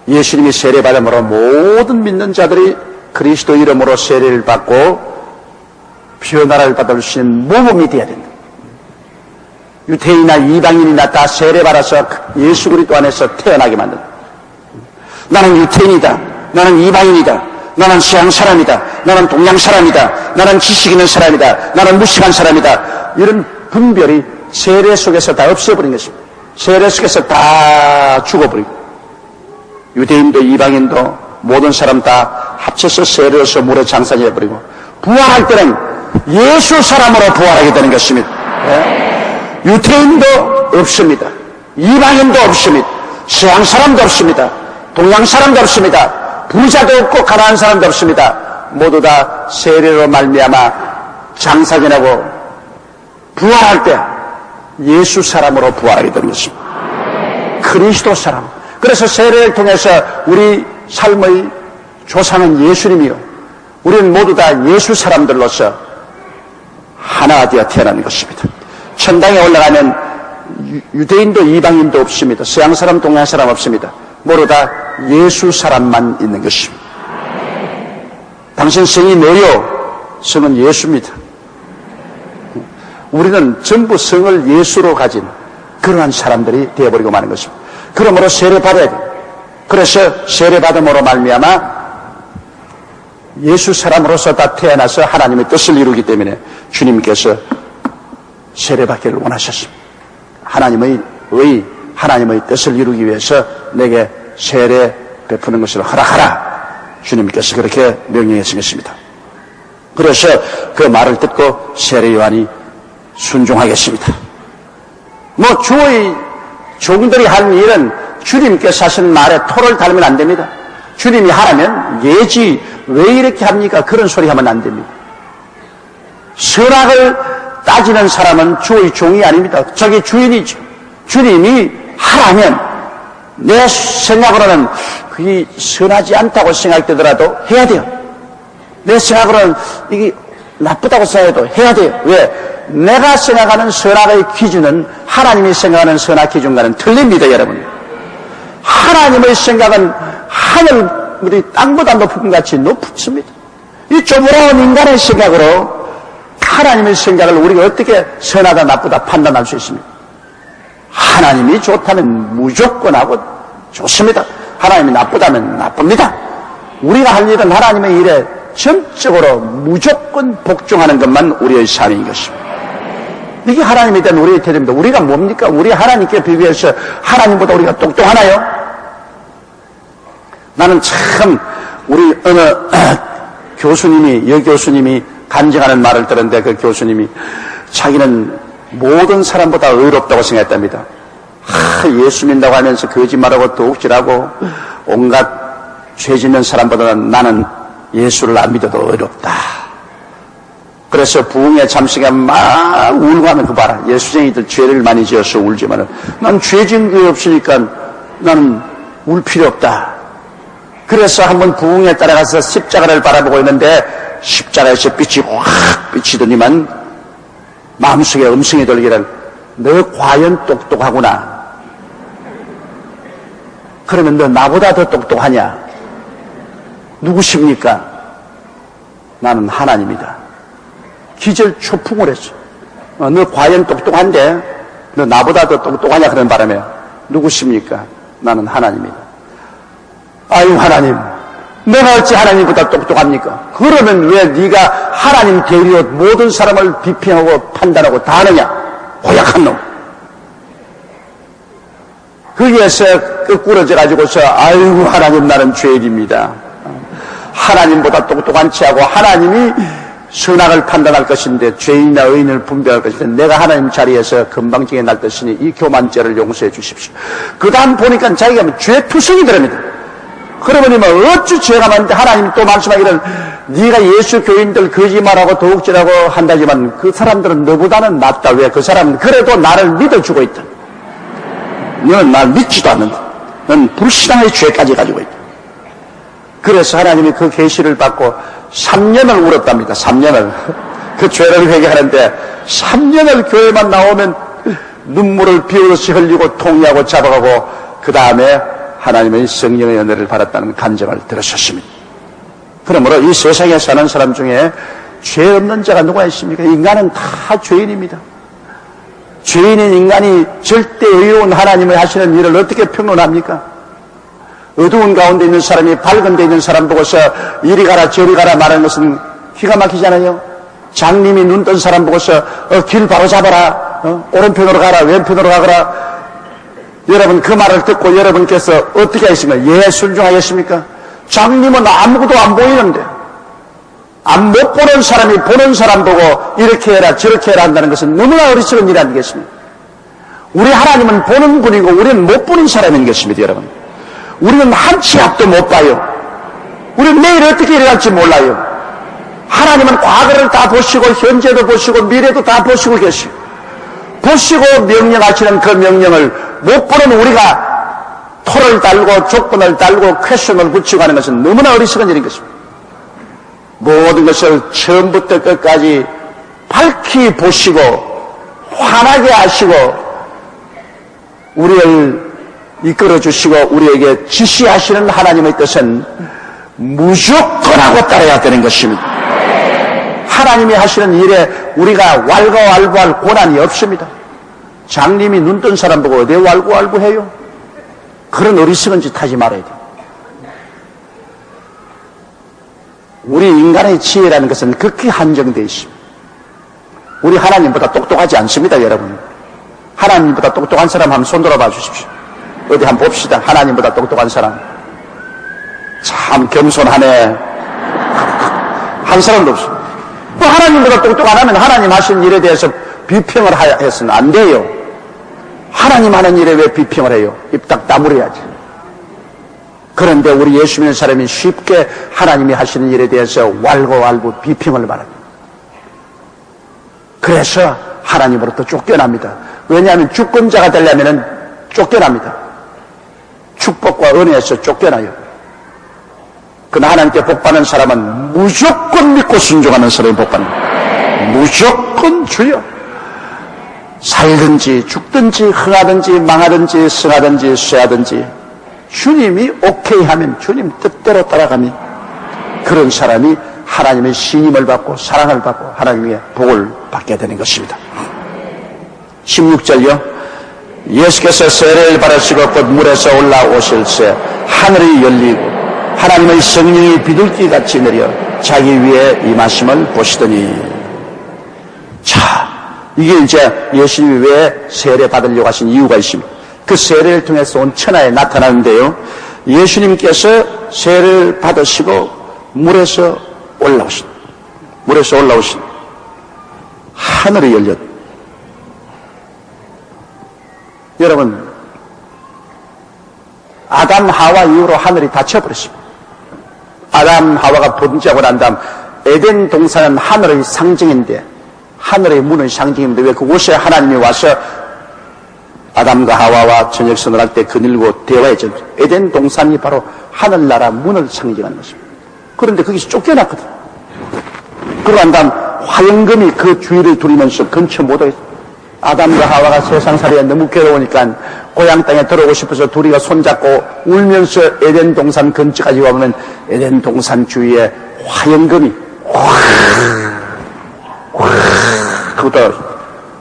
예수님이 세례받음으로 모든 믿는 자들이 그리스도 이름으로 세례를 받고 변화를 받을 수 있는 모범이 되어야 된다. 유대인이나 이방인이나 다 세례받아서 예수 그리스도 안에서 태어나게 만든다. 나는 유대인이다. 나는 이방인이다. 나는 서양 사람이다. 나는 동양 사람이다. 나는 지식 있는 사람이다. 나는 무식한 사람이다. 이런 분별이 세례 속에서 다 없애버린 것입니다. 세례 속에서 다 죽어버리고 유대인도 이방인도 모든 사람 다 합쳐서 세례로서 물에 장사해버리고 부활할 때는 예수 사람으로 부활하게 되는 것입니다. 네? 유대인도 없습니다. 이방인도 없습니다. 서양 사람도 없습니다. 동양 사람도 없습니다. 부자도 없고 가난한 사람도 없습니다. 모두 다 세례로 말미암아 장사 지내고 부활할 때 예수 사람으로 부활하게 되는 것입니다. 그리스도 사람. 그래서 세례를 통해서 우리 삶의 조상은 예수님이요. 우리는 모두 다 예수 사람들로서 하나 되어 태어나는 것입니다. 천당에 올라가면 유대인도 이방인도 없습니다. 서양 사람, 동양 사람 없습니다. 모두 다 예수 사람만 있는 것입니다. 당신 성이 뭐요? 성은 예수입니다. 우리는 전부 성을 예수로 가진 그러한 사람들이 되어버리고 마는 것입니다. 그러므로 세례받아야 돼요. 그래서 세례받음으로 말미암아 예수 사람으로서 다 태어나서 하나님의 뜻을 이루기 때문에 주님께서 세례받기를 원하셨습니다. 하나님의 의, 하나님의 뜻을 이루기 위해서 내게 세례 베푸는 것을 허락하라. 주님께서 그렇게 명령하신 것입니다. 그래서 그 말을 듣고 세례 요한이 순종하겠습니다. 뭐 주의 종들이 한 일은 주님께서 하신 말에 토를 달면 안 됩니다. 주님이 하라면 예지 왜 이렇게 합니까? 그런 소리 하면 안 됩니다. 선악을 따지는 사람은 주의 종이 아닙니다. 저기 주인이죠. 주님이 하라면 내 생각으로는 그게 선하지 않다고 생각되더라도 해야 돼요. 내 생각으로는 이게 나쁘다고 생각해도 해야 돼요. 왜? 내가 생각하는 선악의 기준은 하나님이 생각하는 선악 기준과는 틀립니다, 여러분. 하나님의 생각은 하늘, 우리 땅보다 높은 것 같이 높습니다. 이 좁아온 인간의 생각으로 하나님의 생각을 우리가 어떻게 선하다 나쁘다 판단할 수 있습니까? 하나님이 좋다면 무조건 하고 좋습니다. 하나님이 나쁘다면 나쁩니다. 우리가 할 일은 하나님의 일에 전적으로 무조건 복종하는 것만 우리의 삶인 것입니다. 이게 하나님에 대한 우리의 태도입니다. 우리가 뭡니까? 우리 하나님께 비교해서 하나님보다 우리가 똑똑하나요? 나는 참 우리 어느 교수님이, 여교수님이 간증하는 말을 들었는데 그 교수님이 자기는 모든 사람보다 의롭다고 생각했답니다. 예수 믿는다고 하면서 거짓말하고 도둑질하고 온갖 죄 짓는 사람보다 나는 예수를 안 믿어도 의롭다. 그래서 부흥회 참석에 막 울고 하면 그 봐라. 예수쟁이들 죄를 많이 지어서 울지만 난 죄 지은 게 없으니까 나는 울 필요 없다. 그래서 한번 부흥회에 따라가서 십자가를 바라보고 있는데 십자가에서 빛이 확 비치더니만 마음속에 음성이 들기를 너 과연 똑똑하구나. 그러면 너 나보다 더 똑똑하냐? 누구십니까? 나는 하나님이다. 기절초풍을 했어. 너 과연 똑똑한데 너 나보다 더 똑똑하냐 그런 바람에 누구십니까? 나는 하나님이다. 아유 하나님, 내가 어찌 하나님보다 똑똑합니까? 그러면 왜 네가 하나님 대리로 모든 사람을 비평하고 판단하고 다 하느냐? 고약한 놈. 거기에서 끄꾸러져 가지고서 아이고 하나님 나는 죄인입니다. 하나님보다 똑똑한 체하고 하나님이 선악을 판단할 것인데 죄인이나 의인을 분별할 것인데 내가 하나님 자리에서 건방지게 날 것이니 이 교만죄를 용서해 주십시오. 그 다음 보니까 자기가 죄투성이 들어옵니다. 그러더니 어찌 죄가 많은데 하나님이 또 말씀하기를 네가 예수 교인들 거짓말하고 도둑질하고 한다지만 그 사람들은 너보다는 낫다. 왜? 그 사람은 그래도 나를 믿어주고 있다. 너는 날 믿지도 않는다. 넌 불신앙의 죄까지 가지고 있다. 그래서 하나님이 그 계시를 받고 3년을 울었답니다. 3년을. 그 죄를 회개하는데 3년을 교회만 나오면 눈물을 비오듯이 흘리고 통이하고 잡아가고 그 다음에 하나님의 성령의 은혜를 받았다는 간증을 들으셨습니다. 그러므로 이 세상에 사는 사람 중에 죄 없는 자가 누가 있습니까? 인간은 다 죄인입니다. 죄인인 인간이 절대 의로운 하나님의 하시는 일을 어떻게 평론합니까? 어두운 가운데 있는 사람이 밝은 데 있는 사람 보고서 이리 가라 저리 가라 말하는 것은 기가 막히잖아요. 장님이 눈 뜬 사람 보고서 길 바로 잡아라, 오른편으로 가라 왼편으로 가거라. 여러분 그 말을 듣고 여러분께서 어떻게 하겠습니까? 예, 순종하겠습니까? 장님은 아무것도 안 보이는데 못 보는 사람이 보는 사람 보고 이렇게 해라 저렇게 해라 한다는 것은 너무나 어리석은 일 아니겠습니까? 우리 하나님은 보는 분이고 우리는 못 보는 사람인 것입니다. 여러분, 우리는 한 치 앞도 못 봐요. 우리는 내일 어떻게 일어날지 몰라요. 하나님은 과거를 다 보시고 현재도 보시고 미래도 다 보시고 계시고 보시고 명령하시는 그 명령을 못 보는 우리가 토를 달고 조건을 달고 퀘션을 붙이고 하는 것은 너무나 어리석은 일인 것입니다. 모든 것을 처음부터 끝까지 밝히 보시고 환하게 하시고 우리를 이끌어 주시고 우리에게 지시하시는 하나님의 뜻은 무조건 하고 따라야 되는 것입니다. 하나님이 하시는 일에 우리가 왈가왈부할 권한이 없습니다. 장님이 눈 뜬 사람 보고 어디에 왈가왈부해요? 그런 어리석은 짓 하지 말아야 돼요. 우리 인간의 지혜라는 것은 극히 한정되어 있습니다. 우리 하나님보다 똑똑하지 않습니다, 여러분. 하나님보다 똑똑한 사람 한번 손 들어봐 주십시오. 어디 한번 봅시다. 하나님보다 똑똑한 사람. 참 겸손하네. 한 사람도 없습니다. 하나님보다 똑똑 안 하면 하나님 하시는 일에 대해서 비평을 해서는 안 돼요. 하나님 하는 일에 왜 비평을 해요? 입 딱 다물어야지. 그런데 우리 예수 믿는 사람이 쉽게 하나님이 하시는 일에 대해서 왈가왈부 비평을 말합니다. 그래서 하나님으로부터 쫓겨납니다. 왜냐하면 주권자가 되려면 쫓겨납니다. 축복과 은혜에서 쫓겨나요. 그러나 하나님께 복받는 사람은 무조건 믿고 순종하는 사람이 복받는다. 무조건 주여. 살든지 죽든지 흥하든지 망하든지 승하든지 쇠하든지 주님이 오케이 하면 주님 뜻대로 따라가면 그런 사람이 하나님의 신임을 받고 사랑을 받고 하나님의 복을 받게 되는 것입니다. 16절요. 예수께서 세례를 받으시고 곧 물에서 올라오실새 하늘이 열리고 하나님의 성령이 비둘기같이 내려 자기 위에 임하심을 보시더니. 자, 이게 이제 예수님이 왜 세례 받으려고 하신 이유가 있습니다. 그 세례를 통해서 온 천하에 나타나는데요. 예수님께서 세례를 받으시고 물에서 올라오신 하늘이 열렸다. 여러분, 아담 하와 이후로 하늘이 닫혀버렸습니다. 아담 하와가 범죄하고 난 다음 에덴 동산은 하늘의 상징인데, 하늘의 문의 상징인데 왜 그곳에 하나님이 와서 아담과 하와와 저녁선을 할 때 그늘고 대화했죠. 에덴 동산이 바로 하늘나라 문을 상징하는 것입니다. 그런데 거기서 쫓겨났거든. 그러고 난 다음 화영금이 그 주위를 두리면서 근처 못하겠어요. 아담과 하와가 세상살이가 너무 괴로우니까 고향 땅에 들어오고 싶어서 둘이가 손잡고 울면서 에덴 동산 근처까지 와보면 에덴 동산 주위에 화영금이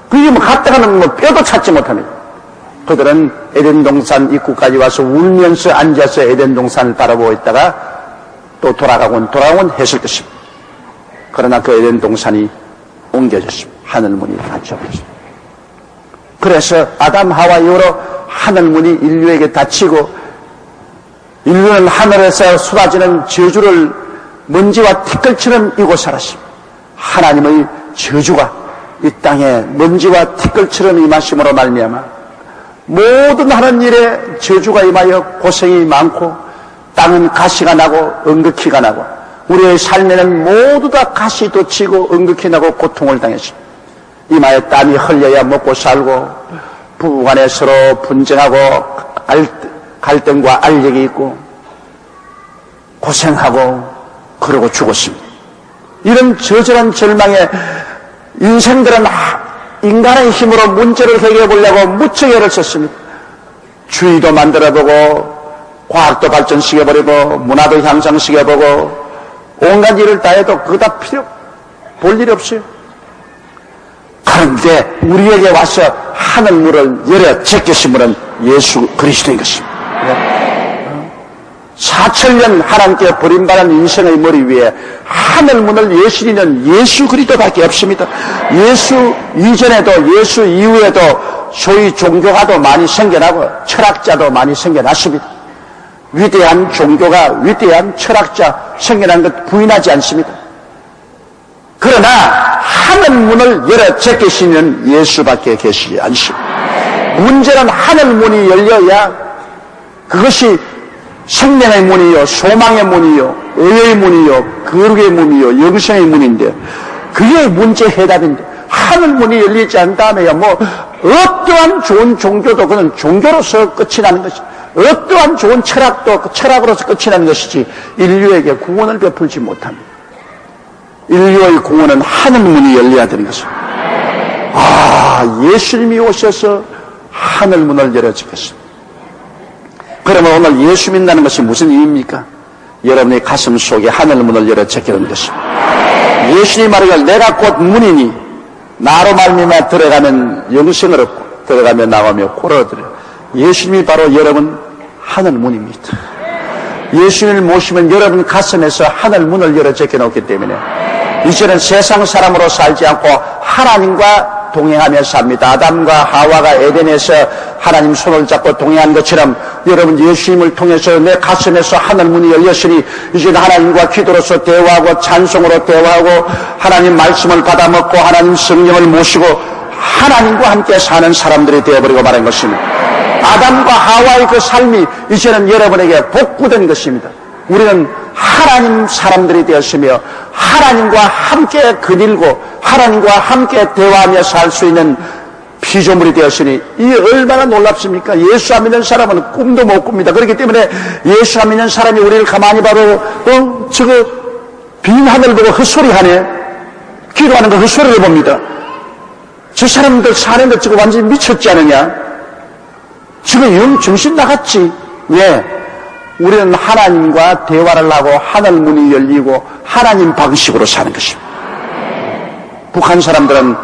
그게 뭐 갔다가는 뭐 뼈도 찾지 못합니다. 그들은 에덴 동산 입구까지 와서 울면서 앉아서 에덴 동산을 바라보고 있다가 또 돌아가곤 했을 것입니다. 그러나 그 에덴 동산이 옮겨졌습니다. 하늘문이 닫혀버렸습니다. 그래서 아담 하와 이후로 하늘문이 인류에게 닫히고 인류는 하늘에서 쏟아지는 저주를 먼지와 티끌처럼 이고 살았습니다. 하나님의 저주가 이 땅에 먼지와 티끌처럼 임하심으로 말미암아 모든 하는 일에 저주가 임하여 고생이 많고 땅은 가시가 나고 응극히가 나고 우리의 삶에는 모두 다 가시 돋치고 응극히 나고 고통을 당했습니다. 이마에 땀이 흘려야 먹고 살고 부부간에 서로 분쟁하고 갈등과 알력이 있고 고생하고 그러고 죽었습니다. 이런 저절한 절망에 인생들은 인간의 힘으로 문제를 해결해 보려고 무척 애를 썼습니다. 주의도 만들어보고 과학도 발전시켜버리고 문화도 향상시켜보고 온갖 일을 다 해도 그거 다 볼 일이 없어요. 그런데 우리에게 와서 하늘문을 열어 제끼신 분은 예수 그리스도인 것입니다. 4,000년 하나님께 버림받은 인생의 머리 위에 하늘문을 여시리는 예수 그리스도밖에 없습니다. 예수 이전에도 예수 이후에도 소위 종교가도 많이 생겨나고 철학자도 많이 생겨났습니다. 위대한 종교가 위대한 철학자 생겨난 것 부인하지 않습니다. 그러나 하늘문을 열어 제끼시는 예수밖에 계시지 않습니다. 문제는 하늘문이 열려야 그것이 생명의 문이요, 소망의 문이요, 의의 문이요, 거룩의 문이요, 영생의 문인데 그게 문제 해답인데 하늘문이 열리지 않은 다음에야 뭐 어떠한 좋은 종교도 그는 종교로서 끝이 나는 것이지 어떠한 좋은 철학도 그 철학으로서 끝이 나는 것이지 인류에게 구원을 베풀지 못합니다. 인류의 구원은 하늘문이 열려야 되는 것입니다. 예수님이 오셔서 하늘문을 열어주겠습니다. 그러면 오늘 예수 믿는다는 것이 무슨 의미입니까? 여러분의 가슴 속에 하늘문을 열어 제끼는 것입니다. 예수님이 말하기를 내가 곧 문이니 나로 말미암아 들어가면 영생을 얻고 들어가며 나가며 고르더라. 예수님이 바로 여러분 하늘문입니다. 예수님을 모시면 여러분 가슴에서 하늘문을 열어 제껴놓기 때문에 이제는 세상 사람으로 살지 않고 하나님과 동행하며 삽니다. 아담과 하와가 에덴에서 하나님 손을 잡고 동행한 것처럼 여러분 예수님을 통해서 내 가슴에서 하늘문이 열렸으니 이제는 하나님과 기도로서 대화하고 찬송으로 대화하고 하나님 말씀을 받아먹고 하나님 성령을 모시고 하나님과 함께 사는 사람들이 되어버리고 말한 것입니다. 아담과 하와의 그 삶이 이제는 여러분에게 복구된 것입니다. 우리는 하나님 사람들이 되었으며 하나님과 함께 거닐고 하나님과 함께 대화하며 살 수 있는 피조물이 되었으니 이 얼마나 놀랍습니까? 예수 안 믿는 사람은 꿈도 못 꿉니다. 그렇기 때문에 예수 안 믿는 사람이 우리를 가만히 봐도 저거 빈 하늘 보고 헛소리하네. 기도하는 거 헛소리를 봅니다. 저 사람들 사는 것 저거 완전히 미쳤지 않느냐? 지금 영 정신 나갔지. 왜? 우리는 하나님과 대화를 하고 하늘 문이 열리고 하나님 방식으로 사는 것입니다. 북한 사람들은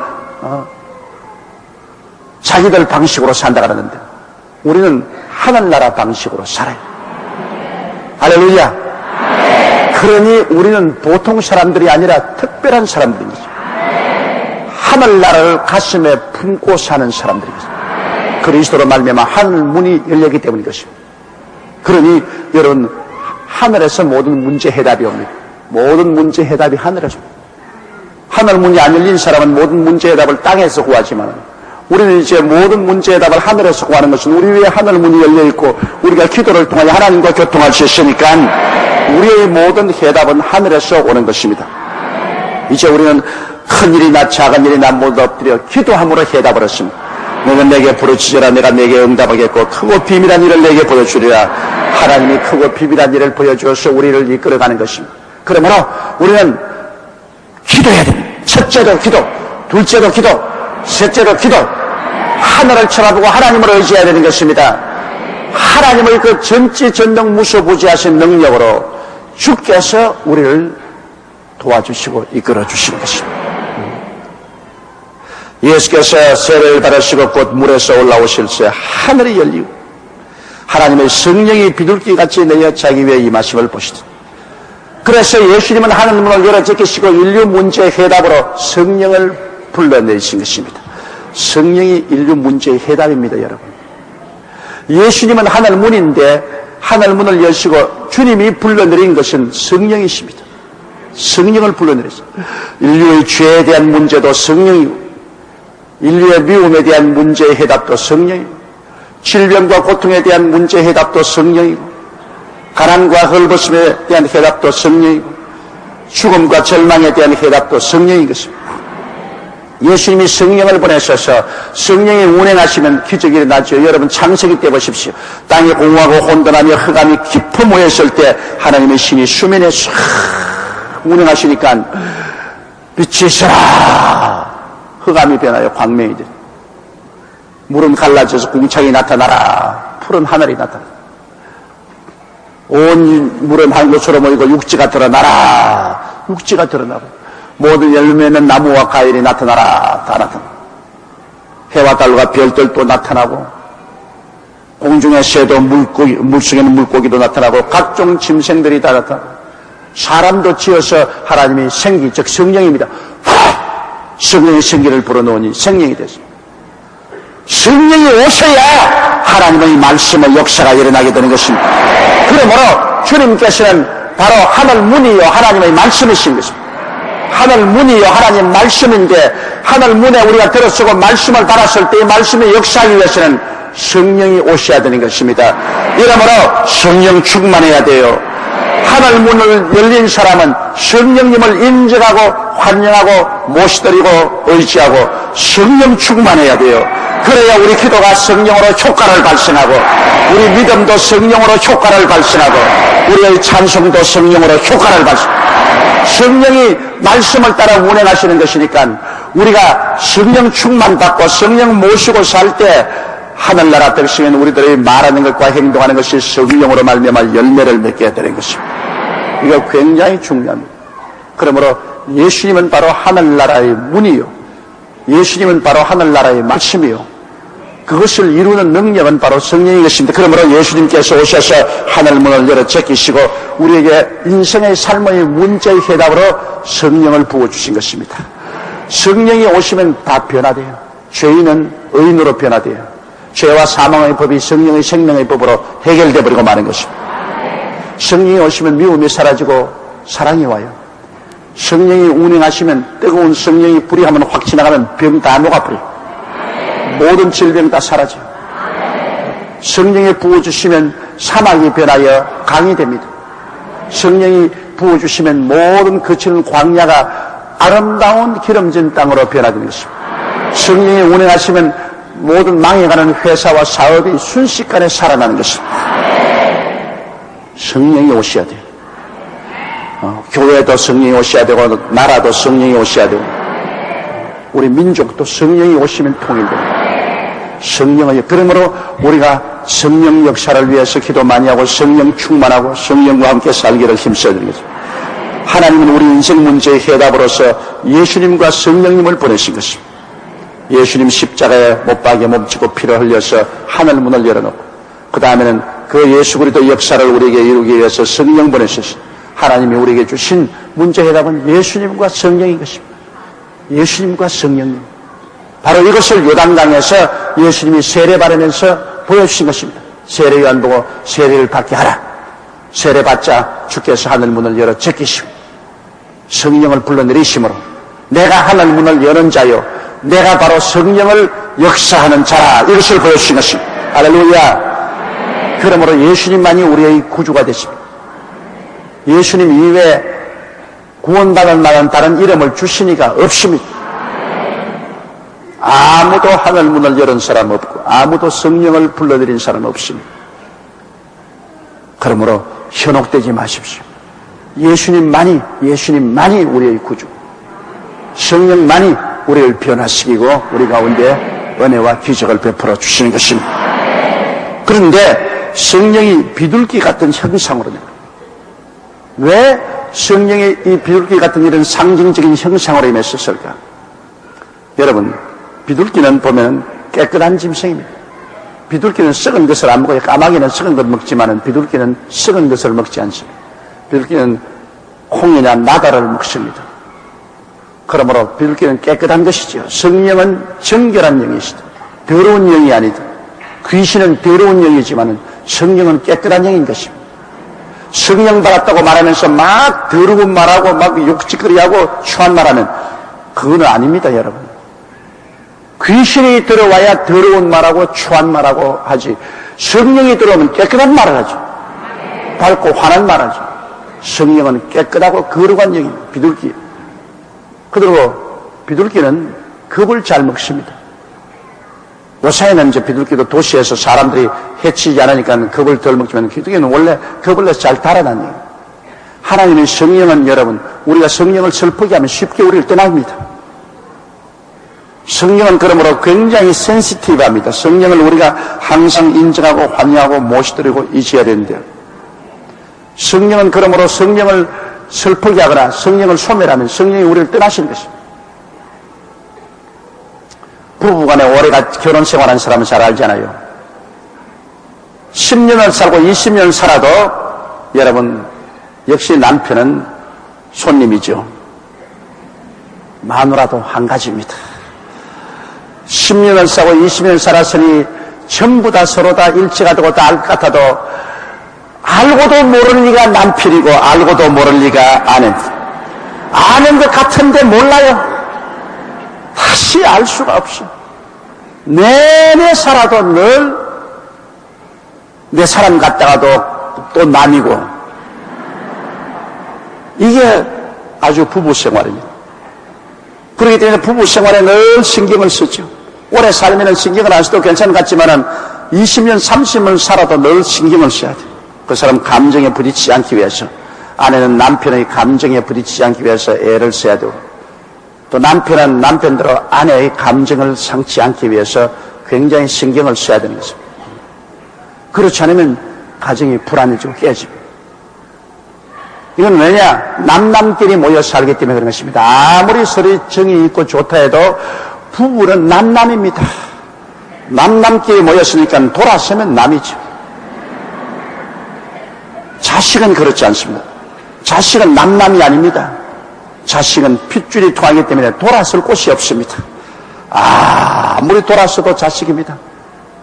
자기들 방식으로 산다 그러는데 우리는 하늘나라 방식으로 살아요. 할렐루야. 그러니 우리는 보통 사람들이 아니라 특별한 사람들입니다. 하늘나라를 가슴에 품고 사는 사람들입니다. 그리스도로 말미암아 하늘 문이 열리기 때문인 것입니다. 그러니 여러분, 하늘에서 모든 문제 해답이 옵니다. 모든 문제 해답이 하늘에서 옵니다. 하늘 문이 안 열린 사람은 모든 문제 해답을 땅에서 구하지만 우리는 이제 모든 문제 해답을 하늘에서 구하는 것은 우리 위에 하늘 문이 열려있고 우리가 기도를 통하여 하나님과 교통할 수 있으니까 우리의 모든 해답은 하늘에서 오는 것입니다. 이제 우리는 큰 일이나 작은 일이나 모두 엎드려 기도함으로 해답을 얻습니다. 너가 내게 부르짖으라 내가 내게 응답하겠고 크고 비밀한 일을 내게 보여주리라. 하나님이 크고 비밀한 일을 보여주어서 우리를 이끌어가는 것입니다. 그러므로 우리는 기도해야 됩니다. 첫째도 기도, 둘째도 기도, 셋째도 기도. 하늘을 쳐다보고 하나님을 의지해야 되는 것입니다. 하나님의 그 전지전능 무소부지하신 능력으로 주께서 우리를 도와주시고 이끌어주시는 것입니다. 예수께서 세례를 받으시고 곧 물에서 올라오실 때 하늘이 열리고 하나님의 성령이 비둘기같이 내려 자기 위에 임하심을 보시더니 그래서 예수님은 하늘문을 열어 제끼시고 인류 문제의 해답으로 성령을 불러내신 것입니다. 성령이 인류 문제의 해답입니다, 여러분. 예수님은 하늘문인데 하늘문을 여시고 주님이 불러내린 것은 성령이십니다. 성령을 불러내렸어요. 인류의 죄에 대한 문제도 성령이고 인류의 미움에 대한 문제의 해답도 성령이고 질병과 고통에 대한 문제의 해답도 성령이고 가난과 헐벗음에 대한 해답도 성령이고 죽음과 절망에 대한 해답도 성령인 것입니다. 예수님이 성령을 보내셔서 성령이 운행하시면 기적이 일어나죠. 여러분 창세기 때 보십시오. 땅이 공허하고 혼돈하며 흑암이 깊어 모였을 때 하나님의 신이 수면에 싹 운행하시니까 빛이 있어라. 흑암이 변하여 광명이 돼. 물은 갈라져서 궁창이 나타나라. 푸른 하늘이 나타나. 온 물은 한 곳으로 모이고 육지가 드러나라. 육지가 드러나고 모든 열매는 나무와 과일이 나타나라. 다 나타나. 해와 달과 별들도 나타나고 공중의 새도 물속에는 물고기도 나타나고 각종 짐승들이 다 나타나고 사람도 지어서 하나님이 생기 즉 성령입니다. 성령의 생기를 불어넣으니 생명이 됐습니다. 성령이 오셔야 하나님의 말씀의 역사가 일어나게 되는 것입니다. 그러므로 주님께서는 바로 하늘 문이요 하나님의 말씀이신 것입니다. 하늘 문이요 하나님 말씀인데 하늘 문에 우리가 들어서고 말씀을 받았을 때 이 말씀의 역사하기 위해서는 성령이 오셔야 되는 것입니다. 이러므로 성령 충만해야 돼요. 하늘 문을 열린 사람은 성령님을 인정하고 환영하고 모시드리고 의지하고 성령 충만해야 돼요. 그래야 우리 기도가 성령으로 효과를 발생하고 우리 믿음도 성령으로 효과를 발생하고 우리의 찬송도 성령으로 효과를 발생하고 성령이 말씀을 따라 운행하시는 것이니까 우리가 성령 충만받고 성령 모시고 살 때 하늘나라 백성인 우리들이 말하는 것과 행동하는 것이 성령으로 말미암아 열매를 맺게 되는 것입니다. 이거 굉장히 중요합니다. 그러므로 예수님은 바로 하늘나라의 문이요 예수님은 바로 하늘나라의 말씀이요 그것을 이루는 능력은 바로 성령인 것입니다. 그러므로 예수님께서 오셔서 하늘문을 열어 제끼시고 우리에게 인생의 삶의 문제의 해답으로 성령을 부어주신 것입니다. 성령이 오시면 다 변화돼요. 죄인은 의인으로 변화돼요. 죄와 사망의 법이 성령의 생명의 법으로 해결돼 버리고 마는 것입니다. 성령이 오시면 미움이 사라지고 사랑이 와요. 성령이 운행하시면 뜨거운 성령이 불이 하면 확 지나가면 병 다 녹아버려요. 모든 질병 다 사라져요. 성령이 부어주시면 사막이 변하여 강이 됩니다. 성령이 부어주시면 모든 거치는 광야가 아름다운 기름진 땅으로 변화되는 것입니다. 성령이 운행하시면 모든 망해가는 회사와 사업이 순식간에 살아나는 것입니다. 성령이 오셔야 돼요. 교회도 성령이 오셔야 되고 나라도 성령이 오셔야 되고 우리 민족도 성령이 오시면 통일됩니다. 성령의, 그러므로 우리가 성령 역사를 위해서 기도 많이 하고 성령 충만하고 성령과 함께 살기를 힘써야 되겠습니다. 하나님은 우리 인생 문제의 해답으로서 예수님과 성령님을 보내신 것입니다. 예수님 십자가에 못 박여 몸치고 피를 흘려서 하늘 문을 열어놓고 그 다음에는 그 예수 그리스도 역사를 우리에게 이루기 위해서 성령 보내셨습니다. 하나님이 우리에게 주신 문제 해답은 예수님과 성령인 것입니다. 예수님과 성령님. 바로 이것을 요단강에서 예수님이 세례 받으면서 보여주신 것입니다. 세례 요한 보고 세례를 받게 하라. 세례 받자 주께서 하늘 문을 열어 제끼시고 성령을 불러내리심으로 내가 하늘 문을 여는 자요 내가 바로 성령을 역사하는 자라, 이것을 보여주신 것입니다. 할렐루야. 그러므로 예수님만이 우리의 구주가 되십니다. 예수님 이외에 구원받을 만한 다른 이름을 주시니가 없습니다. 아무도 하늘 문을 열은 사람 없고 아무도 성령을 불러들인 사람 없습니다. 그러므로 현혹되지 마십시오. 예수님만이 우리의 구주, 성령만이 우리를 변화시키고 우리 가운데 은혜와 기적을 베풀어 주시는 것입니다. 그런데 성령이 비둘기 같은 형상으로 됩니다. 왜 성령이 이 비둘기 같은 이런 상징적인 형상으로 임했었을까? 여러분, 비둘기는 보면 깨끗한 짐승입니다. 비둘기는 썩은 것을 안 먹어요. 까마귀는 썩은 것 먹지만은 비둘기는 썩은 것을 먹지 않습니다. 비둘기는 콩이나 나다를 먹습니다. 그러므로 비둘기는 깨끗한 것이죠. 성령은 정결한 영이시다. 더러운 영이 아니다. 귀신은 더러운 영이지만은 성령은 깨끗한 영인 것입니다. 성령 받았다고 말하면서 막 더러운 말하고 막 욕짓거리하고 추한 말하면 그거는 아닙니다, 여러분. 귀신이 들어와야 더러운 말하고 추한 말하고 하지, 성령이 들어오면 깨끗한 말을 하죠. 밝고 환한 말을 하죠. 성령은 깨끗하고 거룩한 영입니다. 비둘기. 그리고 비둘기는 겁을 잘 먹습니다. 요새는 이제 비둘기도 도시에서 사람들이 해치지 않으니까 겁을 덜 먹지만 비둘기는 원래 겁을 내서 잘 달아나니. 하나님의 성령은 여러분, 우리가 성령을 슬프게 하면 쉽게 우리를 떠납니다. 성령은 그러므로 굉장히 센시티브합니다. 성령을 우리가 항상 인정하고 환영하고 모시드리고 있어야 되는데요. 성령은 그러므로 성령을 슬프게 하거나 성령을 소멸하면 성령이 우리를 떠나시는 것입니다. 부부간에 오래 결혼 생활한 사람은 잘 알잖아요. 10년을 살고 20년 살아도 여러분 역시 남편은 손님이죠. 마누라도 한 가지입니다. 10년을 살고 20년 살았으니 전부 다 서로 다 일치가 되고 다 알 것 같아도 알고도 모를 리가 남편이고 알고도 모를 리가 아내입니다. 아는 것 같은데 몰라요. 다시 알 수가 없어. 내내 살아도 늘 내 사람 같다가도 또 남이고, 이게 아주 부부 생활입니다. 그렇기 때문에 부부 생활에 늘 신경을 쓰죠. 오래 살면 신경을 안 써도 괜찮은 것 같지만은 20년, 30년 살아도 늘 신경을 써야 돼요. 그 사람 감정에 부딪히지 않기 위해서, 아내는 남편의 감정에 부딪히지 않기 위해서 애를 써야 되고, 또 남편은 남편대로 아내의 감정을 상치 않기 위해서 굉장히 신경을 써야 되는 것입니다. 그렇지 않으면 가정이 불안해지고 깨집니다. 이건 왜냐? 남남끼리 모여 살기 때문에 그런 것입니다. 아무리 서로 정이 있고 좋다 해도 부부는 남남입니다. 남남끼리 모였으니까 돌아서면 남이죠. 자식은 그렇지 않습니다. 자식은 남남이 아닙니다. 자식은 핏줄이 통하기 때문에 돌아설 곳이 없습니다. 아무리 돌아서도 자식입니다.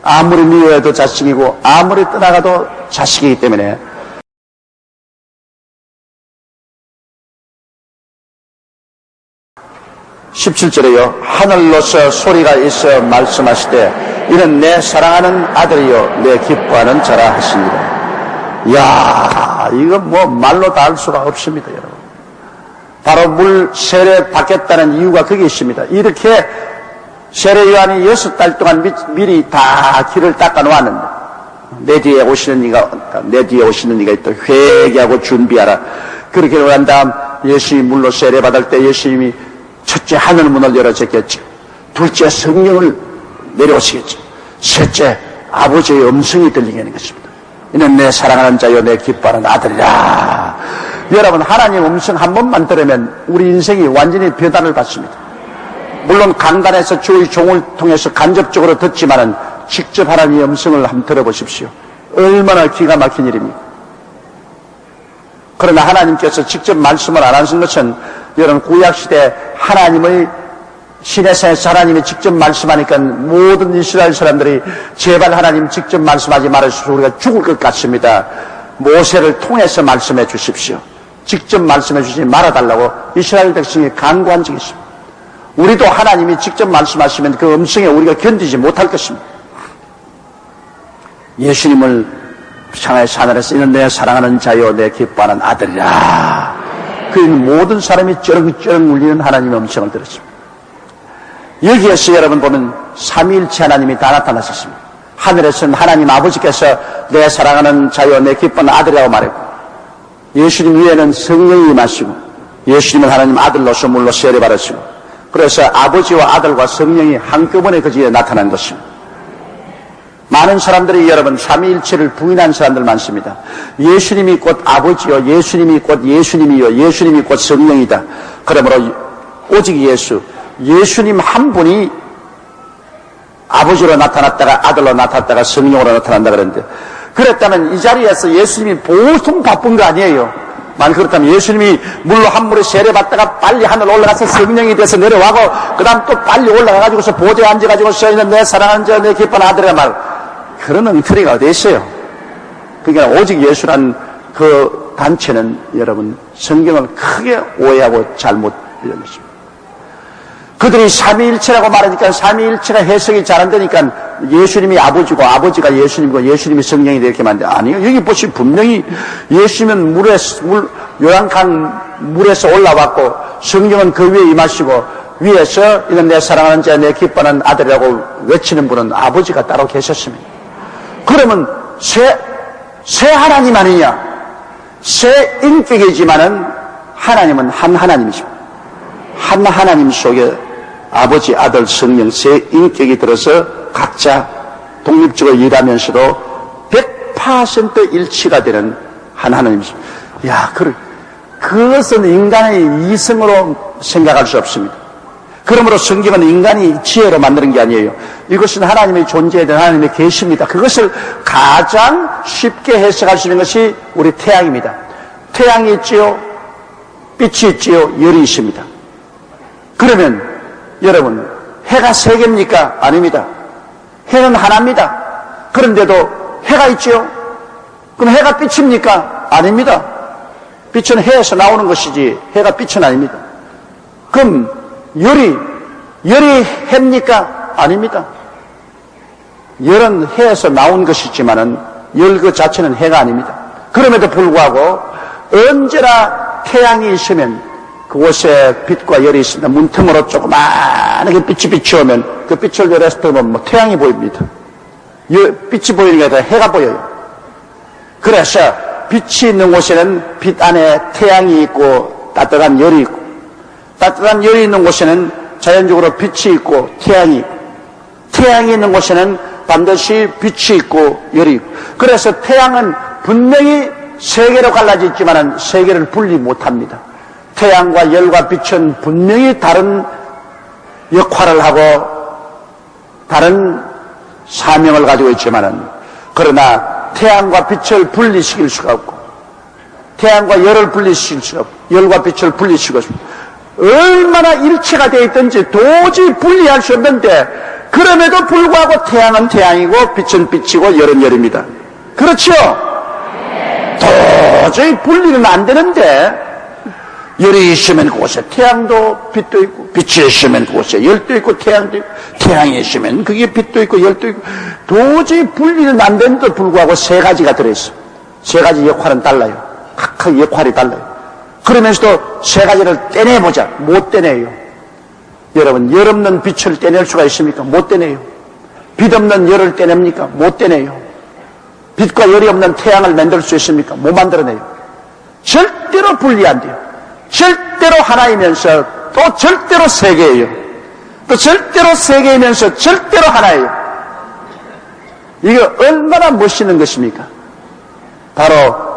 아무리 미워해도 자식이고 아무리 떠나가도 자식이기 때문에 (17절에요) 하늘로서 소리가 있어 말씀하시되 이는 내 사랑하는 아들이요 내 기뻐하는 자라 하시니라. 이야, 이거 뭐 말로 다 할 수가 없습니다, 여러분. 바로 물 세례 받겠다는 이유가 거기 있습니다. 이렇게 세례 요한이 6달 동안 미리 다 길을 닦아 놓았는데, 내 뒤에 오시는 이가 있다. 회개하고 준비하라. 그렇게 한 다음 예수님이 물로 세례 받을 때 예수님이 첫째 하늘 문을 열어 제꼈죠. 둘째 성령을 내려오시겠죠. 셋째, 아버지의 음성이 들리게 하는 것입니다. 이는 내 사랑하는 자여 내 기뻐하는 아들이라. 여러분, 하나님 음성 한 번만 들으면 우리 인생이 완전히 변화를 받습니다. 물론 강단에서 주의 종을 통해서 간접적으로 듣지만은 직접 하나님의 음성을 한번 들어보십시오. 얼마나 기가 막힌 일입니까? 그러나 하나님께서 직접 말씀을 안 하신 것은 여러분 구약시대 하나님의 시내산에서 하나님이 직접 말씀하니까 모든 이스라엘 사람들이 제발 하나님 직접 말씀하지 말아주셔서 우리가 죽을 것 같습니다. 모세를 통해서 말씀해 주십시오. 직접 말씀해 주시지 말아달라고 이스라엘 백성이 간구한 적이 있습니다. 우리도 하나님이 직접 말씀하시면 그 음성에 우리가 견디지 못할 것입니다. 예수님을 향해서 하늘에서 이는 내 사랑하는 자요 내 기뻐하는 아들이라. 그 모든 사람이 쩌렁쩌렁 울리는 하나님의 음성을 들었습니다. 여기에서 여러분 보면 삼위일체 하나님이 다 나타나셨습니다. 하늘에서는 하나님 아버지께서 내 사랑하는 자요 내 기뻐하는 아들이라고 말했고, 예수님 위에는 성령이 임하시고, 예수님은 하나님 아들로서 물로 세례받으시고, 그래서 아버지와 아들과 성령이 한꺼번에 그 집에 나타난 것입니다. 많은 사람들이 여러분 삼위일체를 부인한 사람들 많습니다. 예수님이 곧 아버지요, 예수님이 곧 예수님이요, 예수님이 곧 성령이다. 그러므로 오직 예수님 한 분이 아버지로 나타났다가 아들로 나타났다가 성령으로 나타난다 그랬는데, 그랬다면 이 자리에서 예수님이 보통 바쁜 거 아니에요. 만약 그렇다면 예수님이 물로 한 물에 세례받다가 빨리 하늘 올라가서 성령이 돼서 내려와고 그 다음 또 빨리 올라가가지고서 보좌에 앉아가지고서 있는 내 사랑하는 자 내 기뻐하는 아들이라 말, 그런 엉터리가 어디 있어요? 그러니까 오직 예수란 그 단체는 여러분 성경을 크게 오해하고 잘못 읽은 것입니다. 그들이 삼위일체라고 말하니까 삼위일체가 해석이 잘 안 되니까 예수님이 아버지고 아버지가 예수님이고 예수님이 성령이 이렇게 만든, 아니요. 여기 보시면 분명히 예수님은 요한강 물에서 올라왔고 성령은 그 위에 임하시고 위에서 이는 내 사랑하는 자 내 기뻐하는 아들이라고 외치는 분은 아버지가 따로 계셨습니다. 그러면 새 하나님 아니냐? 새 인격이지만은 하나님은 한 하나님이십니다. 한 하나님 속에 아버지, 아들, 성령 세 인격이 들어서 각자 독립적으로 일하면서도 100% 일치가 되는 한 하나님이십니다. 야, 그것은 인간의 이성으로 생각할 수 없습니다. 그러므로 성경은 인간이 지혜로 만드는 게 아니에요. 이것은 하나님의 존재에 대한 하나님의 계시입니다. 그것을 가장 쉽게 해석할 수 있는 것이 우리 태양입니다. 태양이 있지요, 빛이 있지요, 열이 있습니다. 그러면 여러분, 해가 세 개입니까? 아닙니다. 해는 하나입니다. 그런데도 해가 있지요? 그럼 해가 빛입니까? 아닙니다. 빛은 해에서 나오는 것이지 해가 빛은 아닙니다. 그럼 열이 해입니까? 아닙니다. 열은 해에서 나온 것이지만은 열 그 자체는 해가 아닙니다. 그럼에도 불구하고 언제나 태양이 있으면 그곳에 빛과 열이 있습니다. 문틈으로 조그마하게 빛이 비추오면 그 빛을 내려서 보면 뭐 태양이 보입니다. 빛이 보이는 게 아니라 해가 보여요. 그래서 빛이 있는 곳에는 빛 안에 태양이 있고 따뜻한 열이 있고, 따뜻한 열이 있는 곳에는 자연적으로 빛이 있고 태양이 있고, 태양이 있는 곳에는 반드시 빛이 있고 열이 있고, 그래서 태양은 분명히 세 개로 갈라져 있지만 세 개를 분리 못합니다. 태양과 열과 빛은 분명히 다른 역할을 하고 다른 사명을 가지고 있지만은, 그러나 태양과 빛을 분리시킬 수가 없고 태양과 열을 분리시킬 수가 없고 열과 빛을 분리시킬 수가 없고, 얼마나 일체가 되어 있든지 도저히 분리할 수 없는데, 그럼에도 불구하고 태양은 태양이고 빛은 빛이고 열은 열입니다. 그렇죠? 도저히 분리는 안 되는데, 열이 있으면 그곳에 태양도 빛도 있고, 빛이 있으면 그곳에 열도 있고 태양도 있고, 태양이 있으면 그게 빛도 있고 열도 있고, 도저히 분리는 안 되는데도 불구하고 세 가지가 들어있어요. 세 가지 역할은 달라요. 각각 역할이 달라요. 그러면서도 세 가지를 떼내보자. 못 떼내요. 여러분, 열 없는 빛을 떼낼 수가 있습니까? 못 떼내요. 빛 없는 열을 떼냅니까? 못 떼내요. 빛과 열이 없는 태양을 만들 수 있습니까? 못 만들어내요. 절대로 분리 안 돼요. 절대로 하나이면서 또 절대로 세 개예요. 또 절대로 세 개이면서 절대로 하나예요. 이게 얼마나 멋있는 것입니까? 바로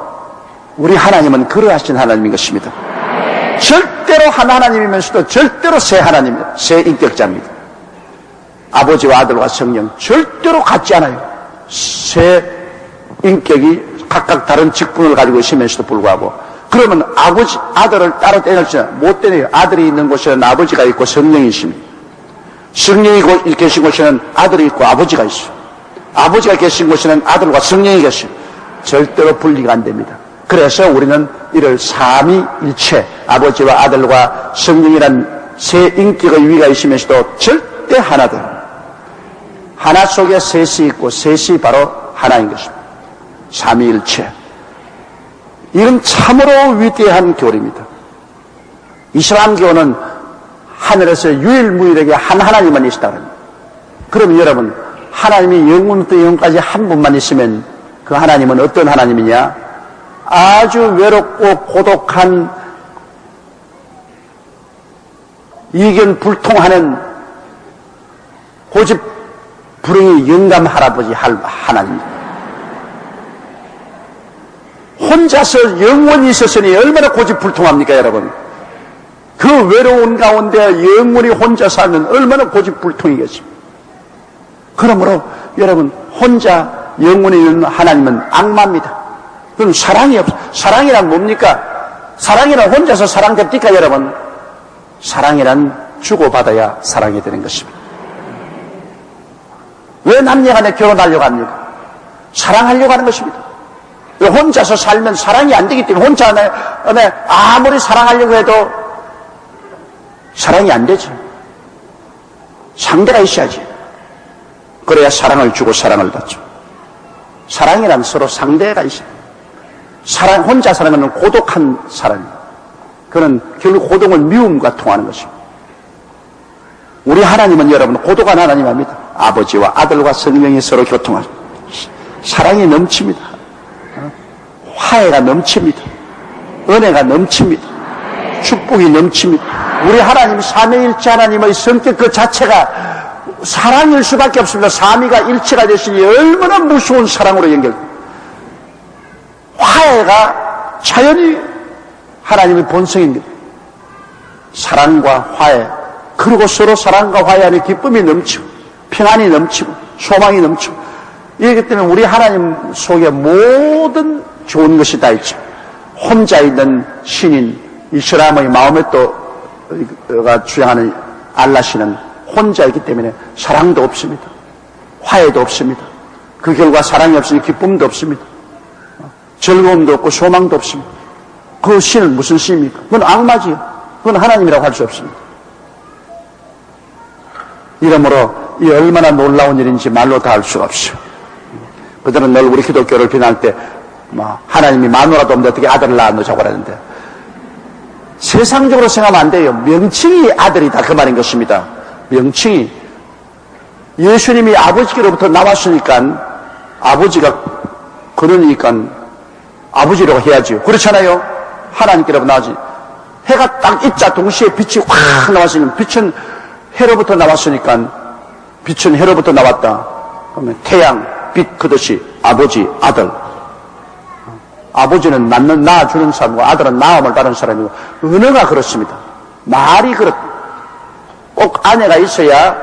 우리 하나님은 그러하신 하나님인 것입니다. 절대로 한 하나님이면서도 절대로 새 하나님입니다. 새 인격자입니다. 아버지와 아들과 성령 절대로 같지 않아요. 새 인격이 각각 다른 직분을 가지고 있으면서도 불구하고, 그러면 아버지, 아들을 따로 떼낼 수는 못 떼내요. 아들이 있는 곳에는 아버지가 있고 성령이 있습니다. 성령이 계신 곳에는 아들이 있고 아버지가 있어요. 아버지가 계신 곳에는 아들과 성령이 계셔요. 절대로 분리가 안 됩니다. 그래서 우리는 이를 삼위일체, 아버지와 아들과 성령이란 새 인격의 위가 있으면서도 절대 하나다. 하나 속에 셋이 있고 셋이 바로 하나인 것입니다. 삼위일체. 이건 참으로 위대한 교리입니다. 이슬람교는 하늘에서 유일무이하게 한 하나님만 있다고 합니다. 그럼 여러분, 하나님이 영원부터 영원까지 한 분만 있으면 그 하나님은 어떤 하나님이냐? 아주 외롭고 고독한, 이견 불통하는 고집 불행의 영감 할아버지 하나님입니다. 혼자서 영원히 있었으니 얼마나 고집불통합니까, 여러분? 그 외로운 가운데 영원히 혼자 살면 얼마나 고집불통이겠습니까? 그러므로 여러분, 혼자 영원히 있는 하나님은 악마입니다. 그럼 사랑이 없어. 사랑이란 뭡니까? 사랑이란 혼자서 사랑됩니까, 여러분? 사랑이란 주고받아야 사랑이 되는 것입니다. 왜 남녀간에 결혼하려고 합니까? 사랑하려고 하는 것입니다. 혼자서 살면 사랑이 안 되기 때문에, 혼자 안에 아무리 사랑하려고 해도 사랑이 안 되죠. 상대가 있어야지. 그래야 사랑을 주고 사랑을 받죠. 사랑이란 서로 상대가 있어요. 혼자 사랑하는 고독한 사랑입니다. 그는 결국 고독은 미움과 통하는 것입니다. 우리 하나님은 여러분 고독한 하나님입니다. 아버지와 아들과 성령이 서로 교통하죠. 사랑이 넘칩니다. 화해가 넘칩니다. 은혜가 넘칩니다. 축복이 넘칩니다. 우리 하나님, 삼위일체 하나님의 성격 그 자체가 사랑일 수밖에 없습니다. 삼위가 일체가 되시니 얼마나 무서운 사랑으로 연결됩니다. 화해가 자연히 하나님의 본성입니다. 사랑과 화해, 그리고 서로 사랑과 화해 안에 기쁨이 넘치고 평안이 넘치고 소망이 넘치고, 이기 때문에 우리 하나님 속에 모든 좋은 것이 다 있죠. 혼자 있는 신인 이슬람의 마호메트가 주장하는 알라 신은 혼자 있기 때문에 사랑도 없습니다. 화해도 없습니다. 그 결과 사랑이 없으니 기쁨도 없습니다. 즐거움도 없고 소망도 없습니다. 그 신은 무슨 신입니까? 그건 악마지요. 그건 하나님이라고 할 수 없습니다. 이러므로 이 얼마나 놀라운 일인지 말로 다 할 수가 없어요. 그들은 늘 우리 기독교를 비난할 때 하나님이 마누라도 없는데 어떻게 아들을 낳았노자고 그러는데, 세상적으로 생각하면 안 돼요. 명칭이 아들이다, 그 말인 것입니다. 명칭이. 예수님이 아버지께로부터 나왔으니까 아버지가 그러니까 아버지라고 해야지요. 그렇잖아요. 하나님께로부터 나왔지. 해가 딱 있자 동시에 빛이 확 나왔으니까, 빛은 해로부터 나왔으니까 빛은 해로부터 나왔다. 그러면 태양, 빛 그듯이 아버지, 아들. 아버지는 낳아주는 사람이고 아들은 낳음을 따르는 사람이고, 언어가 그렇습니다. 말이 그렇다. 꼭 아내가 있어야